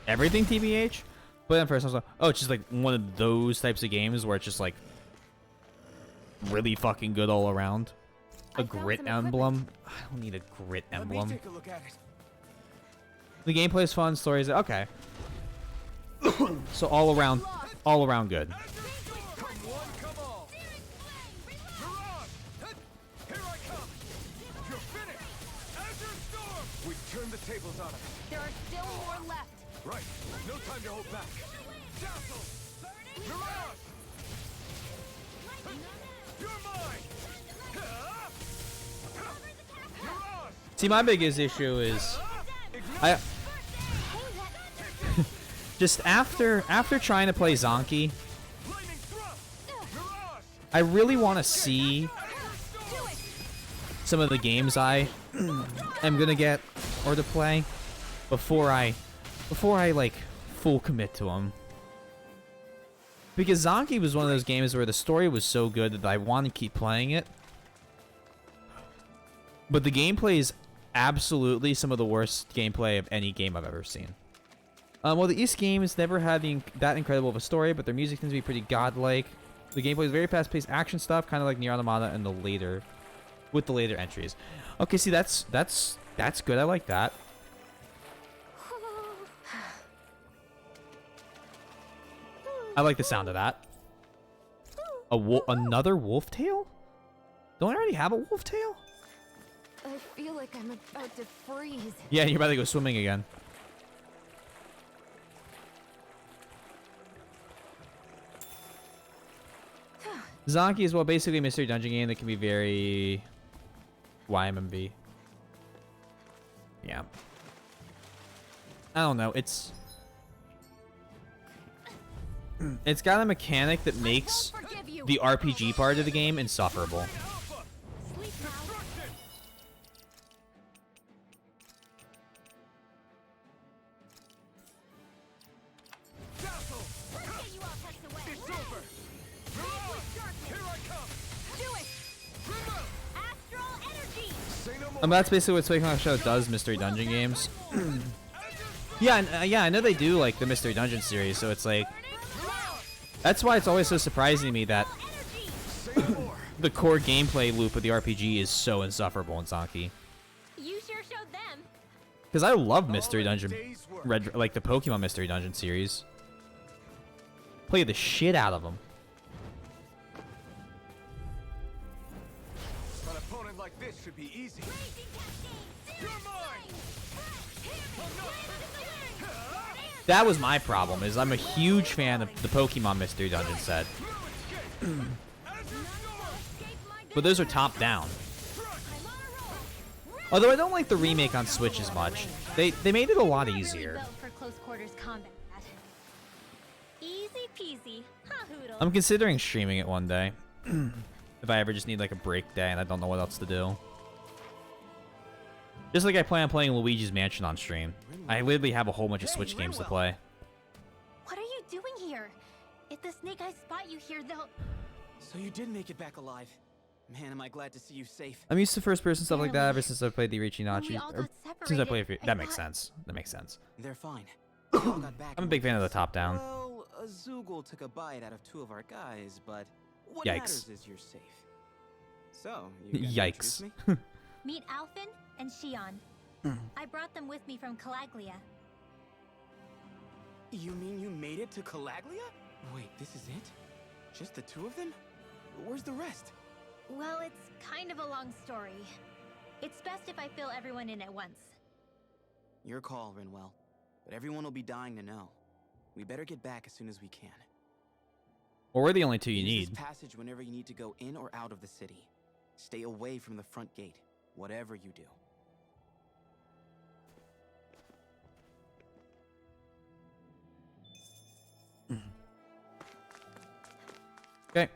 Everything TBH? But then first I was like, oh, it's just like one of those types of games where it's just like really fucking good all around. A grit emblem? I don't need a grit emblem. Take a look at it. The gameplay is fun, stories okay. So all around good. Come one, come all. Mirage. Here I come. You're finished. Azure Storm. We've turned the tables on him. There are still more left. Right. No time to hold back. Dazzle. Mirage. You're mine. Mirage. See, my biggest issue is I just after trying to play Zonky, Lightning thrust. Mirage. I really want to see some of the games I am gonna get or to play before I like full commit to them. Because Zonky was one of those games where the story was so good that I want to keep playing it. But the gameplay is absolutely some of the worst gameplay of any game I've ever seen. Well, the East games never had that incredible of a story, but their music tends to be pretty godlike. The gameplay is very fast-paced action stuff, kind of like Nier Automata and the later entries. Okay, see, that's good. I like that. I like the sound of that. Another wolf tail? Don't I already have a wolf tail? I feel like I'm about to freeze. Yeah, you're about to go swimming again. Zonky is, well, basically a mystery dungeon game that can be very YMMB. Yeah. I don't know, it's got a mechanic that makes the RPG part of the game insufferable. That's basically what Suicune Show does, mystery dungeon games. Yeah, yeah, I know they do like the mystery dungeon series, so it's like that's why it's always so surprising to me that the core gameplay loop of the RPG is so insufferable in Zonky. You sure showed them. Because I love mystery dungeon, like the Pokemon mystery dungeon series. Play the shit out of them. An opponent like this should be easy. That was my problem, is I'm a huge fan of the Pokemon Mystery Dungeon set. But those are top-down. Although I don't like the remake on Switch as much. They made it a lot easier. For close quarters combat. Easy peasy. Ha hoodle. I'm considering streaming it one day. If I ever just need like a break day and I don't know what else to do. Just like I plan on playing Luigi's Mansion on stream. I literally have a whole bunch of Switch games to play. What are you doing here? If the Snake Eyes spot you here, they'll... So you did make it back alive. Man, am I glad to see you safe. I'm used to first-person stuff like that ever since I played the Irichi When we Nachi. all Or got since I separated, played... I That makes thought- sense. That makes sense. They're fine. We all got back I'm a in big one fan of the piece. top-down. Well, a Zoogle took a bite out of 2 of our guys, but what Yikes. matters is you're safe. So, you gonna introduce Yikes. me? Meet Alphen and Shion. I brought them with me from Calaglia. You mean you made it to Calaglia? Wait, this is it? Just the 2 of them? Where's the rest? Well, it's kind of a long story. It's best if I fill everyone in at once. Your call, Rinwell. But everyone will be dying to know. We better get back as soon as we can. Or we're the only 2 you Use need. this passage whenever you need to go in or out of the city. Stay away from the front gate, whatever you do. Okay.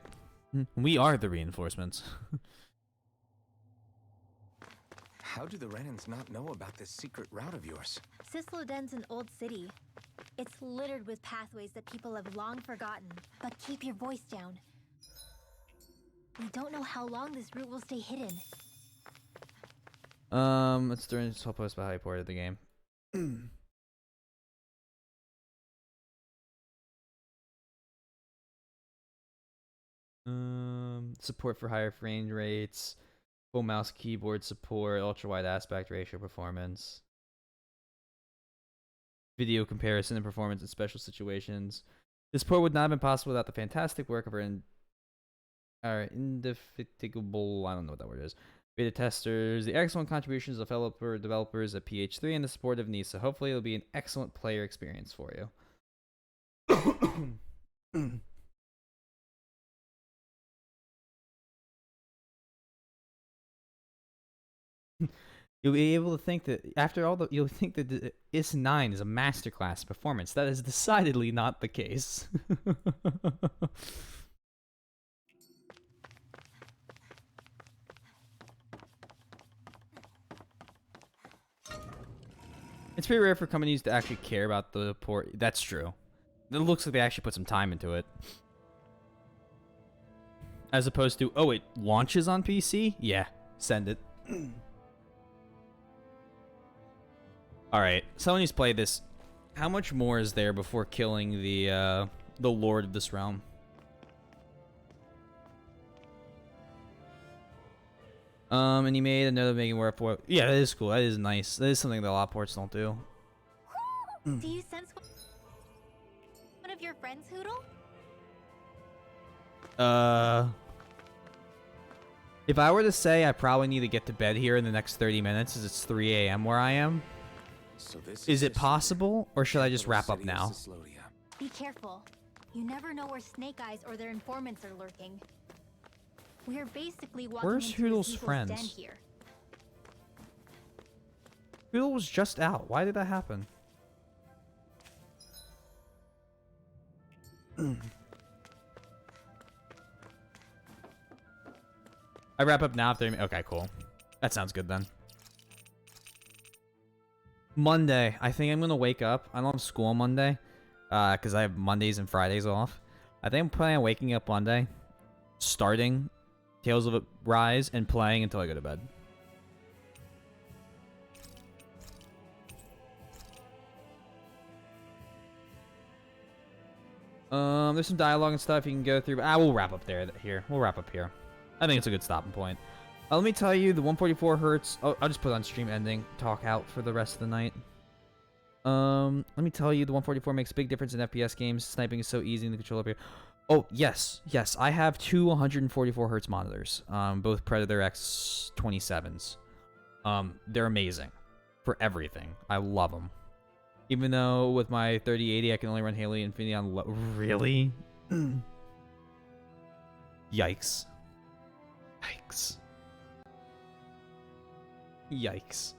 We are the reinforcements. How do the Renans not know about this secret route of yours? Cisloden's an old city. It's littered with pathways that people have long forgotten. But keep your voice down. We don't know how long this route will stay hidden. It's during this whole post about how I ported the game. Support for higher frame rates, full mouse keyboard support, ultra wide aspect ratio performance, video comparison and performance in special situations. This port would not have been possible without the fantastic work of our indefatigable, I don't know what that word is, beta testers, the excellent contributions of fellow developers at PH3, and the support of NISA. Hopefully it'll be an excellent player experience for you. You'll be able to think that after all you'll think that the IS 9 is a masterclass performance. That is decidedly not the case. It's pretty rare for companies to actually care about the port. That's true. It looks like they actually put some time into it. As opposed to, oh, it launches on PC? Yeah, send it. Alright, someone needs to play this. How much more is there before killing the Lord of this realm? And he made another making work for. Yeah, that is cool. That is nice. That is something that a lot of ports don't do. Do you sense one of your friends, Hootle? If I were to say I probably need to get to bed here in the next 30 minutes, as it's 3 a.m. where I am, So this is it possible, or should I just wrap up city of now? Cislodia. Be careful. You never know where Snake Eyes or their informants are lurking. We're basically walking Where's into Hoodle's an eagle's friends? den here. Hoodle was just out. Why did that happen? I wrap up now after. Okay, cool. That sounds good then. Monday. I think I'm gonna wake up. I don't have school on Monday, because I have Mondays and Fridays off. I think I'm planning on waking up Monday, starting Tales of Rise, and playing until I go to bed. There's some dialogue and stuff you can go through. But, we'll wrap up here. We'll wrap up here. I think it's a good stopping point. Let me tell you, the 144 hertz. Oh, I'll just put on stream ending. Talk out for the rest of the night. Let me tell you, the 144 makes a big difference in FPS games. Sniping is so easy in the controller up here. Oh, yes. Yes, I have two 144 hertz monitors. Both Predator X27s. They're amazing for everything. I love them. Even though with my 3080 I can only run Halo Infinity on low. Really? Yikes. Yikes. Yikes.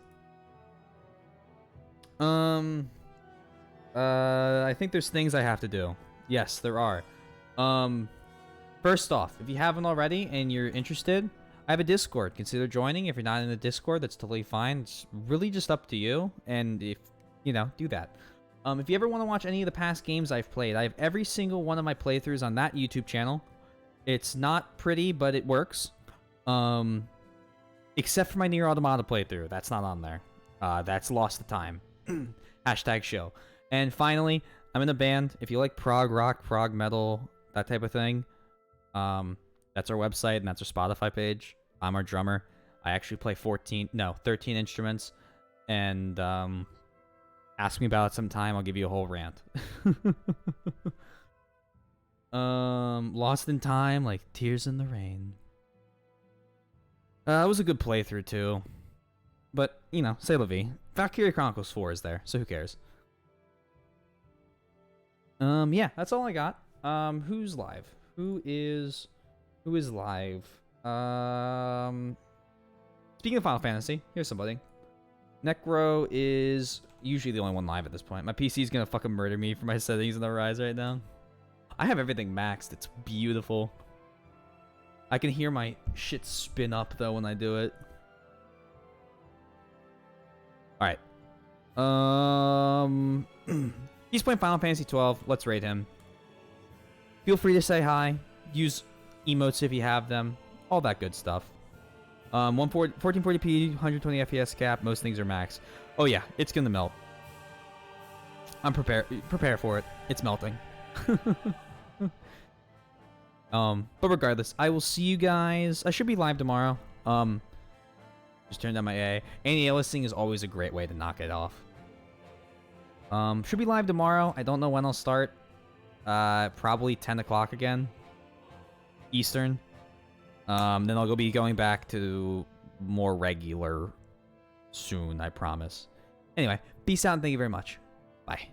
I think there's things I have to do. Yes, there are. First off, if you haven't already and you're interested, I have a Discord. Consider joining. If you're not in the Discord, that's totally fine. It's really just up to you. And if, you know, do that. If you ever want to watch any of the past games I've played, I have every single one of my playthroughs on that YouTube channel. It's not pretty, but it works. Except for my Nier Automata playthrough. That's not on there. That's lost to time. #show. And finally, I'm in a band. If you like prog rock, prog metal, that type of thing, that's our website and that's our Spotify page. I'm our drummer. I actually play 13 instruments. And ask me about it sometime. I'll give you a whole rant. Lost in Time, like Tears in the Rain. It was a good playthrough too. But, you know, c'est la vie. Valkyria Chronicles 4 is there, so who cares? Yeah, that's all I got. Who's live? Who is live? Speaking of Final Fantasy, here's somebody. Necro is usually the only one live at this point. My PC's gonna fucking murder me for my settings in the Rise right now. I have everything maxed. It's beautiful. I can hear my shit spin up though when I do it. Alright. He's playing Final Fantasy 12. Let's rate him. Feel free to say hi. Use emotes if you have them. All that good stuff. 1440p, 120 FPS cap. Most things are max. Oh yeah, it's gonna melt. I'm prepared. Prepare for it. It's melting. But regardless, I will see you guys. I should be live tomorrow. Just turned down my A. Anti-aliasing is always a great way to knock it off. Should be live tomorrow. I don't know when I'll start. Probably 10 o'clock again. Eastern. Then I'll be going back to more regular soon, I promise. Anyway, peace out and thank you very much. Bye.